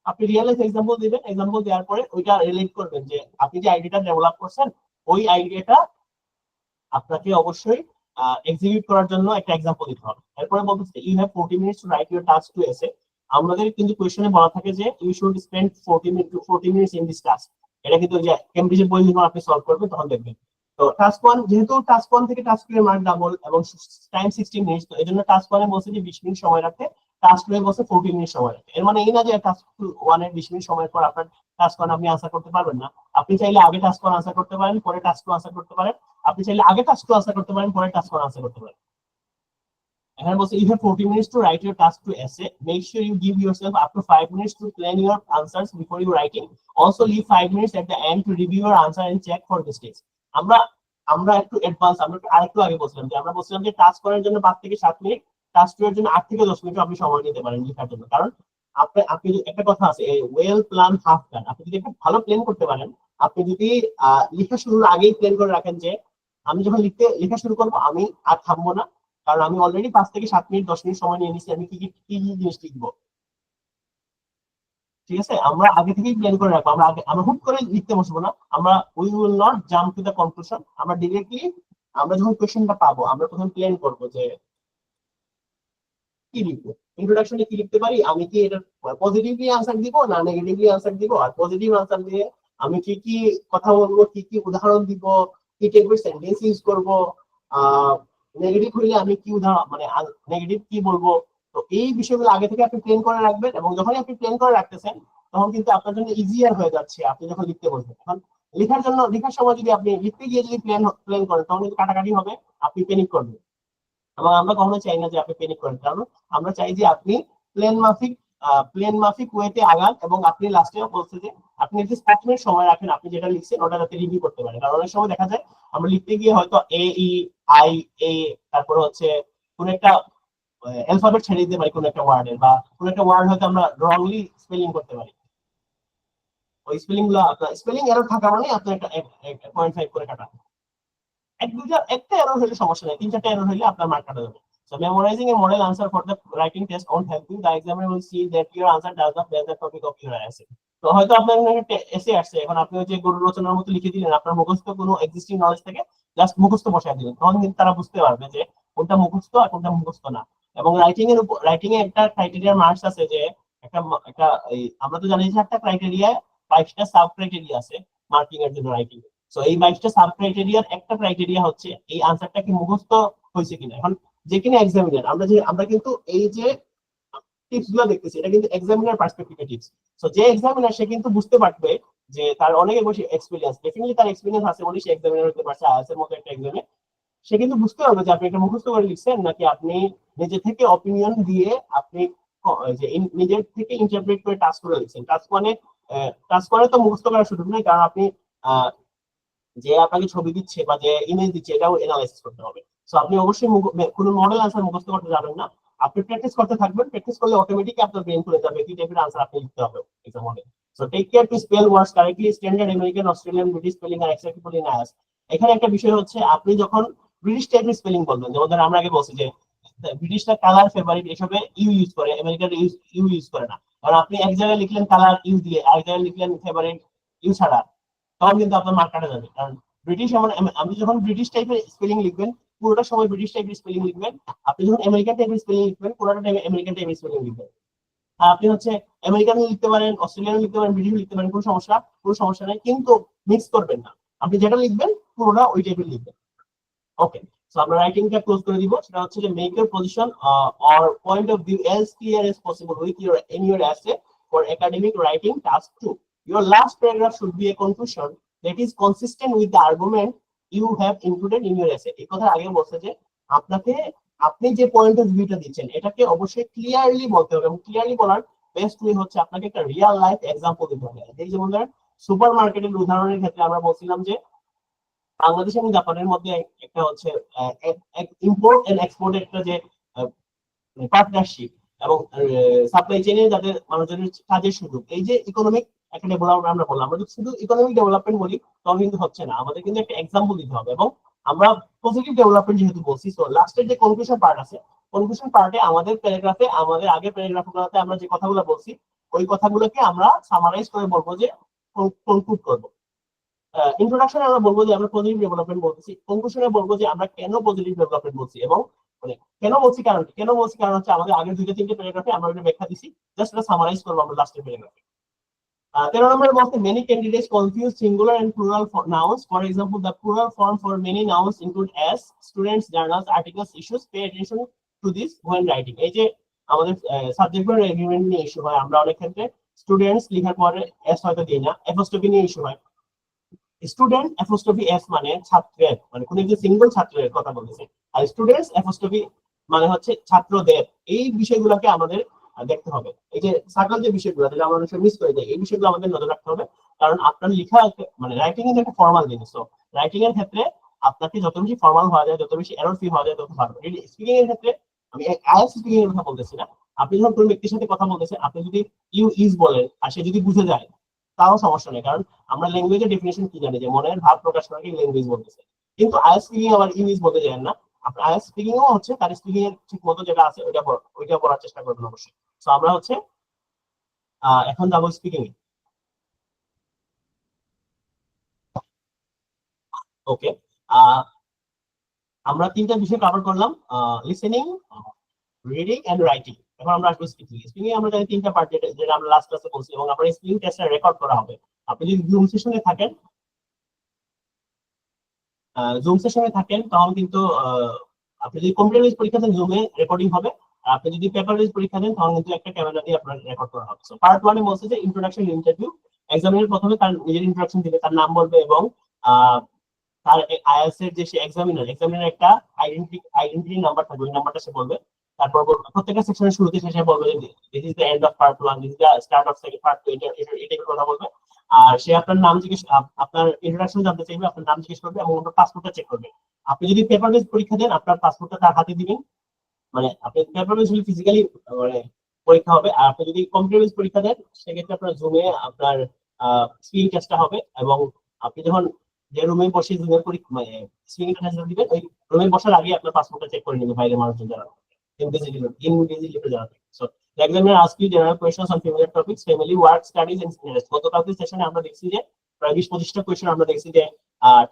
[SPEAKER 1] আপনি রিয়েল লাইফ এক্সাম্পল দিবেন। এক্সাম্পল দেওয়ার পরে ওইটা রিলেট করবেন যে আপনি যে আইডিয়াটা ডেভেলপ করছেন ওই আইডিয়াটা আপনাকে অবশ্যই এক্সিকিউট করার জন্য একটা এক্সাম্পল দিতে হবে। এরপরে বলতেছে you have 40 minutes to write your task two essay. আমাদের কিন্তু কোশ্চেনে বলা থাকে যে you should spend 40 minutes in this task. এটা কিন্তু যে কেমব্রিজের বই যখন আপনি সলভ করবেন তখন দেখবেন। তো টাস্ক 1 যেহেতু টাস্ক 1 থেকে টাস্ক 2 এর মার্ক ডাবল এবং টাইম 60 মিনিটস, তো এজন্য টাস্ক 1 এ বলছে যে 20 মিনিট সময় রাখতে, টাস্ক 2 এ বলছে 40 মিনিট সময় রাখতে। এর মানে এই না যে টাস্ক 1 এর 20 মিনিট সময়ের পর আপনার টাস্ক 1 আপনি আনসার করতে পারবেন না। আপনি চাইলে আগে টাস্ক 1 আনসার করতে পারেন, পরে টাস্ক 2 আনসার করতে পারেন। আপনি চাইলে আগে টাস্ক 2 আনসার করতে পারেন, পরে টাস্ক 1 আনসার করতে পারেন। এখানে বলছে you have 40 minutes to write your task to essay. Make sure you give yourself up to 5 minutes to plan your answers before you writing. Also leave 5 minutes at the end to review your answer and check for mistakes. আমরা আমরা একটু advance, আমরা আরেকটু আগে বলছিলাম যে আমরা বলছিলাম যে টাস্ক করার জন্য 5 থেকে 7 মিনিট, টাস্ক 2 এর জন্য 8 থেকে 10 মিনিট আপনি সময় নিতে পারেন লেখার জন্য। কারণ আপনি একটা কথা আছে, এই ওয়েল প্ল্যান হাফ প্ল্যান। আপনি যদি একটা ভালো প্ল্যান করতে পারেন, আপনি যদি লেখা শুরুর আগেই প্ল্যান করে রাখেন যে আমি যখন লেখা শুরু করবো আমি আর থামবো না, কারণ আমি অলরেডি 5 থেকে 7 মিনিট 10 মিনিট সময় নিয়ে নিচ্ছি, আমি কি কি কি কি জিনিস লিখবো। ঠিক আছে, আমরা আগে থেকেই প্ল্যান করে রাখবো। আমরা হুট করে লিখতে বসবো না। আমরা we will not jump to the conclusion. আমরা ডিরেক্টলি আমরা যখন কোয়েশ্চেনটা পাবো আমরা প্রথম প্ল্যান করবো যে কি লিখবো, ইন্ট্রোডাকশনে কি লিখতে পারি, আমি কি এটা পজিটিভলি আনসার দিব না নেগেটিভলি আনসার দিব, আর পজিটিভ আনসার দিয়ে আমি কি কি কথা বলবো, কি কি উদাহরণ দিব, কি টাইপের সেন্টেন্স ইউজ করবো, নেগেটিভ হইলে আমি কি উদাহরণ মানে নেগেটিভ কি বলবো। তো এই বিষয়গুলো আগে থেকে আপনি প্ল্যান করে রাখবেন, এবং যখনই আপনি প্ল্যান করে রাখতেছেন তখন কিন্তু আপনার জন্য ইজিয়ার হয়ে যাচ্ছে আপনি যখন লিখতে বসবেন। এখন লেখার সময় যদি আপনি লিখতে গিয়ে যদি প্ল্যান করেন তখন কিন্তু কাটাকাটি হবে, আপনি প্যানিক করবেন। এবং আমরা কখনো চাই না যে আপনি প্যানিক করেন, কারণ আমরা চাই যে আপনি প্ল্যান মাফিক ওয়েতে আগান, এবং আপনি লাস্টেও বলছে যে আপনি একটু 5 মিনিট সময় রাখেন আপনি যেটা লিখছেন ওটা যাতে রিভিউ করতে পারেন। কারণ অনেক সময় দেখা যায় আমরা লিখতে গিয়ে হয়তো এ ই আই এ তারপরে হচ্ছে কোন একটা অ্যালফাবেট ছেড়ে দিতে পারি কোন একটা ওয়ার্ডের, বা কোন একটা ওয়ার্ড হয়তো আমরা রংলি স্পেলিং করতে পারি। ওই স্পেলিং গুলো আপনার স্পেলিং এরর থাকা মানে আপনার একটা 0.5 করে কাটা। একটা এরর হলে সমস্যা নেই, 3-4টা এরর হলে আপনার মার্ক কাটা যাবে। So memorizing a model answer for the writing test won't help you. The examiner will see that your answer does not match the topic of your essay. তো হয়তো আপনার একটা এসে আসছে, এখন আপনি যে গরু রচনার মতো লিখে দিলেন, আপনার মুখস্থ কোনো এক্সিস্টিং নলেজ থেকে জাস্ট মুখস্থ বসায় দিলেন, তখন কিন্তু তারা বুঝতে পারবে যে কোনটা মুখস্থ আর কোনটা মুখস্থ না। এবং রাইটিং এ একটা ক্রাইটেরিয়া মার্কস আছে যে একটা একটা আমরা তো জানি যে একটা ক্রাইটেরিয়া 22টা সাব ক্রাইটেরিয়া আছে মার্কিং এর জন্য রাইটিং। সো এই 22টা সাব ক্রাইটেরিয়ার একটা ক্রাইটেরিয়া হচ্ছে এই আনসারটা কি মুখস্থ হয়েছে কিনা। এখন যে কিনা এক্সামিনার, আমরা কিন্তু এই যে টিপস গুলো দেখতেছি এটা কিন্তু এক্সামিনার পার্সপেক্টিভে টিপস। সো যে এক্সামিনার সে কিন্তু বুঝতে পারবে যে তার অনেক বেশি এক্সপেরিয়েন্স, ডেফিনেটলি তার এক্সপেরিয়েন্স আছে বলে সে এক্সামিনার হতে পারছে আইএলটিএস এর মতো একটা এক্সামে। সে কিন্তু বুঝতে পারবে যে আপনি এটা মুখস্থ করে লিখছেন নাকি আপনি নিজে থেকে অপিনিয়ন দিয়ে আপনি যে নিজের থেকে ইন্টারপ্রেট করে টাস্ক করে লিখছেন। টাস্ক মানে তো মুখস্থ করার সুযোগ নেই, কারণ আপনি যে আপনাকে ছবি দিচ্ছে বা যে ইমেজ দিচ্ছে এটাও এনালাইসিস করতে হবে। সো আপনি অবশ্যই কোনো মডেল আনসার মুখস্থ করতে যাবেন না, আপনি প্র্যাকটিস করতে থাকবেন। প্র্যাকটিস করলে অটোমেটিকলি আপনার ব্রেন খুলে যাবে কি টাইপের আনসার আপনি লিখতে হবে এক্সাম হলে। So take care to spell words correctly. Standard American, Australian, British spelling are acceptable in IELTS. এখানে একটা বিষয় হচ্ছে আপনি যখন ব্রিটিশ টাইপের স্পেলিং বলবেন, যেমন ধরেন আমরা আগে বলছি যে ব্রিটিশরা কালার ফেভারিট এসবে ইউ ইউজ করে, আমেরিকান ইউ ইউজ করে না। কারণ আপনি এক জায়গায় লিখলেন কালার ইউ দিয়ে, আরেক জায়গায় লিখলেন ফেভারিট ইউ ছাড়া, তখন কিন্তু আপনার মার্ক কাটা যাবে। কারণ ব্রিটিশ আপনি যখন ব্রিটিশ টাইপের স্পেলিং লিখবেন পুরোটা সময় ব্রিটিশ টাইপের স্পেলিং লিখবেন, আপনি যখন আমেরিকান টাইপের স্পেলিং লিখবেন পুরোটা টাইমে আমেরিকান টাইপের স্পেলিং লিখবেন। আর আপনি হচ্ছে আমেরিকান লিখতে পারেন, অস্ট্রেলিয়ান লিখতে পারেন, ব্রিটিশ লিখতে পারেন, কোনো সমস্যা নেই, কিন্তু মিক্স করবেন না। আপনি যেটা লিখবেন পুরোটা ওই টাইপের লিখবেন। ওকে, সো আমরা রাইটিংটা ক্লোজ করে দিব। সেটা হচ্ছে যে make your position or point of view as clear as possible with your essay for academic writing task 2. Your last paragraph should be a conclusion that is consistent with the argument you have included in your essay. এই কথা আগে বলছে যে আপনি যে point of ভিউটা দিচ্ছেন এটাকে অবশ্যই ক্লিয়ারলি বলতে হবে, এবং ক্লিয়ারলি বলার বেস্ট ওয়ে হচ্ছে আপনাকে একটা রিয়েল লাইফ এক্সাম্পল দিতে হবে। এই যেমন ধরেন সুপার মার্কেটের উদাহরণের ক্ষেত্রে আমরা বলছিলাম যে বাংলাদেশ এবং জাপানের মধ্যে একটা হচ্ছে ইম্পোর্ট এন্ড এক্সপোর্ট একটা যে পার্টনারশিপ, এবং সাপ্লাই চেইনে যাদের মানুষজনের কাজের সুযোগ, এই যে ইকোনমিক একটা ডেভেলপমেন্ট আমরা বললাম, আমরা যদি শুধু ইকোনমিক ডেভেলপমেন্ট বলি তখন কিন্তু হচ্ছে না, আমাদের কিন্তু একটা এক্সাম্পল দিতে হবে। এবং আমরা পজিটিভ ডেভেলপমেন্ট যেহেতু বলছি, তো লাস্টের যে কনক্লুশন পার্ট আছে, কনক্লুশন পার্টে আমাদের প্যারাগ্রাফে আমাদের আগের প্যারাগ্রাফগুলোতে আমরা যে কথাগুলো বলছি ওই কথাগুলোকে আমরা সামারাইজ করে বলবো যে কনক্লুড করবো। ইন্ট্রোডাকশনে আমরা বলবো যে আমরা পজিটিভ ডেভেলপমেন্ট বলতেছি, কনক্লুশনে বলবো যে আমরা কেন পজিটিভ ডেভেলপমেন্ট বলছি, এবং মানে কেন বলছি কারণ হচ্ছে আমাদের আগের 2-3টে প্যারাগ্রাফে আমরা এটা ব্যাখ্যা দিছি, জাস্ট এটা সামারাইজ করবো আমরা লাস্টের প্যারাগ্রাফে। 13 নম্বরে বলতে many candidates confuse singular and plural nouns. For example, the plural form for many nouns include as, students, journals, articles, issues. Pay attention to this when writing. এই যে আমাদের সাবজেক্ট ভার্ব এগ্রিমেন্ট নিয়ে issue হয়, আমরা অনেক ক্ষেত্রে students লেখার পরে এস হয়তো দিই না, অ্যাপোস্ট্রফি নিয়ে ইস্যু হয়। স্টুডেন্ট অ্যাপোস্ট্রফি এস মানে ছাত্রের, মানে কোন একজন সিঙ্গেল ছাত্রের কথা বলতেছে, আর স্টুডেন্টস অ্যাপোস্ট্রফি মানে হচ্ছে ছাত্রদের। এই বিষয়গুলোকে আমাদের দেখতে হবে। এই যে সার্কেল যে বিষয়গুলো যেটা আমরা মিস করে যাই, এই বিষয়গুলো আমাদের নজর রাখতে হবে, কারণ আপনার লেখা মানে রাইটিং এর একটা ফর্মাল জিনিস। তো রাইটিং এর ক্ষেত্রে আপনাকে যত বেশি ফর্মাল হওয়া যায়, যত বেশি এরর ফ্রি হওয়া যায় তত ভালো। স্পিকিং এর ক্ষেত্রে আমি আইএলটিএস স্পিকিং এর কথা বলতেছি না, আপনি যখন কোনো ব্যক্তির সাথে কথা বলতেছেন আপনি যদি ইউ ইজ বলেন আর সে যদি বুঝে যায় তাও সমস্যা নেই, কারণ আমরা ল্যাঙ্গুয়েজের ডেফিনেশন কি জানি যে মনের ভাব প্রকাশ করাকে ল্যাঙ্গুয়েজ বলতেছে। কিন্তু আইএলটিএস স্পিকিং আবার ইউ ইজ বলতে যায় না, আপনার আইএলটিএস স্পিকিং ও হচ্ছে তার স্পিকিং এর ঠিক মতো যেটা আছে ওইটা বলার চেষ্টা করবেন অবশ্যই। তো আমরা হচ্ছে এখন যাবো স্পিকিং এ। ওকে, আমরা তিনটা বিষয় কভার করলাম, লিসেনিং, রিডিং এন্ড রাইটিং। এখন আমরা আসবো স্পিকিং। স্পিকিং আমরা জানি তিনটা পার্ট, যেটা আমরা লাস্ট ক্লাসে বলছি, এবং আপনার স্পিকিং টেস্টটা রেকর্ড করা হবে। আপনি যদি জুম সেশনে থাকেন তখন কিন্তু আপনি যদি কম্পিউটার বেস পরীক্ষা দেন জুমে রেকর্ডিং হবে, আর আপনি যদি পেপার বেস পরীক্ষা দেন তখন কিন্তু একটা ক্যামেরা দিয়ে আপনার রেকর্ড করা হবে। সো পার্ট 1 এ বলছে যে ইন্ট্রোডাকশন ইন্টারভিউ। এক্সামিনার প্রথমে তার নিজের ইন্ট্রোডাকশন দিবে, তার নাম বলবে এবং তার আইএলটিএস এর যে এক্সামিনার একটা আইডেন্টিটি নাম্বার থাকবে, ওই নাম্বারটা সে বলবে। তারপর প্রত্যেকটা সেকশনের শুরুতে শেষে বলবে this is the end of part 1, this is the start of second part 2, এটা কথা বলবে। আর সে আপনার নাম জিজ্ঞেস, আপনার ইন্ট্রোডাকশন জানতে চাইবে, আপনার নাম জিজ্ঞেস করবে এবং আপনার পাসপোর্টটা চেক করবে। আপনি যদি পেপার বেস পরীক্ষা দেন আপনার পাসপোর্টটা তার হাতে দিবেন, মানে আপনি পেপার বেস হলে ফিজিক্যালি মানে পরীক্ষা হবে। আর আপনি যদি কম্পিউটার বেস পরীক্ষা দেন সেক্ষেত্রে আপনার জুমে আপনার স্ক্রিন টেস্টটা হবে, এবং আপনি যখন যে রুমে বসে জুমের পরীক্ষা মানে স্ক্রিন টেস্ট দিবেন ওই রুমে বসার আগে আপনার পাসপোর্টটা চেক করে নেবে বাইরে মানুষজন যারা ইনভিজিলেবল যারা থাকে। So the examiner ask you general questions on familiar topics, family, work, studies and interest. গতকালকে সেশনে আমরা দেখছি যে প্রায় 20-25টা কোয়েশ্চেন আমরা দেখছি যে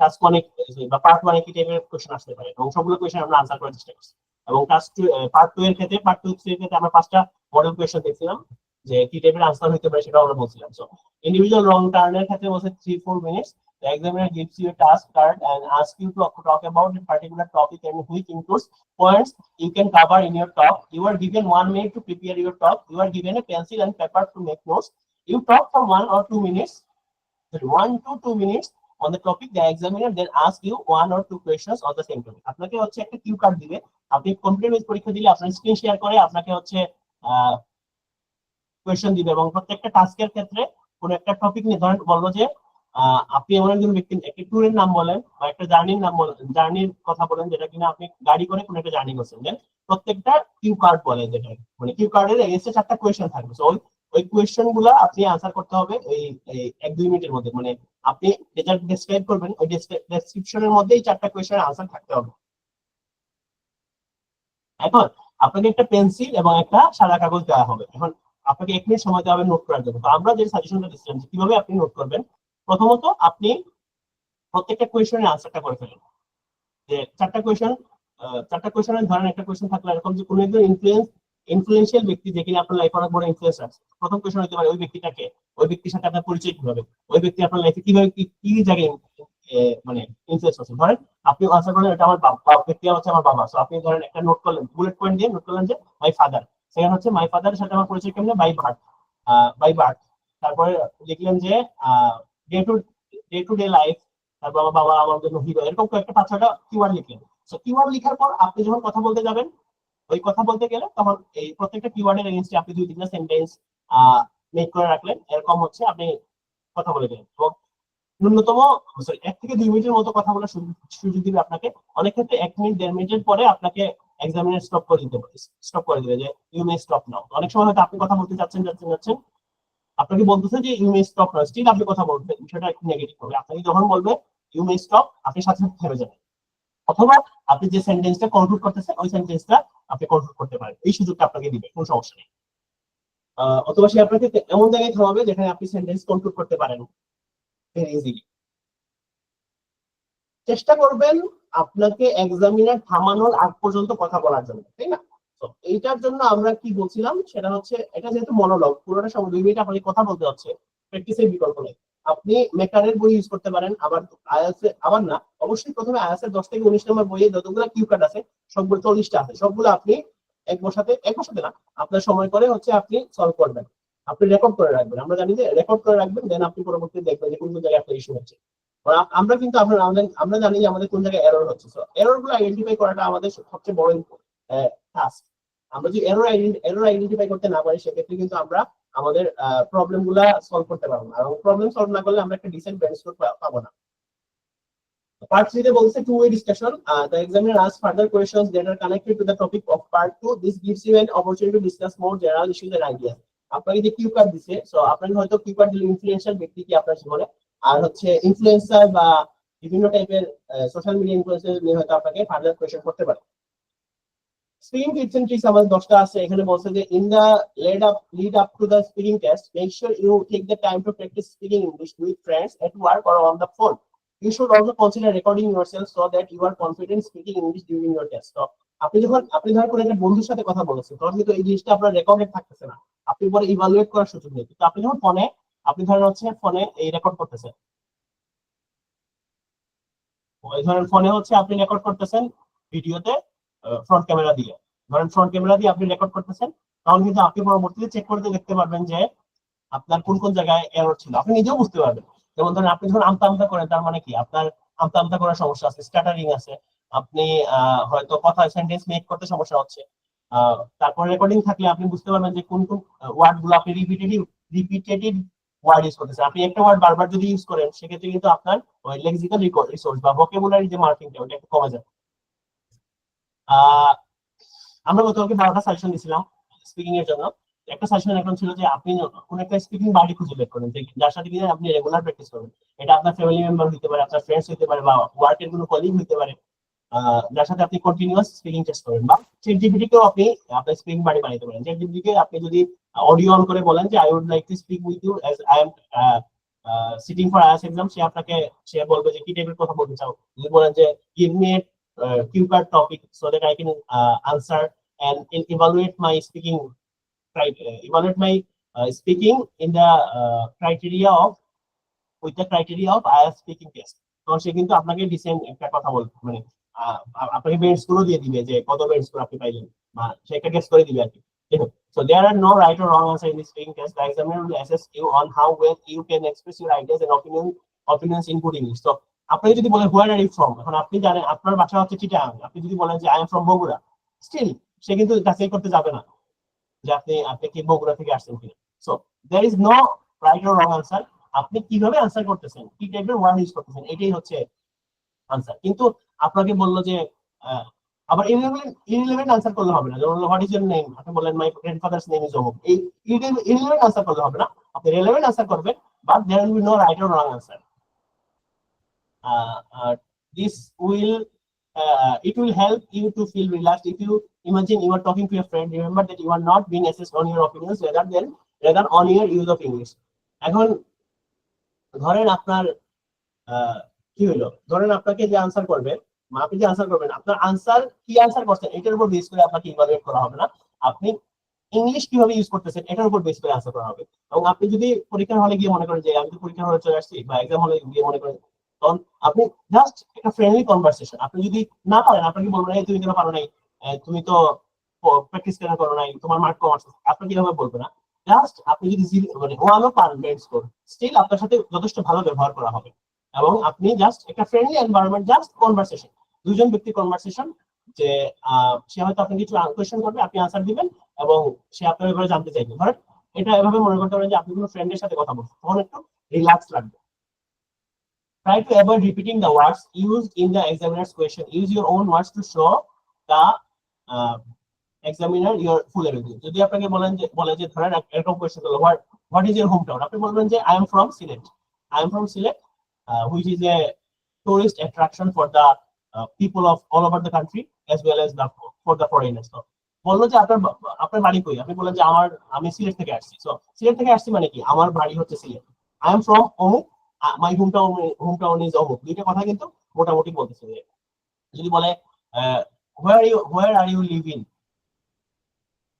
[SPEAKER 1] টাস্ক 1 বা পার্ট 1 কি টাইপের কোয়েশ্চেন আসতে পারে, এবং সবগুলো কোয়েশ্চেন আমরা আনসার করার চেষ্টা করছি। এবং টাস্ক পার্ট 2 এর ক্ষেত্রে, পার্ট 2 3 এর ক্ষেত্রে আমরা 5টা মডেল কোয়েশ্চেন দেখছিলাম যে কি টাইপের আনসার হতে পারে সেটা আমরা বলছিলাম। সো ইন্ডিভিজুয়াল রং টার্নের ক্ষেত্রে বলছে 3-4 minutes. The examiner gives you a task card and asks you to talk about a particular topic and which includes points you can cover in your talk. You are given 1 minute to prepare your talk. You are given a pencil and paper to make notes. You talk for 1 or 2 minutes, 1 to 2 minutes on the topic. The examiner then asks you 1 or 2 questions on the same topic. আপনাকে হচ্ছে একটা cue card দিবে, আপনি computer base পরীক্ষা দিলে আপনার screen share করে আপনাকে হচ্ছে কোয়েশ্চেন দিবে, এবং প্রত্যেকটা টাস্কের ক্ষেত্রে কোন একটা টপিক নিয়ে ধরেন বলবো যে আপনি এমন একজন ব্যক্তি একটা ট্যুরের নাম বলেন বা একটা জার্নির নাম বলেন, জার্নির কথা বলেন যেটা কিনা আপনি গাড়ি করে কোন একটা জার্নি করছেন, দেন প্রত্যেকটা কিউ কার্ড বলে, যেটা মানে কিউ কার্ডের এগেইনস্টে 4টা কোয়েশ্চেন থাকবে। সো ওই কোয়েশ্চেন গুলা আপনি আনসার করতে হবে ওই 1-2 মিনিটের মধ্যে, মানে আপনি যেটা ডেসক্রাইব করবেন ওই ডেসক্রিপশনের মধ্যেই 4টা কোয়েশ্চেনের আনসার থাকতে হবে। এখন আপনাকে একটা পেন্সিল এবং একটা সাদা কাগজ দেওয়া হবে। এখন আপনাকে 1 মিনিট সময় দেওয়া হবে নোট করার জন্য। তো আমরা যে সাজেশনটা দিচ্ছিলাম যে কিভাবে আপনি নোট করবেন, প্রথমত আপনি প্রত্যেকটা কোয়েশ্চেনের আনসারটা করে ফেলেন। যে 4টা কোয়েশ্চেনের ধরেন একটা কোয়েশ্চেন থাকলে এরকম যে কোনো একজন ইনফ্লুয়েন্সিয়াল ব্যক্তি যে কিনা আপনার লাইফে অনেক বড় ইনফ্লুয়েন্স আছে, প্রথম কোয়েশ্চেন হতে পারে ওই ব্যক্তিটাকে, ওই ব্যক্তির সাথে আপনার পরিচয় কিভাবে, ওই ব্যক্তি আপনার লাইফে কিভাবে কি জায়গায় মানে ইনফ্লুয়েন্স আছে। ধরেন আপনি আনসার করলেন এটা আমার বাবা, ব্যক্তি হচ্ছে আমার বাবা। সো আপনি ধরেন একটা নোট করলেন, বুলেট পয়েন্ট দিয়ে নোট করলেন যে মাই ফাদার। সেখানে হচ্ছে মাই ফাদারের সাথে আমার পরিচয় কেমনে, বাই বার্থ। তারপরে লিখলেন যে ডে টু ডে লাইফ, তারপর আমার বাবা আমার জন্য হিরো, এরকম কয়েকটা 5-6টা কিওয়ার্ড লিখলেন। সো কিওয়ার্ড লেখার পর আপনি যখন কথা বলতে যাবেন, ওই কথা বলতে গেলে তখন এই প্রত্যেকটা কিওয়ার্ডের এগেইনস্টে আপনি 2-3টা সেন্টেন্স মেক করে রাখলেন, এরকম হচ্ছে আপনি কথা বলে গেলেন। এবং ন্যূনতম 1 থেকে 2 মিনিটের মতো কথা বলার সুযোগ দিবে আপনাকে। অনেক ক্ষেত্রে 1 মিনিট 1.5 মিনিটের পরে আপনাকে এক্সামিনার স্টপ করে দিবে যে ইউ মে স্টপ নাও। অনেক সময় হয়তো আপনি কথা বলতে যাচ্ছেন আপনাকে বলতেছে যে you may stop now, still আপনি কথা বলবেন, বিষয়টা একটু নেগেটিভ হবে। আপনাকে যখন বলবে ইউ মে স্টপ আপনি সাথে সাথে থেমে যাবেন, অথবা আপনি যে সেন্টেন্সটা কনক্লুড করতেছেন ওই সেন্টেন্সটা আপনি কনক্লুড করতে পারেন, এই সুযোগটা আপনাকে দিবে, কোনো সমস্যা নেই। অথবা সে আপনাকে এমন জায়গায় থামাবে যেখানে আপনি সেন্টেন্স কনক্লুড করতে পারেন ভেরি ইজিলি। চেষ্টা করবেন আপনাকে এক্সামিনার থামানোর আগ পর্যন্ত কথা বলার জন্য, তাই না? তো এইটার জন্য আমরা কি বলছিলাম সেটা হচ্ছে, এটা যেহেতু মনোলগ, পুরোটা সময় 2 মিনিট আপনাকে কথা বলতে হচ্ছে, প্র্যাকটিসের বিকল্প নেই। আপনি মেকারের বই ইউজ করতে পারেন, আবার আবার না, অবশ্যই প্রথমে আইএলটিএস এর 10 থেকে 19 নম্বর বইয়ে যতগুলো কিউ কার্ড আছে সবগুলো 40টা আছে, সবগুলো আপনি এক বসাতে না, আপনার সময় করে হচ্ছে আপনি সলভ করবেন, আপনি রেকর্ড করে রাখবেন। আমরা জানি যে রেকর্ড করে রাখবেন, দেন আপনি পরবর্তীতে দেখবেন যে কোন কোন জায়গায় আপনার ইস্যু হচ্ছে। আমরা কিন্তু আমরা জানি যে আমাদের কোন জায়গায় এরর হচ্ছে। সো এরর গুলো আইডেন্টিফাই করাটা আমাদের সবচেয়ে বড় টাস্ক। আমরা যদি এরর আইডেন্টিফাই করতে না পারি সেক্ষেত্রে কিন্তু আমরা আমাদের প্রবলেম গুলা সলভ করতে পারবো না, এবং প্রবলেম সলভ না করলে আমরা একটা ডিসেন্ট ব্রেন স্কোর পাবো না। Part 3 তে বলছে two-way discussion. The examiner asks further questions that are connected to the topic of part 2. This gives you an opportunity to discuss more general issues and ideas. আপনাকে যে cue card দিছে, so আপনাকে হয়তো cue card দিলে influencer ব্যক্তি কি আপনার জীবনে, আর হচ্ছে ইনফ্লুয়েন্সার বা বিভিন্ন টাইপের সোশ্যাল মিডিয়া ইনফ্লুয়েন্সার নিয়ে হয়তো আপনাকে ফার্দার কোয়েশ্চেন করতে পারে। স্পিকিং টিপস এন্ড ট্রিক্স আমাদের 10টা আছে। এখানে বলছে যে in the lead up to the speaking test, make sure you take the time to practice speaking English with friends at work or on the phone. You should also consider recording yourself so that you are confident speaking English during your test. So আপনি ধরেন কোনো একটা বন্ধুর সাথে কথা বলেছেন, তখন কিন্তু এই জিনিসটা আপনার রেকর্ডেড থাকতেছে না, আপনি পরে ইভালুয়েট করার সুযোগ নেই। কিন্তু আপনি যখন আপনি ধরেন হচ্ছে ফোনে এই রেকর্ড করতেছেন, ওই ধরেন ফোনে হচ্ছে আপনি রেকর্ড করতেছেন ভিডিওতে ফ্রন্ট ক্যামেরা দিয়ে, ধরেন ফ্রন্ট ক্যামেরা দিয়ে আপনি রেকর্ড করতেছেন, তখন কিন্তু আপনি পরবর্তীতে চেক করতে দেখতে পারবেন যে আপনার কোন কোন জায়গায় এরর ছিল, আপনি নিজেও বুঝতে পারবেন। যেমন ধরেন আপনি যখন আমতা আমতা করেন, তার মানে কি আপনার আমতা আমতা করার সমস্যা আছে, স্টাটারিং আছে, আপনি হয়তো কথা সেন্টেন্স মেক করতে সমস্যা হচ্ছে। তারপর রেকর্ডিং থাকলে আপনি বুঝতে পারবেন যে কোন কোন ওয়ার্ড গুলো আপনি রিপিটেটিভ ওয়ার্ড ইউজ করতেছেন। আপনি একটা ওয়ার্ড বারবার যদি ইউজ করেন, সেক্ষেত্রে কিন্তু আপনার ওই লেক্সিক্যাল রিসোর্স বা ভোকাবুলারি যে মার্কিংটা ওটা একটু কমে যাবে। আমরা গতকালকে 12টা সাজেশন দিছিলাম স্পিকিং এর জন্য। একটা সাজেশন এখন ছিল যে আপনি কোন একটা স্পিকিং বাডি খুঁজে বের করেন, যে যার সাথে কিনা আপনি রেগুলার প্র্যাকটিস করবেন। এটা আপনার ফ্যামিলি মেম্বার হতে পারে, আপনার ফ্রেন্ডস হতে পারে, বা ওয়ার্কের কোনো কলিগ হতে পারে, যার সাথে আপনি কন্টিনিউয়াস স্পিকিং টেস্ট করেন। বা চ্যাটজিপিটি কেও আপনি আপনার স্পিকিং বাডি বানাতে পারেন। চ্যাটজিপিটি কে আপনি যদি অডিও অন করে বলেন যে I would like to speak with you as I am sitting for IELTS exam, সে বলবে যে কি টাইপের কথা বলতে চাও। যদি বলেন যে give me cue card topic so that I can answer and evaluate my speaking in the criteria of with the criteria of IELTS speaking test. তখন সে কিন্তু আপনাকে ডিসেন্ট একটা কথা বলবে, মানে আপনাকে বেঞ্চ গুলো দিয়ে দিবে যে কত বেঞ্চ গুলো আপনি পাইলেন, বা সে একটা গেস করে দিবে আর কি। So there are no right or wrong answer in this speaking test. The examiner will assess you on how well you can express your ideas and opinions in good English. So আপনি যদি বলেন where are you from, এখন আপনি জানেন আপনার বাসা হচ্ছে চিটাগাং, আপনি যদি বলেন যে I am from Bogura, still সে কিন্তু যাচাই করতে যাবে না যে আপনি কি বগুড়া থেকে আসছেন কিনা। So there is no right or wrong answer, আপনি কিভাবে আনসার করতেছেন, কি টাইপের ওয়ার্ড ইউজ করতেছেন, এটাই হচ্ছে আনসার। কিন্তু আপনাকে বললো যে আবার ইররিলেভেন্ট আনসার করলে হবে না। যেমন হোয়াট ইজ ইওর নেম, আপনি বলেন মাই গ্র্যান্ডফাদার্স নেম ইজ অমুক, এই ইররিলেভেন্ট আনসার করলে হবে না, আপনি রিলেভেন্ট আনসার করবেন, but there will be no right or wrong answer. This will it will help you to feel relaxed. If you imagine you are talking to a friend, remember that you are not being assessed on your opinions rather on your use of English. এখন ধরেন আপনার কি হলো, ধরেন আপনাকে যে answer করবে, আপনি যে আনসার করবেন, আপনার আনসার কি আনসার করছেন এটার উপর বেস করে আপনাকে ইভালুয়েট করা হবে না, আপনি ইংলিশ কিভাবে ইউজ করতেছেন এটার উপর বেস করে আনসার করা হবে। এবং আপনি যদি পরীক্ষার হলে গিয়ে মনে করেন যে আমি তো পরীক্ষার হলে চলে আসছি বা এক্সাম হলে গিয়ে মনে করেন, তখন আপনি জাস্ট একটা ফ্রেন্ডলি কনভারসেশন, আপনি যদি না পারেন আপনাকে বলবেন এই তুমি কেন পারো নাই, তুমি তো প্র্যাকটিস কেন করো নাই, তোমার মার্ক কম আসছে, আপনি কিভাবে বলবেন না, জাস্ট আপনি যদি মানে ওয়ানও পারবেন স্কোর, স্টিল আপনার সাথে যথেষ্ট ভালো ব্যবহার করা হবে। এবং আপনি জাস্ট একটা ফ্রেন্ডলি এনভায়রনমেন্ট, জাস্ট কনভারসেশন, দুজন ব্যক্তির কনভারসেশন, যে সে হয়তো আপনাকে কিছু কোয়েশ্চেন করবে, আপনি আনসার দিবেন এবং সে আপনার ব্যাপারে জানতে চাইবে। ধরেন এটা এভাবে মনে করতে পারেন যে আপনি কোনো ফ্রেন্ডের সাথে কথা বলছেন, তখন একটু রিল্যাক্স লাগবে। Try to avoid repeating the words used in the examiner's question. Use your own words to show the examiner your full ability. যদি আপনাকে বলে যে ধরেন এরকম কোয়েশ্চেন হলো what is your hometown, আপনি বলবেন যে I am from Sylhet, which is a tourist attraction for the people of all over the country as well as for the foreigners. So বললো যে আপনার বাড়ি কই, আপনি বলেন যে আমি সিলেট থেকে আসছি। সো সিলেট থেকে আসছি মানে কি, আমার বাড়ি হচ্ছে সিলেট, I am from অমুক, মাই হোমটাউন ইজ অমুক, দুইটা কথা কিন্তু মোটামুটি বলতেছে। যদি বলে where are you living,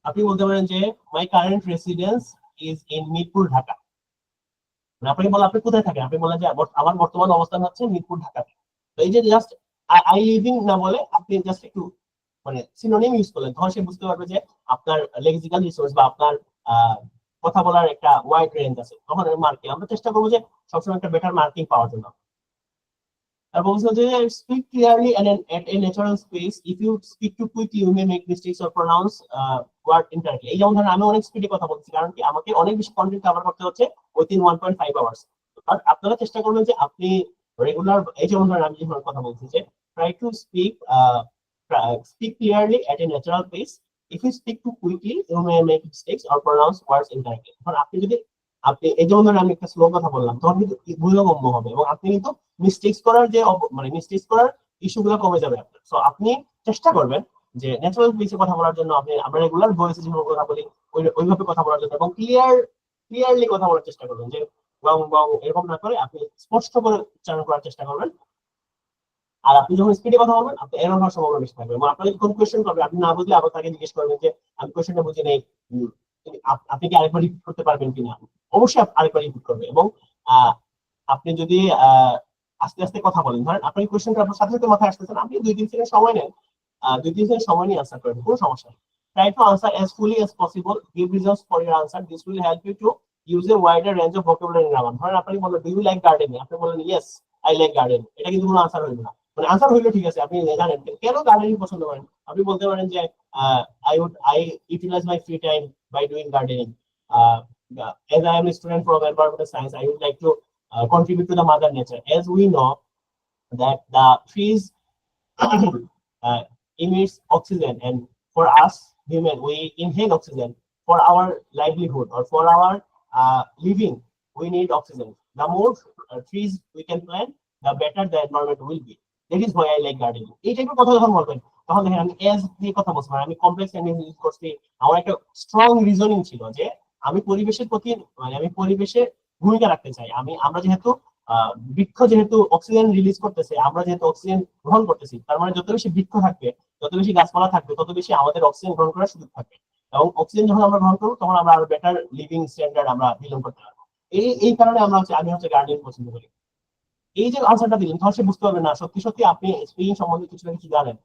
[SPEAKER 1] আপনি বলতে পারেন যে মাই current residence is in Mirpur, Dhaka. আপনি বলেন আপনি কোথায় থাকেন, আপনি বলেন যে আমার বর্তমান অবস্থান হচ্ছে মিরপুর, ঢাকাতে। তো এই যে জাস্ট আই লিভিং না বলে আপনি জাস্ট একটু মানে সিনোনিম ইউজ করলেন, তখন সে বুঝতে পারবে যে আপনার লেক্সিক্যাল রিসোর্স বা আপনার কথা বলার একটা ওয়াইড রেঞ্জ আছে। তখন মার্কিং আমরা চেষ্টা করবো যে সবসময় একটা বেটার মার্কিং পাওয়ার জন্য। তারপর বলছিল যে speak clearly and at a natural space, if you speak too quickly you may make mistakes or pronounce word incorrectly. এই যেমন ধরেন আমি অনেক স্পিডে কথা বলছি, কারণ কি আমাকে অনেক বেশি কন্টেন্ট কভার করতে হচ্ছে উইথিন 1.5 আওয়ার্স। বাট আপনারা চেষ্টা করবেন যে আপনি রেগুলার এই যেমন ধরেন আমি যখন কথা বলছি যে try to speak clearly at a natural pace. If you speak too quickly, you may make mistakes or pronounce words incorrectly. এখন আপনি এই যেমন ধরেন আমি একটা স্লো কথা বললাম তখন কিন্তু ভুলগম্য হবে এবং আপনি কিন্তু মিস্টেক্স করার যে মানে মিস্টেক্স করার ইস্যুগুলো কমে যাবে আপনার। সো আপনি চেষ্টা করবেন যে ন্যাচারাল পেসে কথা বলার জন্য আমরা রেগুলার ভয়েসে যেভাবে কথা বলি ওইভাবে কথা বলার জন্য এবং ক্লিয়ারলি কথা বলার চেষ্টা করবেন, যে বং বং এরকম না করে আপনি স্পষ্ট করে উচ্চারণ করার চেষ্টা করবেন। আর আপনি যখন স্পিডে কথা বলবেন আপনি এরর হওয়ার সম্ভাবনা বেশি থাকবে এবং আপনাকে কোন কোয়েশ্চেন করবে আপনি না বুঝলে আবার তাকে জিজ্ঞেস করবেন যে আমি কোয়েশ্চেনটা বুঝি নেই, আপনি কি আরেকবার রিপিট করতে পারবেন কিনা। অবশ্যই আরেকবার রিপিট করবে এবং আপনি যদি আস্তে আস্তে কথা বলেন, ধরেন আপনি কোয়েশ্চেনটা আপনার সাথে সাথে মাথায় আসতেছেন, আপনি 2-3 সেকেন্ড সময় নেন, 2-3 সেকেন্ড সময় নিয়ে আনসার করেন, কোনো সমস্যা নেই। Try to answer as fully as possible. Give reasons for your answer. This will help you to use a wider range of vocabulary in grammar. ধরেন আপনি বলেন do you like gardening, আপনি বলেন yes I like gardening, এটা কিন্তু কোনো answer হইল না। মানে আনসার হইলো ঠিক আছে, আপনি জানেন কেন গার্ডেনিং পছন্দ করেন, আপনি বলতে পারেন যে I utilize my free time by doing gardening. As I am a student from environmental science, I would like to contribute to the mother nature. As we know that the trees emits oxygen, and for us human we inhale oxygen for our livelihood or for our living. We need oxygen. The more trees we can plant, the better the environment will be. That is why I like gardening. এই টাইপের কথা যখন বলবেন তখন দেখেন আমি age দিয়ে কথা বলছি, মানে আমি কমপ্লেক্স সেন্টেন্স ইউজ করছি। আমার একটা স্ট্রং রিজনিং ছিল যে আমি পরিবেশের প্রতি মানে আমি পরিবেশে ভূমিকা রাখতে চাই। আমরা যেহেতু বৃক্ষ যেহেতু অক্সিজেন রিলিজ করতেছে, আমরা যেহেতু অক্সিজেন গ্রহণ করতেছি, তার মানে যত বেশি বৃক্ষ থাকবে, যত বেশি গাছপালা থাকবে, তত বেশি আমাদের অক্সিজেন গ্রহণ করার সুযোগ থাকবে এবং অক্সিজেন যখন আমরা গ্রহণ করবো তখন আমরা আরো বেটার লিভিং স্ট্যান্ডার্ড আমরা বিলং করতে পারবো। এই কারণে আমি গার্ডেনিং পছন্দ করি। এই যে আনসারটা দিলেন তখন সে বুঝতে পারবে না সত্যি সত্যি আপনি স্পিকিং সম্বন্ধে কিছু না কিছু জানেন।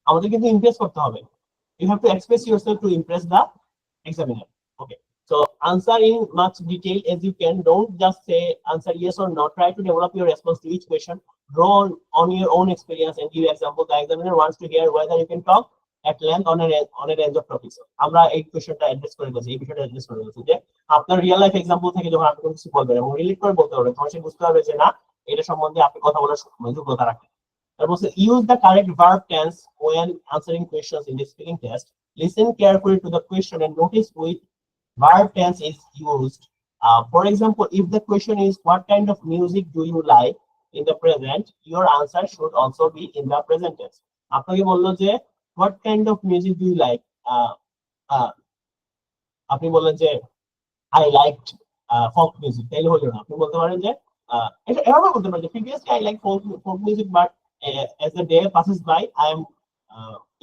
[SPEAKER 1] আমাদের কিন্তু ইমপ্রেস করতে হবে। You have to express yourself to impress the examiner. Okay. So answer in much detail as you can. Don't just say answer yes or no. Try to develop your response to each question. Draw on your own experience and give example. The examiner wants to hear whether you can talk at length on a range of topics. আমরা এই কোশ্চেনটা address করে বলছি, এই বিষয়টা address করে বলছি যে আপনার রিয়েল লাইফ এক্সাম্পল থেকে যখন আপনি কিছু বলবেন এবং রিলেট করে বলতে পারবেন তখন সে বুঝতে পারবে যে না এটা সম্বন্ধে আপনি কথা বলার যোগ্যতা রাখেন। তারপর use the correct verb tense when answering questions in the speaking test. Listen carefully to the question and notice which verb tense is used. For example, if the question is what kind of music do you like in the present, your answer should also be in the present tense. আপনাকে বললো যে what kind of music do you like, আপনি বললেন যে I liked folk music, তাইলে হলো না। আপনি বলতে পারেন যে এটা এভাবে বলতে পারেন যে previously I like folk music but as the day passes by I am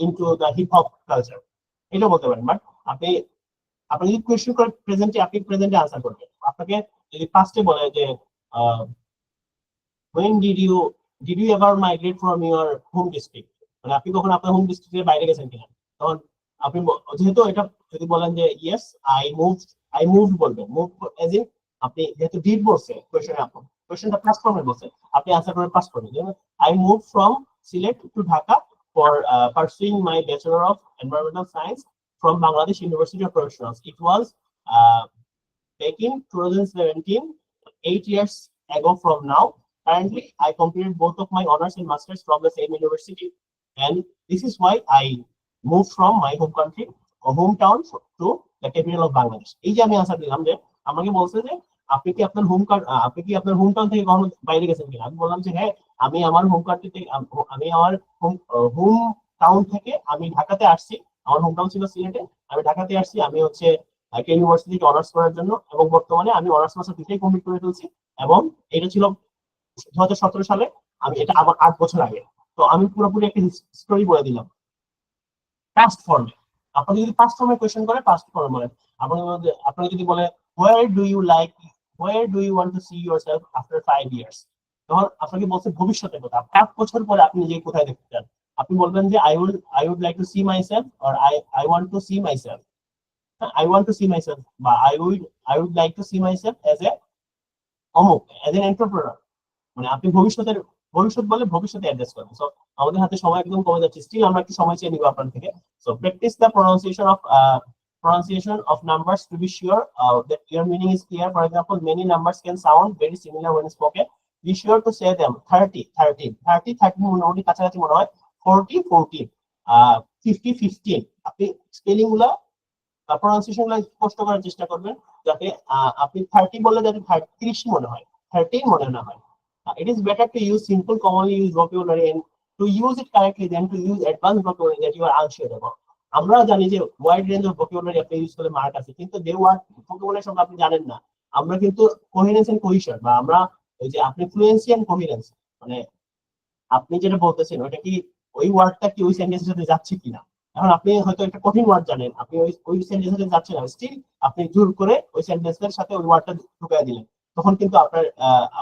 [SPEAKER 1] into the hip hop culture, এটা বলতে পারেন। বাট আপনি যদি কোয়েশ্চেন করে আপনি প্রেজেন্টে আনসার করবেন। আপনাকে যদি ফার্স্টে বলে যে when did you ever migrate from your home district, মানে আপনি কখন আপনার হোম ডিস্ট্রিক্টের বাইরে গেছেন কিনা, তখন আপনি যেহেতু এটা যদি বলেন যে yes I moved বলবেন, মুভ এজ ইন আপনি যেহেতু ডিড বলছে কোয়েশ্চেনটা পাস্ট ফর্মে বলছে, আপনি আনসার করবেন পাস্ট ফর্মে। যেমন I moved from Sylhet to Dhaka for pursuing my Bachelor of Environmental Science from Bangladesh University of Professionals. It was back in 2017, 8 years ago from now. Currently, I completed both of my honors and masters from the same university, and this is why I moved from my home country or hometown to the capital of Bangladesh. এই যে আমি answer দিলাম যে আমাকে বলছে যে আপনি কি আপনার হোম টাউন থেকে কখনো বাইরে গেছেন কিনা, আমি বললাম যে হ্যাঁ আমি আমার হোম কান্ট্রি থেকে আমি আমার হোম টাউন থেকে আমি ঢাকাতে আসছি। আমার হোম টাউন ছিল সিলেটে, আমি ঢাকাতে আসছি। আমি হচ্ছে ইউনিভার্সিটি থেকে অনার্স করার জন্য এবং বর্তমানে আমি অনার্স মাস্টার দুটোই কমপ্লিট করে ফেলছি এবং এটা ছিল 2017 সালে। আমি এটা আমার 8 বছর আগে। তো আমি পুরোপুরি একটা স্টোরি বলে দিলাম পাস্ট ফর্মে। আপনি যদি পাস্ট ফর্মে কোয়েশ্চেন করে পাস্ট ফর্মে বলেন। আপনি যদি বলে where do you want to see yourself after 5 years, তখন আপনাকে বলছে ভবিষ্যতের কথা, 5 বছর পরে আপনি নিজেকে কোথায় দেখতে চান। আপনি বলবেন যে I would like to see myself or I want to see myself. I want to see myself বা I would like to see myself as an entrepreneur. মানে আপনি ভবিষ্যৎ বলে ভবিষ্যতে অ্যাড্রেস করবেন। সো আমাদের হাতে সময় একদম কমে যাচ্ছে, স্টিল আমরা একটু সময় চেয়ে নিব আপনার থেকে। So practice the pronunciation of numbers to be sure that your meaning is clear. For example, many numbers can sound very similar when spoken. be sure to say them 30 13 30 13 মোটামুটি কাছাকাছি মনে হয় 40 14 50 15 আপনি স্পেলিং গুলা প্রনাউন্সিয়েশন গুলো স্পষ্ট করার চেষ্টা করবেন যাতে আপনি 30 বললে যাতে 30 মনে হয় 13 মনে না হয় it is better to use simple commonly used vocabulary and to use it correctly than to use advanced vocabulary that you are unsure about আমরা জানি যে ওয়াইড রেঞ্জ অফ ভোকাবুলারি আপনি ইউজ করলে মার্ক আছে কিন্তু যে ওয়ার্ড ভোকাবুলারি সব আপনি জানেন না আমরা কিন্তু কোহেরেন্স এন্ড কোহেশন বা আমরা ওই যে আপনি ফ্লুয়েন্সি এন্ড কোহেরেন্স মানে আপনি যেটা বলতেছেন ওটা কি ওই ওয়ার্ডটা কি ওই সেন্টেন্সের সাথে যাচ্ছে কিনা এখন আপনি হয়তো একটা কঠিন ওয়ার্ড জানেন আপনি ওই সেন্টেন্সের সাথে যাচ্ছে না স্টিল আপনি জোর করে ওই সেন্টেন্সের সাথে ওই ওয়ার্ডটা ঢুকায় দিলেন তখন কিন্তু আপনার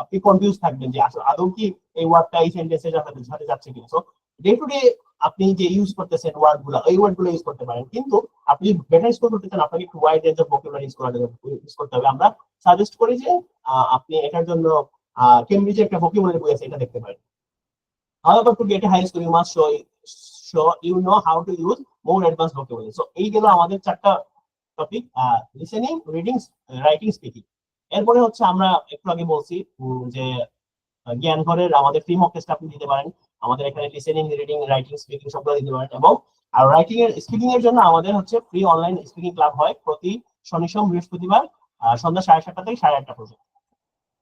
[SPEAKER 1] আপনি কনফিউজ থাকবেন যে আসলে আদৌ কি এই ওয়ার্ডটা এই সেন্টেন্সের সাথে যাচ্ছে কিনা সো ডে টু ডে আপনি যে ইউজ করতেছেন ওয়ার্ড গুলো এই ওয়ার্ড গুলো ইউজ করতে পারেন কিন্তু আপনি বেটার স্কোর করতে চান আপনাকে একটু wide range of vocabulary use করতে হবে আমরা সাজেস্ট করি যে আপনি এটার জন্য কেমব্রিজের একটা ভোকাবুলারি বই আছে এটা দেখতে পারেন however to get a high score you must show you know how to use more advanced vocabulary so এই গেল আমাদের চারটা topic listening reading writing speaking এরপরে হচ্ছে আমরা একটু আগে বলছি যে জ্ঞান ঘরের আমাদের ফ্রি মক টেস্ট আপনি দিতে পারেন আমাদের এখানে লিসেনিং রিডিং রাইটিং স্পিকিং সবগুলো দিতে পারেন এবং আর রাইটিং এর স্পিকিং এর জন্য আমাদের হচ্ছে ফ্রি অনলাইন স্পিকিং ক্লাব হয় প্রতি শনি সোম বৃহস্পতিবার সন্ধ্যা 7:30 থেকে 8:30 পর্যন্ত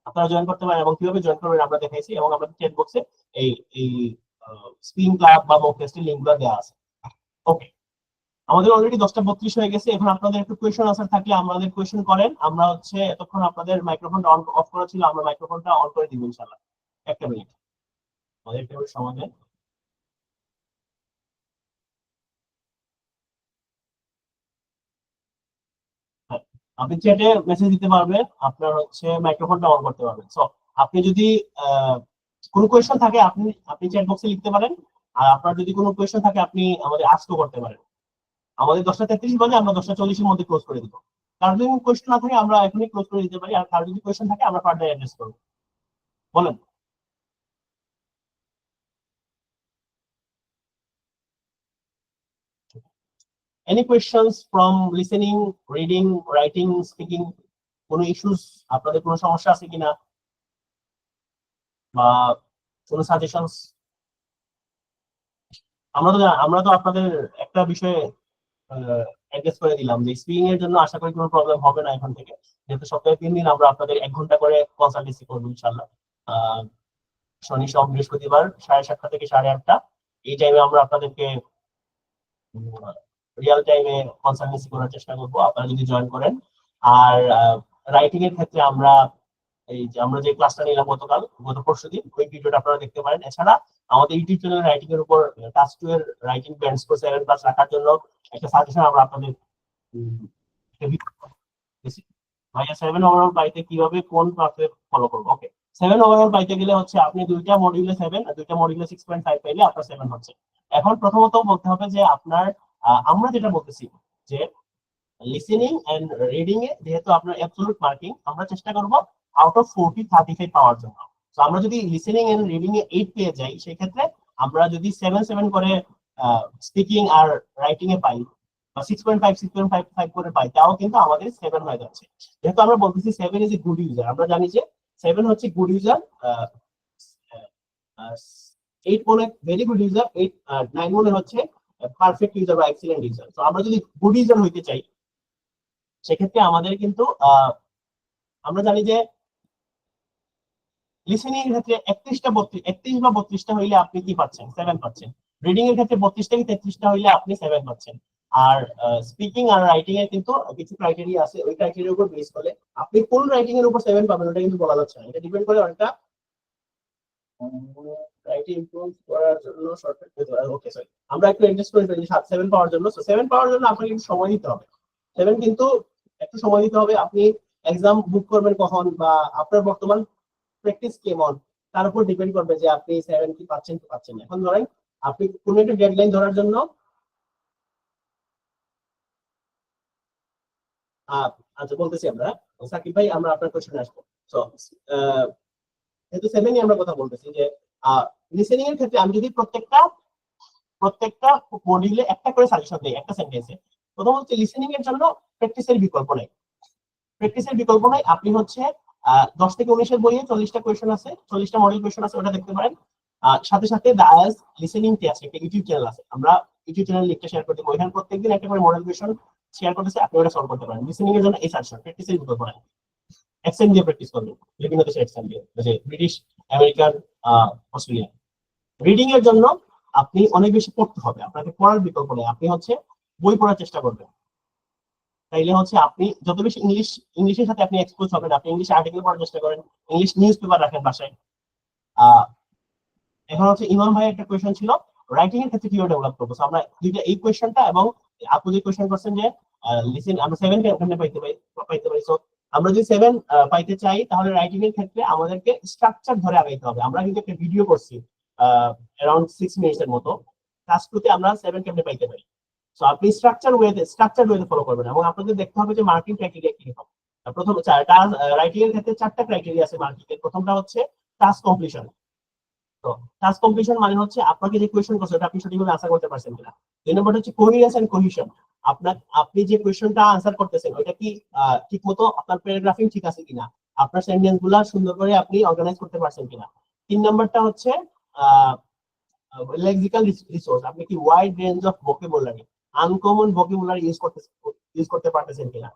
[SPEAKER 1] আপনারা জয়েন করতে পারেন এবং কিভাবে জয়েন করবেন আমরা দেখাইছি এবং আমরা চ্যাট বক্সে এই এই স্পিকিং ক্লাব বা মক টেস্টের লিংকগুলো দেওয়া আছে ওকে আমাদের অলরেডি 10:32 হয়ে গেছে এখন আপনাদের একটু কোয়েশ্চেন আনসার থাকলে আমাদের কোয়েশ্চেন করেন আমরা হচ্ছে এতক্ষণ আপনাদের মাইক্রোফোনটা অফ করা ছিল আমরা মাইক্রোফোনটা অন করে দিব ইনশাআল্লাহ একটা মিনিট আমাদের একটা সময় দেন আপনি চ্যাটে মেসেজ দিতে পারবেন আপনার হচ্ছে মাইক্রোফোনটা অন করতে পারবেন সো আপনি যদি কোনো কোয়েশ্চেন থাকে আপনি আপনি চ্যাট বক্সে লিখতে পারেন আর আপনার যদি কোনো কোয়েশ্চেন থাকে আপনি আমাদের আস্কও করতে পারেন আমাদের 10:33 বাজে আমরা 10:40 এর মধ্যে ক্লোজ করে দিব কার যদি কোয়েশ্চেন না থাকে আমরা এখনই ক্লোজ করে দিতে পারি আর কার যদি কোয়েশ্চেন থাকে আমরা ফার্দার অ্যাড্রেস করব বলেন any questions from listening reading writing speaking কোনো ইস্যুস আপনাদের কোনো সমস্যা আছে কিনা বা কোনো সাজেশনস আমরা তো আপনাদের একটা বিষয়ে অ্যাড্রেস করে দিলাম যে স্পিকিং এর জন্য আশা করি কোনো প্রবলেম হবে না এখন থেকে যেহেতু সপ্তাহে 3 দিন আমরা আপনাদের 1 ঘন্টা করে কনসালটেন্সি করবো ইনশাআল্লাহ শনি সোম বৃহস্পতিবার 7:30 থেকে 8:30 এই টাইমে আমরা আপনাদেরকে রিয়েল টাইমে কনসালটেন্সি করার চেষ্টা করবো আপনারা যদি জয়েন করেন আর রাইটিং এর ক্ষেত্রে আমরা এই যে আমরা যে ক্লাসটা নিলাম গত পরশুদিন ওই ভিডিওটা আপনারা দেখতে পারেন এছাড়া আমাদের ইউটিউব চ্যানেলে রাইটিং এর উপর টাস্ক 2 এর রাইটিং ব্যান্ড স্কোর 7+ রাখার জন্য একটা সাজেশন আমরা আপনাদের ভাইয়া 7 ওভারঅল পাইতে কিভাবে কোন পাথে ফলো করব ওকে 7 ওভারঅল পাইতে গেলে হচ্ছে আপনি দুইটা মডিউলে 7 আর দুইটা মডিউলে 6.5 পাইলে আপনার 7 হচ্ছে এখন প্রথমত বলতে হবে যে আপনার আমরা যেটা বলতেছি যে লিসেনিং এন্ড রিডিং এ যেহেতু আপনার অ্যাবসলিউট মার্কিং আমরা চেষ্টা করব আউট অফ 40 35 পাওয়ার জন্য তো আমরা যদি লিসেনিং এন্ড রিডিং এ 8 পেয়ে যাই সেই ক্ষেত্রে আমরা যদি 7 করে স্পিকিং আর রাইটিং এ পাই বা 6.5 করে পাই তাও কিন্তু আমাদের 7 হয়ে যাচ্ছে যেহেতু আমরা বলতেছি 7 ইজ এ গুড ইউজার আমরা জানি যে 7 হচ্ছে গুড ইউজার 8 মনে ভেরি গুড ইউজার 9 মনে হচ্ছে পারফেক্ট ইউজার বা এক্সিলেন্ট ইউজার তো আমরা যদি গুড ইউজার হইতে চাই সেক্ষেত্রে আমাদের কিন্তু আমরা জানি যে লিসেনিং এর ক্ষেত্রে 31 বা 32টা হইলে আপনি কি পাচ্ছেন 7 পাচ্ছেন রিডিং এর ক্ষেত্রে 32টা কি 33টা হইলে আপনি 7 পাচ্ছেন আর স্পিকিং আর রাইটিং এর কিন্তু কিছু ক্রাইটেরিয়া আছে ওই ক্রাইটেরিয়ার উপর বেস করে আপনি কোন রাইটিং এর উপর 7 পাবেন ওটা কিন্তু বলা যাচ্ছে না এটা ডিপেন্ড করে অনেকটা রাইটিং ইমপ্রুভ করার জন্য শর্টকাট ওকে সরি আমরা একটু অ্যাডজাস্ট করে ফেলি 7 পাওয়ার জন্য সো 7 পাওয়ার জন্য আপনাকে একটু সময় দিতে হবে 7 কিন্তু একটু সময় দিতে হবে আপনি এক্সাম বুক করবেন কখন বা আপনার বর্তমান প্র্যাকটিস কেমন তার উপর ডিপেন্ড করবে যে আপনি 7 কি পাচ্ছেন কি পাচ্ছেন না এখন ধরেন আপনি কোনো একটা ডেডলাইন ধরার জন্য আচ্ছা বলতেছি আমরা সাকিব ভাই আমরা আপনার কোশ্চেনে আসবো সো যেহেতু 7 আমরা কথা বলতেছি যে লিসেনিং এর ক্ষেত্রে আমি যদি প্রত্যেকটা মডিউলে একটা করে সাজেশন দেই একটা সেন্টেন্সে প্রথম হচ্ছে লিসেনিং এর জন্য প্র্যাকটিসের বিকল্প নাই আপনি হচ্ছে 10 থেকে 19 এর বইয়ে 40টা কোয়েশ্চেন আছে, 40টা মডেল কোয়েশ্চেন আছে, ওটা দেখতে পারেন। সাথে সাথে দ্য আইএলটিএস লিসেনিং টেস্ট একটা ইউটিউব চ্যানেল আছে, আমরা ইউটিউব চ্যানেল লিংকটা শেয়ার করে দেব, ওখানে প্রত্যেকদিন একটা করে মডেল কোয়েশ্চেন শেয়ার করতেছে, আপনি ওটা সলভ করতে পারেন। লিসেনিং এর জন্য এই সাজেশন প্র্যাকটিসের ভিতর পড়েন, অ্যাকসেন্ট দিয়ে প্র্যাকটিস করবেন, বিভিন্ন দেশের অ্যাকসেন্ট দিয়ে, যে ব্রিটিশ, আমেরিকান, অস্ট্রেলিয়ান। রিডিং এর জন্য আপনি অনেক বেশি পড়তে হবে, আপনাকে পড়ার বিকল্প নেই, আপনি হচ্ছে বই পড়ার চেষ্টা করবেন। তাইলে হচ্ছে আপনি যত বেশি ইংলিশের সাথে আপনি এক্সপোজ হবেন, আপনি ইংলিশ আর্টিকেল পড়ার চেষ্টা করেন, ইংলিশ নিউজ পেপার রাখেন বাসায়। এখন হচ্ছে ইমাম ভাই একটা কোয়েশ্চেন ছিল রাইটিং এর ক্ষেত্রে কিভাবে ডেভেলপ করবো, আমরা দুইটা, এই কোয়েশ্চেনটা এবং আপনি যে কোয়েশ্চেন করছেন যে লিসেন আমরা 7 কেমনে পাইতে পারি। সো আমরা যদি 7 পাইতে চাই, তাহলে রাইটিং এর ক্ষেত্রে আমাদেরকে স্ট্রাকচার ধরে আগাইতে হবে। আমরা কিন্তু একটা ভিডিও করছি অ্যারাউন্ড 6 মিনিটস এর মতো, ক্লাস 2 তে আমরা 7 কেমনে পাইতে পারি। সো আপনি স্ট্রাকচার ওয়েতে ফলো করবেন, এবং আপনাদের দেখতে হবে যে মার্কিং ক্রাইটেরিয়া কি রকম। প্রথম রাইটিং এর ক্ষেত্রে 4টা ক্রাইটেরিয়া আছে মার্কিং এর। প্রথমটা হচ্ছে টাস্ক কমপ্লিশন। তো টাস্ক কমপ্লিশন মানে হচ্ছে আপনাকে যে কোয়েশ্চেন করছে ওটা আপনি সঠিকভাবে আনসার করতে পারছেন কিনা। দুই নম্বরটা হচ্ছে কোহেরেন্স এন্ড কোহেশন, আপনি যে কোয়েশ্চেনটা আনসার করতেছেন ওটা কি ঠিকমতো আপনার প্যারাগ্রাফিং ঠিক আছে কিনা, আপনার সেন্টেন্স গুলা সুন্দর করে আপনি অর্গানাইজ করতে পারছেন কিনা। 3 নম্বরটা হচ্ছে লেক্সিক্যাল রিসোর্স, আপনি কি wide range of vocabulary, uncommon vocabulary use করতে পারতেছেন কিনা।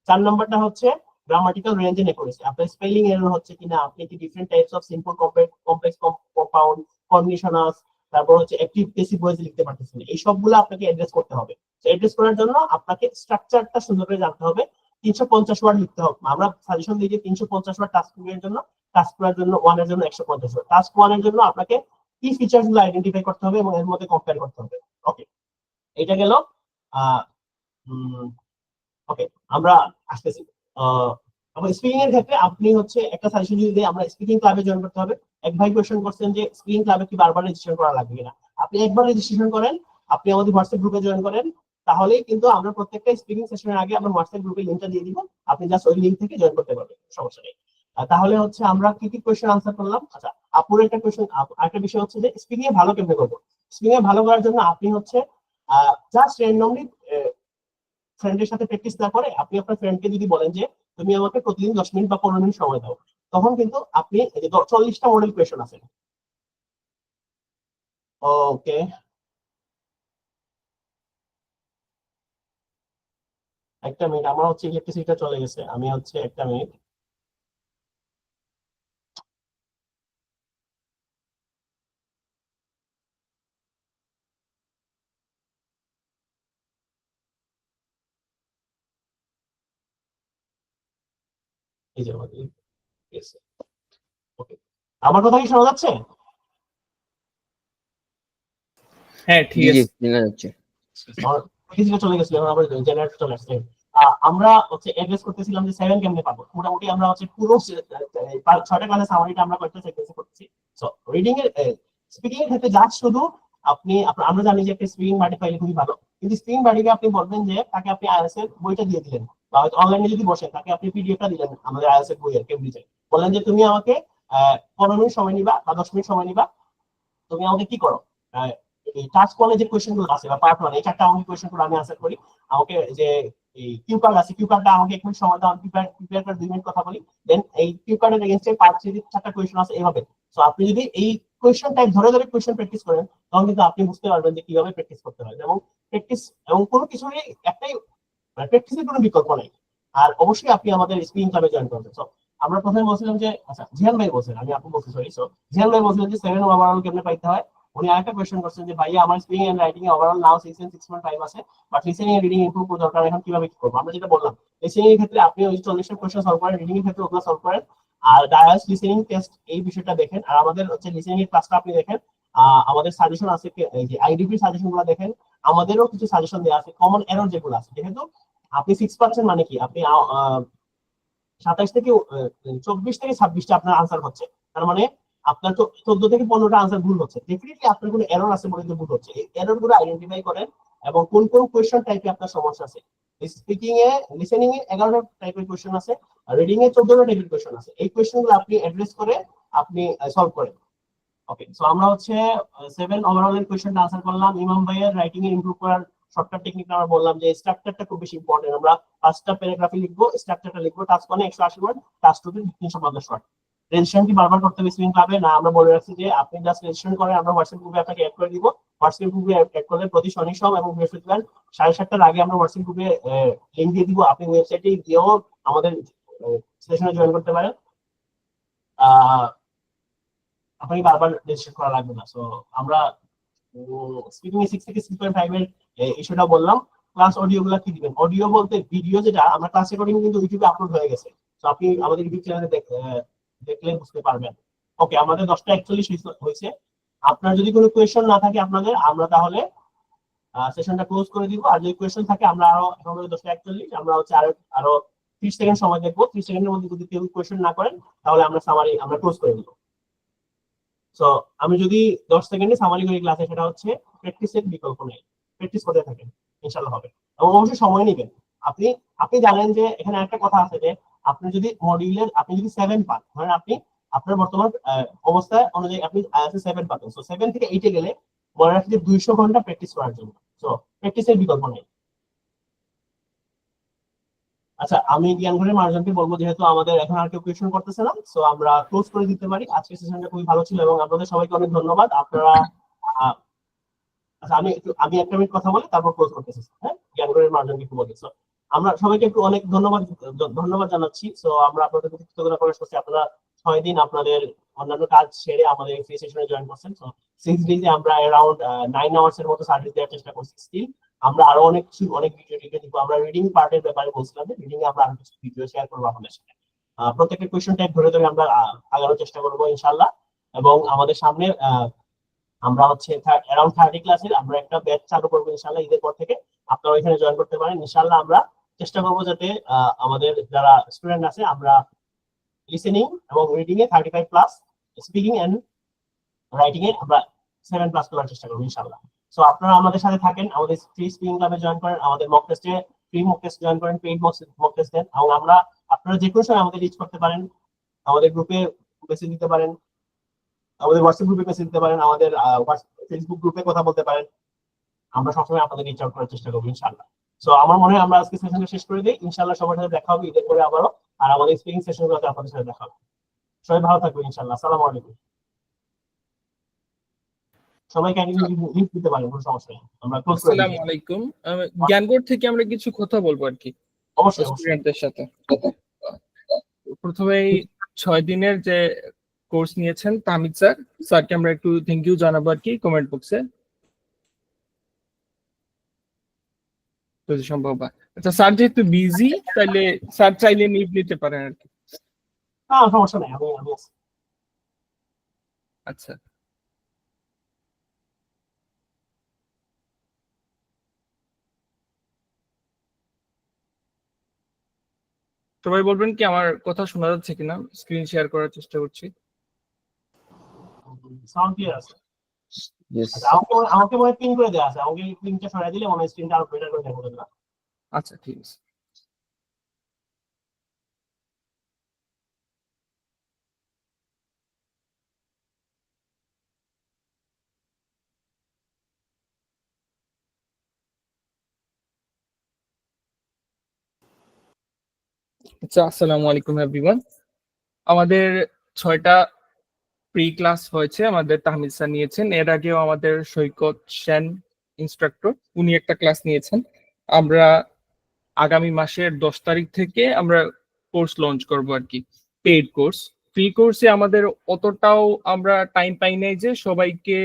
[SPEAKER 1] 4 নম্বরটা হচ্ছে গ্রামাটিক্যাল রেঞ্জ এন্ড অ্যাকুরেসি, আপনার স্পেলিং এরর হচ্ছে কিনা, আপনি কি different types of simple complex compound combinationals, তারপর হচ্ছে অ্যাক্টিভ প্যাসিভ ভয়েস লিখতে পারতেছেন, এই সবগুলো আপনাকে অ্যাড্রেস করতে হবে। তো অ্যাড্রেস করার জন্য আপনাকে স্ট্রাকচারটা সুন্দর করে জানতে হবে। 350 ওয়ার্ড লিখতে হবে, আমরা সাজেশন দিই যে 350 ওয়ার্ড টাস্ক এর জন্য, টাস্ক করার জন্য 1 এর জন্য 150 ওয়ার্ড, টাস্ক 1 এর জন্য আপনাকে কি ফিচারস গুলো আইডেন্টিফাই করতে হবে এবং এর মধ্যে কম্পেয়ার করতে হবে। ওকে, এটা গেল। ওকে, আমরা আসতেছি স্পিকিং এর ক্ষেত্রে। আপনি হচ্ছে একটা সাজেশন যদি দেই, আমরা স্পিকিং ক্লাবে জয়েন করতে হবে। এক ভাই কোয়েশ্চেন করছেন যে স্পিকিং ক্লাবে কি বারবার রেজিস্ট্রেশন করা লাগবে কিনা। আপনি একবার রেজিস্ট্রেশন করেন, আপনি আমাদের হোয়াটসঅ্যাপ গ্রুপে জয়েন করেন, তাহলেই কিন্তু আমরা প্রত্যেকটা স্পিকিং সেশনের আগে আমরা হোয়াটসঅ্যাপ গ্রুপে লিংকটা দিয়ে দিব, আপনি জাস্ট ওই লিংক থেকে জয়েন করতে পারবেন, সমস্যা নেই। তাহলে হচ্ছে আমরা কি কি কোয়েশ্চেন আনসার করলাম। আচ্ছা, আপুর একটা কোয়েশ্চেন, একটা বিষয় হচ্ছে যে স্পিকিং এ ভালো কেমনে করবো। স্পিকিং এ ভালো করার জন্য আপনি হচ্ছে জাস্ট র্যান্ডমলি ফ্রেন্ডের সাথে প্র্যাকটিস না করে, আপনি আপনার ফ্রেন্ডকে যদি বলেন যে তুমি আমাকে প্রতিদিন 10 মিনিট বা 15 মিনিট সময় দাও, তখন কিন্তু আপনি এই যে 40টা মডেল কোয়েশ্চেন আছে। ওকে, একটা মিনিট, আমার হচ্ছে ইলেকট্রিসিটিটা চলে গেছে, আমি হচ্ছে একটা মিনিট। এই যে আমাদের গেছে। ওকে, আমার কথা কি শোনা যাচ্ছে?
[SPEAKER 2] হ্যাঁ ঠিক
[SPEAKER 3] জি জি
[SPEAKER 2] আছে।
[SPEAKER 3] শোনা যাচ্ছে।
[SPEAKER 1] আমার ইলেকট্রিসিটি চলে গেছিল, এখন আবার জেনারেটর চলে আসছে। আমরা হচ্ছে অ্যাড্রেস করতেছিলাম যে 7 কেমনে পাবো। মোটামুটি আমরা হচ্ছে পুরো 6টা ক্লাসের সামারিটা আমরা কয়েকটা সেকশনে করতেছি। সো রিডিং এর স্পিকিং এর ক্ষেত্রে জাস্ট শুধু আমরা জানি যে একটা স্পিকিং বাড়ি পাইলে খুবই ভালো, কিন্তু স্পিকিং বাড়িকে আপনি বলবেন যে তাকে আপনি আইএলটিএস এর বইটা দিয়ে দিলেন, বা অনলাইনে যদি বসেন তাকে আপনি পিডিএফটা দিলেন আমাদের আইএলটিএস এর বইয়ের কেমব্রিজে, বললেন যে তুমি আমাকে 15 মিনিট সময় নিবা বা 10 মিনিট সময় নিবা, তুমি আমাকে কি করো, এই টাস্ক ওয়ানে যে কোশ্চেন গুলো আছে বা পার্ট 1 এই 4টা আমাকে কোশ্চেন গুলো আমি আনসার করি, আমাকে যে এই কিউ কার্ড আছে, কিউ কার্ডটা আমাকে 1 মিনিট সময় দাও, আমি প্রিপেয়ার করে 2 মিনিট কথা বলি, দেন এই কিউ কার্ডের এগেইনস্টে পার্ট 3 4টা কোশ্চেন আছে, এইভাবে। সো আপনি যদি এই কোশ্চেন টাইপ ধরে ধরে কোশ্চেন প্র্যাকটিস করেন, তখন কিন্তু আপনি বুঝতে পারবেন যে কিভাবে প্র্যাকটিস করতে হয়। এবং প্র্যাকটিস এবং কোনো কিছুরই একটাই, প্র্যাকটিসের কোনো বিকল্প নাই। আর অবশ্যই আপনি আমাদের স্পিকিং ক্লাবে জয়েন করবেন। সো আমরা প্রথমে বলছিলাম যে, আচ্ছা জিহান ভাই বলছেন, আমি আপু বলছি সরি। সো জিহান ভাই বলছিলেন যে 7 ওভারঅল কেমনে পাইতে হয়। উনি আরেকটা কোয়েশ্চেন করছেন যে ভাইয়া আমার স্পিকিং এন্ড রাইটিং এ ওভারঅল নাও 6 and 6.5 আছে, but listening and reading improve করা দরকার, এখন কিভাবে কি করব। আমরা যেটা বললাম, লিসেনিং এর ক্ষেত্রে আপনি ওই 40টা কোয়েশ্চেন সলভ করেন, রিডিং এর ক্ষেত্রে ওগুলো সলভ করেন, আর ডায়াস লিসেনিং টেস্ট এই বিষয়টা দেখেন, আর আমাদের হচ্ছে লিসেনিং এর ক্লাসটা আপনি দেখেন। আমাদের সাজেশন আছে, এই যে আইডিপি সাজেশনগুলো দেখেন, আমাদেরও কিছু সাজেশন দেওয়া আছে, কমন এরর যেগুলো আছে। যেহেতু আপনি 6% মানে কি, আপনি 27 থেকে 24 থেকে 26টা আপনার আনসার হচ্ছে, তার মানে আপনার তো 14 থেকে 15টা আনসার ভুল হচ্ছে। ডেফিনেটলি আপনার কোনো এরর আছে বলে তো ভুল হচ্ছে, এই এরর গুলো আইডেন্টিফাই করেন এবং কোন কোন কোয়েশ্চন টাইপে আপনার সমস্যা আছে। স্পিকিং এ, লিসেনিং এ 11টা টাইপের কোয়েশ্চন আছে, রিডিং এ 14টা টাইপের কোয়েশ্চন আছে। এই কোয়েশ্চন গুলো আপনি অ্যাড্রেস করে আপনি সলভ করেন। ওকে, সো আমরা হচ্ছে 7 ওভারঅল এর কোয়েশ্চনটা আনসার করলাম। ইমাম ভাইয়ের রাইটিং এ ইমপ্রুভ করার শর্টকাট টেকনিক আমরা বললাম যে স্ট্রাকচারটা খুব বেশি ইম্পর্টেন্ট। আমরা 5টা প্যারাগ্রাফে লিখবো, স্ট্রাকচারটা লিখবো, task 1 180 word, task 2 350 word. Registration কি বারবার করতে হবে স্প্রিং ক্লাবে? না, আমরা বলে রাখছি যে আপনি জাস্ট রেজিস্ট্রেশন করেন, আমরা হোয়াটসঅ্যাপ গ্রুপে আপনাকে অ্যাড করে দিব। হোয়াটসঅ্যাপ গ্রুপে অ্যাড করলে প্রতি শনি সোম এবং বৃহস্পতিবার 7:30টার আগে আমরা হোয়াটসঅ্যাপ গ্রুপে লিংক দিয়ে দিব। আপনি ওয়েবসাইটে গিয়েও আমাদের সেশনে জয়েন করতে পারেন। আপনি বারবার রেজিস্ট্রেশন করা লাগবে না। সো আমরা স্পিকিং 6 থেকে 6.5 এর ইস্যুটা বললাম। ক্লাস অডিও গুলা কি দিবেন? অডিও বলতে ভিডিও যেটা আমরা ক্লাস রেকর্ডিং কিন্তু ইউটিউবে আপলোড হয়ে গেছে, তো আপনি আমাদের ইউটিউব চ্যানেলে দেখলে বুঝতে পারবেন। ওকে, আমাদের 10:41 হয়েছে। আপনার যদি কোনো কোয়েশ্চেন না থাকে আপনাদের, আমরা তাহলে সেশনটা ক্লোজ করে দিব। আর যদি কোয়েশ্চেন থাকে আমরা আরো এখন 10:41, আমরা হচ্ছে আরো 30 সেকেন্ড সময় দেখবো। 30 সেকেন্ডের মধ্যে যদি কেউ কোয়েশ্চেন না করেন তাহলে আমরা সামারি আমরা ক্লোজ করে দিব। সো আমি যদি 10 সেকেন্ডে সামারি করি ক্লাসে, সেটা হচ্ছে প্র্যাকটিসের বিকল্প নেই। প্র্যাকটিস করতে থাকেন, ইনশাআল্লাহ হবে। এবং অবশ্যই সময় নেবেন। আপনি আপনি জানেন যে এখানে একটা কথা আছে যে আপনি যদি মডিউলের আপনি যদি 7 পান, মানে আপনি আপনার বর্তমান অবস্থা অনুযায়ী আপনি আইএলটিএস 7 পাবেন। সো 7 থেকে 8 এ গেলে মনে রাখবেন যে 200 ঘন্টা প্র্যাকটিস করার জন্য। সো প্র্যাকটিসের বিকল্প নেই। আচ্ছা, আমি জ্ঞানঘরের মার্জনকে বলবো, যেহেতু আমাদের এখন আর কেউ কোয়েশ্চেন করতেছে না, সো আমরা ক্লোজ করে দিতে পারি। আজকের সেশনটা খুবই ভালো ছিল এবং আপনাদের সবাইকে অনেক ধন্যবাদ। আপনারা আচ্ছা, আমি একটা মিনিট কথা বলে তারপর ক্লোজ করতেছি। হ্যাঁ, জ্ঞানঘরের মার্জনকে একটু বলি। সো আমরা সবাইকে একটু অনেক ধন্যবাদ জানাচ্ছি। সো আমরা আপনাদের প্রতি কৃতজ্ঞতা প্রকাশ করছি। আপনারা 6 দিন আপনাদের অন্যান্য কাজ ছেড়ে আমাদের ফ্রি সেশনে জয়েন করছেন। সো 6 ডেজে আমরা অ্যারাউন্ড 9 আওয়ার্স এর মতো সার্ভিস দেওয়ার চেষ্টা করছি। স্টিল আমরা আরো অনেক ভিডিও দিব। আমরা রিডিং পার্টের ব্যাপারে বলছিলাম যে রিডিং এ আমরা আরো কিছু ভিডিও শেয়ার করবো আপনাদের সাথে। প্রত্যেকটা কোয়েশ্চেন টাইপ ধরে ধরে আমরা আগানোর চেষ্টা করবো ইনশাআল্লাহ। এবং আমাদের সামনে আমরা হচ্ছে অ্যারাউন্ড 30 ক্লাসের আমরা একটা ব্যাচ চালু করবো ইনশাআল্লাহ ঈদের পর থেকে। আপনারা এখানে জয়েন করতে পারেন ইনশাআল্লাহ। আমরা চেষ্টা করবো যাতে আমাদের যারা স্টুডেন্ট আছে আমরা লিসেনিং এবং রিডিং এ 35 প্লাস, স্পিকিং এন্ড রাইটিং এ আমরা 7 প্লাস করার চেষ্টা করবো ইনশাআল্লাহ। সো আপনারা আমাদের সাথে থাকেন, আমাদের ফ্রি স্পিকিং ক্লাবে জয়েন করেন, আমাদের মক টেস্টে ফ্রি মক টেস্ট জয়েন করেন, পেইড মক টেস্ট দেন। এবং আমরা আপনারা যে কোনো সময় আমাদের রিচ করতে পারেন, আমাদের গ্রুপে মেসেজ দিতে পারেন, আমাদের হোয়াটসঅ্যাপ গ্রুপে মেসেজ দিতে পারেন, আমাদের ফেসবুক গ্রুপে কথা বলতে পারেন। আমরা সবসময় আপনাদের রিচ আউট করার চেষ্টা করবো ইনশাআল্লাহ। সো আমার মনে হয় আমরা আজকে সেশনটা শেষ করে দিই। ইনশাআল্লাহ সবার সাথে দেখা হবে ঈদের পরে আবারও। আর আমাদের স্পিকিং সেশনগুলোতে আপনাদের সাথে দেখা হবে। সবাই ভালো থাকবেন ইনশাআল্লাহ। আসসালামু আলাইকুম। সবাই ক্যান্ডিডেট লিংক দিতে পারেন, কোনো সমস্যা নেই। আমরা ক্লোজ করে দিই।
[SPEAKER 2] আসসালামু আলাইকুম। জ্ঞানগড় থেকে আমরা কিছু কথা বলবো আর কি
[SPEAKER 1] অবশ্যই
[SPEAKER 2] স্টুডেন্টদের সাথে। প্রথমেই 6 দিনের যে কোর্স নিয়েছেন তামিদ স্যার, স্যারকে আমরা একটু থ্যাংক ইউ জানাবো আর কি কমেন্ট বক্সে যদি সম্ভব হয়। আচ্ছা, স্যার যেহেতু বিজি, তাহলে স্যার চাইলে লিভ নিতে পারেন আর কি।
[SPEAKER 1] না, সমস্যা নেই, আমি আছি।
[SPEAKER 2] আচ্ছা, সবাই বলবেন কি আমার কথা শোনা যাচ্ছে কিনা? স্ক্রিন শেয়ার করার চেষ্টা করছি।
[SPEAKER 1] সাউন্ড ক্লিয়ার আছে?
[SPEAKER 3] Yes.
[SPEAKER 1] আচ্ছা, আমাকে মনে পিন করে দেওয়া আছে। আমাকে পিনটা সরাই দিলে মনে স্ক্রিনটা আরো বেটার করে দেখাবো না।
[SPEAKER 2] আচ্ছা, ঠিক আছে। আচ্ছা, আসসালামু আলাইকুম এভরিওয়ান। আমাদের 6টা প্রি ক্লাস হয়েছে, আমাদের তাহমিদ স্যার নিয়েছেন। এর আগেও আমাদের সৈকত সেন ইনস্ট্রাক্টর, উনি একটা ক্লাস নিয়েছেন। আমরা আগামী মাসের 10 তারিখ থেকে আমরা কোর্স লঞ্চ করব আর কি, পেইড কোর্স। ফ্রি কোর্সে আমাদের অতটাও আমরা টাইম পাই নাই যে সবাইকে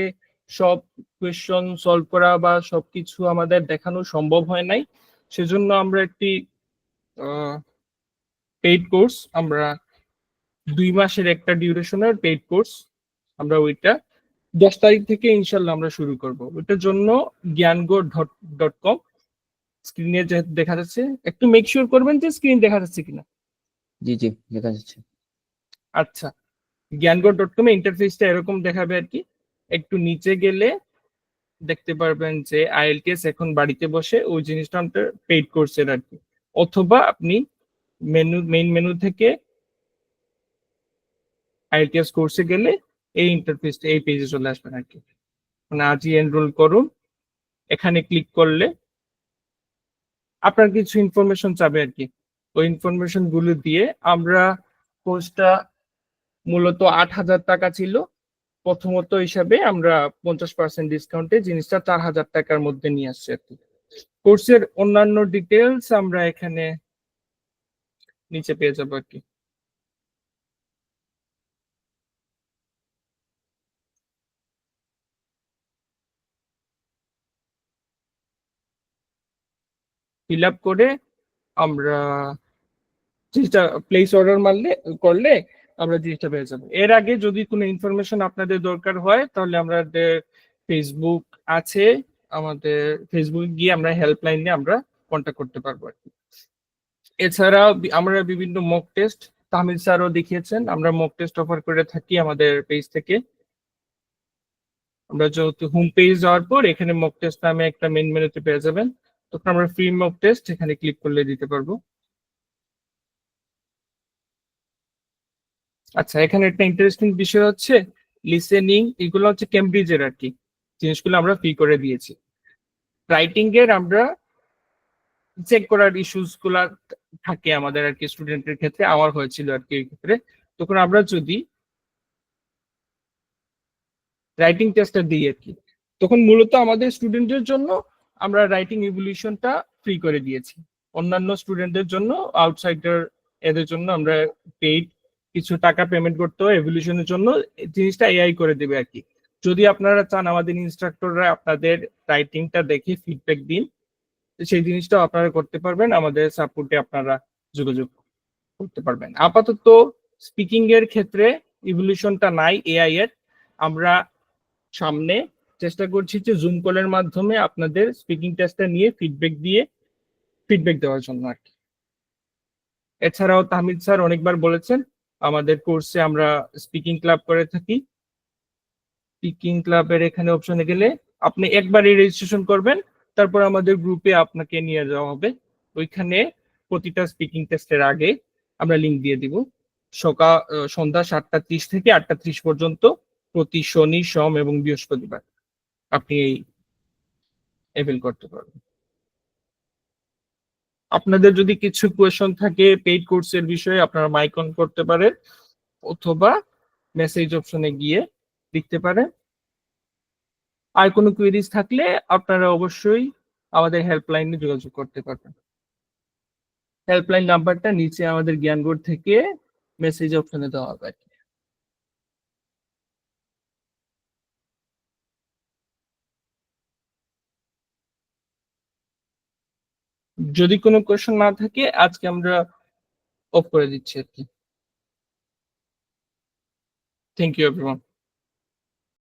[SPEAKER 2] সব কোয়েশ্চন সলভ করা বা সবকিছু আমাদের দেখানো সম্ভব হয় নাই। সেজন্য আমরা একটি পেইড কোর্স, আমরা 2 মাসের একটা ডিউরেশনের পেইড কোর্স, আমরা ওইটা 10 তারিখ থেকে ইনশাল্লাহ আমরা শুরু করব। ওইটার জন্য জ্ঞানগো.com স্ক্রিনে দেখা যাচ্ছে, একটু মেক শিওর করবেন যে স্ক্রিন দেখা যাচ্ছে কিনা।
[SPEAKER 3] জি জি, দেখা যাচ্ছে।
[SPEAKER 2] আচ্ছা, জ্ঞানগো.com এ ইন্টারফেসটা এরকম দেখাবে আর কি। একটু নিচে গেলে দেখতে পারবেন যে আইএলটিএস এখন বাড়িতে বসে, ওই জিনিসটা আমাদের পেইড কোর্সের আর কি। অথবা আপনি মেইন মেনু থেকে আইএলটিএস কোর্সে গেলে এই ইন্টারফেসটা এই পেজে চলে আসবেন আর কি। মানে আজই এনরোল করুন, এখানে ক্লিক করলে আপনার কিছু ইনফরমেশন চাবে আর কি। ওই ইনফরমেশন গুলো দিয়ে আমরা কোর্সটা মূলত 8,000 টাকা ছিল প্রথমত হিসাবে, আমরা 50% ডিসকাউন্টে জিনিসটা 4,000 টাকার মধ্যে নিয়ে আসছি আর কি। কোর্সের অন্যান্য ডিটেলস আমরা এখানে নিচে পেয়ে যাবো আর কি। ফিল আপ করে আমরা জিনিসটা প্লেস অর্ডার করলে আমরা জিনিসটা পেয়ে যাবো। এর আগে যদি কোনো ইনফরমেশন আপনাদের দরকার হয় তাহলে আমাদের ফেসবুক আছে, আমাদের ফেসবুক গিয়ে আমরা হেল্পলাইনে আমরা কন্ট্যাক্ট করতে পারবো আর কি। এছাড়া আমরা বিভিন্ন মক টেস্ট তামিল স্যারও দেখিয়েছেন, আমরা মক টেস্ট অফার করে থাকি আমাদের পেজ থেকে। আমরা যেহেতু হোম পেজ যাওয়ার পর এখানে মক টেস্ট নামে একটা মেন মেনুতে পেয়ে যাবেন, তখন আমরা ফ্রি মক টেস্ট এখানে ক্লিক করলে দিতে পারবো। আচ্ছা, এখানে একটা ইন্টারেস্টিং বিষয় হচ্ছে লিসেনিং, এগুলো হচ্ছে কেমব্রিজের আর কি জিনিসগুলো আমরা ফ্রি করে দিয়েছি। রাইটিং এর আমরা চেক করার ইস্যুস গুলা থাকে আমাদের আর কি, স্টুডেন্টের ক্ষেত্রে আমার হয়েছিল আর কি এই ক্ষেত্রে। তখন আমরা যদি রাইটিং টেস্টটা দিই আর কি, তখন মূলত আমাদের স্টুডেন্টের জন্য আমরা রাইটিং ইভলিউশনটা ফ্রি করে দিয়েছি। অন্যান্য স্টুডেন্টদের জন্য, আউটসাইডার এদের জন্য আমরা পেইড কিছু টাকা পেমেন্ট করতে হয় এভলিউশনের জন্য, জিনিসটা এআই করে দেবে আর কি। যদি আপনারা চান আমাদের ইনস্ট্রাক্টররা আপনাদের রাইটিংটা দেখে ফিডব্যাক দিন, সেই জিনিসটা আপনারা করতে পারবেন, আমাদের সাপোর্টে আপনারা যোগাযোগ করতে পারবেন। আপাতত স্পিকিং এর ক্ষেত্রে ইভলিউশনটা নাই এআই এর। আমরা সামনে চেষ্টা করছি যে জুম কলের মাধ্যমে আপনাদের স্পিকিং টেস্টটা নিয়ে ফিডব্যাক দেওয়ার জন্য আর কি। এছাড়াও তাহমিদ স্যার অনেকবার বলেছেন আমাদের কোর্সে আমরা স্পিকিং ক্লাব করে থাকি। স্পিকিং ক্লাবের এখানে অপশনে গেলে আপনি একবারই রেজিস্ট্রেশন করবেন, তারপর আমাদের গ্রুপে আপনাকে নিয়ে যাওয়া হবে। ওইখানে প্রতিটা স্পিকিং টেস্টের আগে আমরা লিংক দিয়ে দিব। সন্ধ্যা 7:30 থেকে 8:30 পর্যন্ত প্রতি শনি, সোম এবং বৃহস্পতিবার আপনি এই এভেল করতে পারবেন। আপনাদের যদি কিছু কোয়েশন থাকে পেইড কোর্সের বিষয়ে আপনারা মাইক অন করতে পারেন অথবা মেসেজ অপশনে গিয়ে লিখতে পারেন। আর কোনো কোয়েরিজ থাকলে আপনারা অবশ্যই আমাদের হেল্পলাইনে যোগাযোগ করতে পারবেন। হেল্পলাইন নাম্বারটা নিচে আমাদের জ্ঞানগড় থেকে মেসেজ অপশনে দেওয়া হবে। যদি কোনো কোয়েশন না থাকে আজকে আমরা অফ করে দিচ্ছি আর কি। Thank you everyone.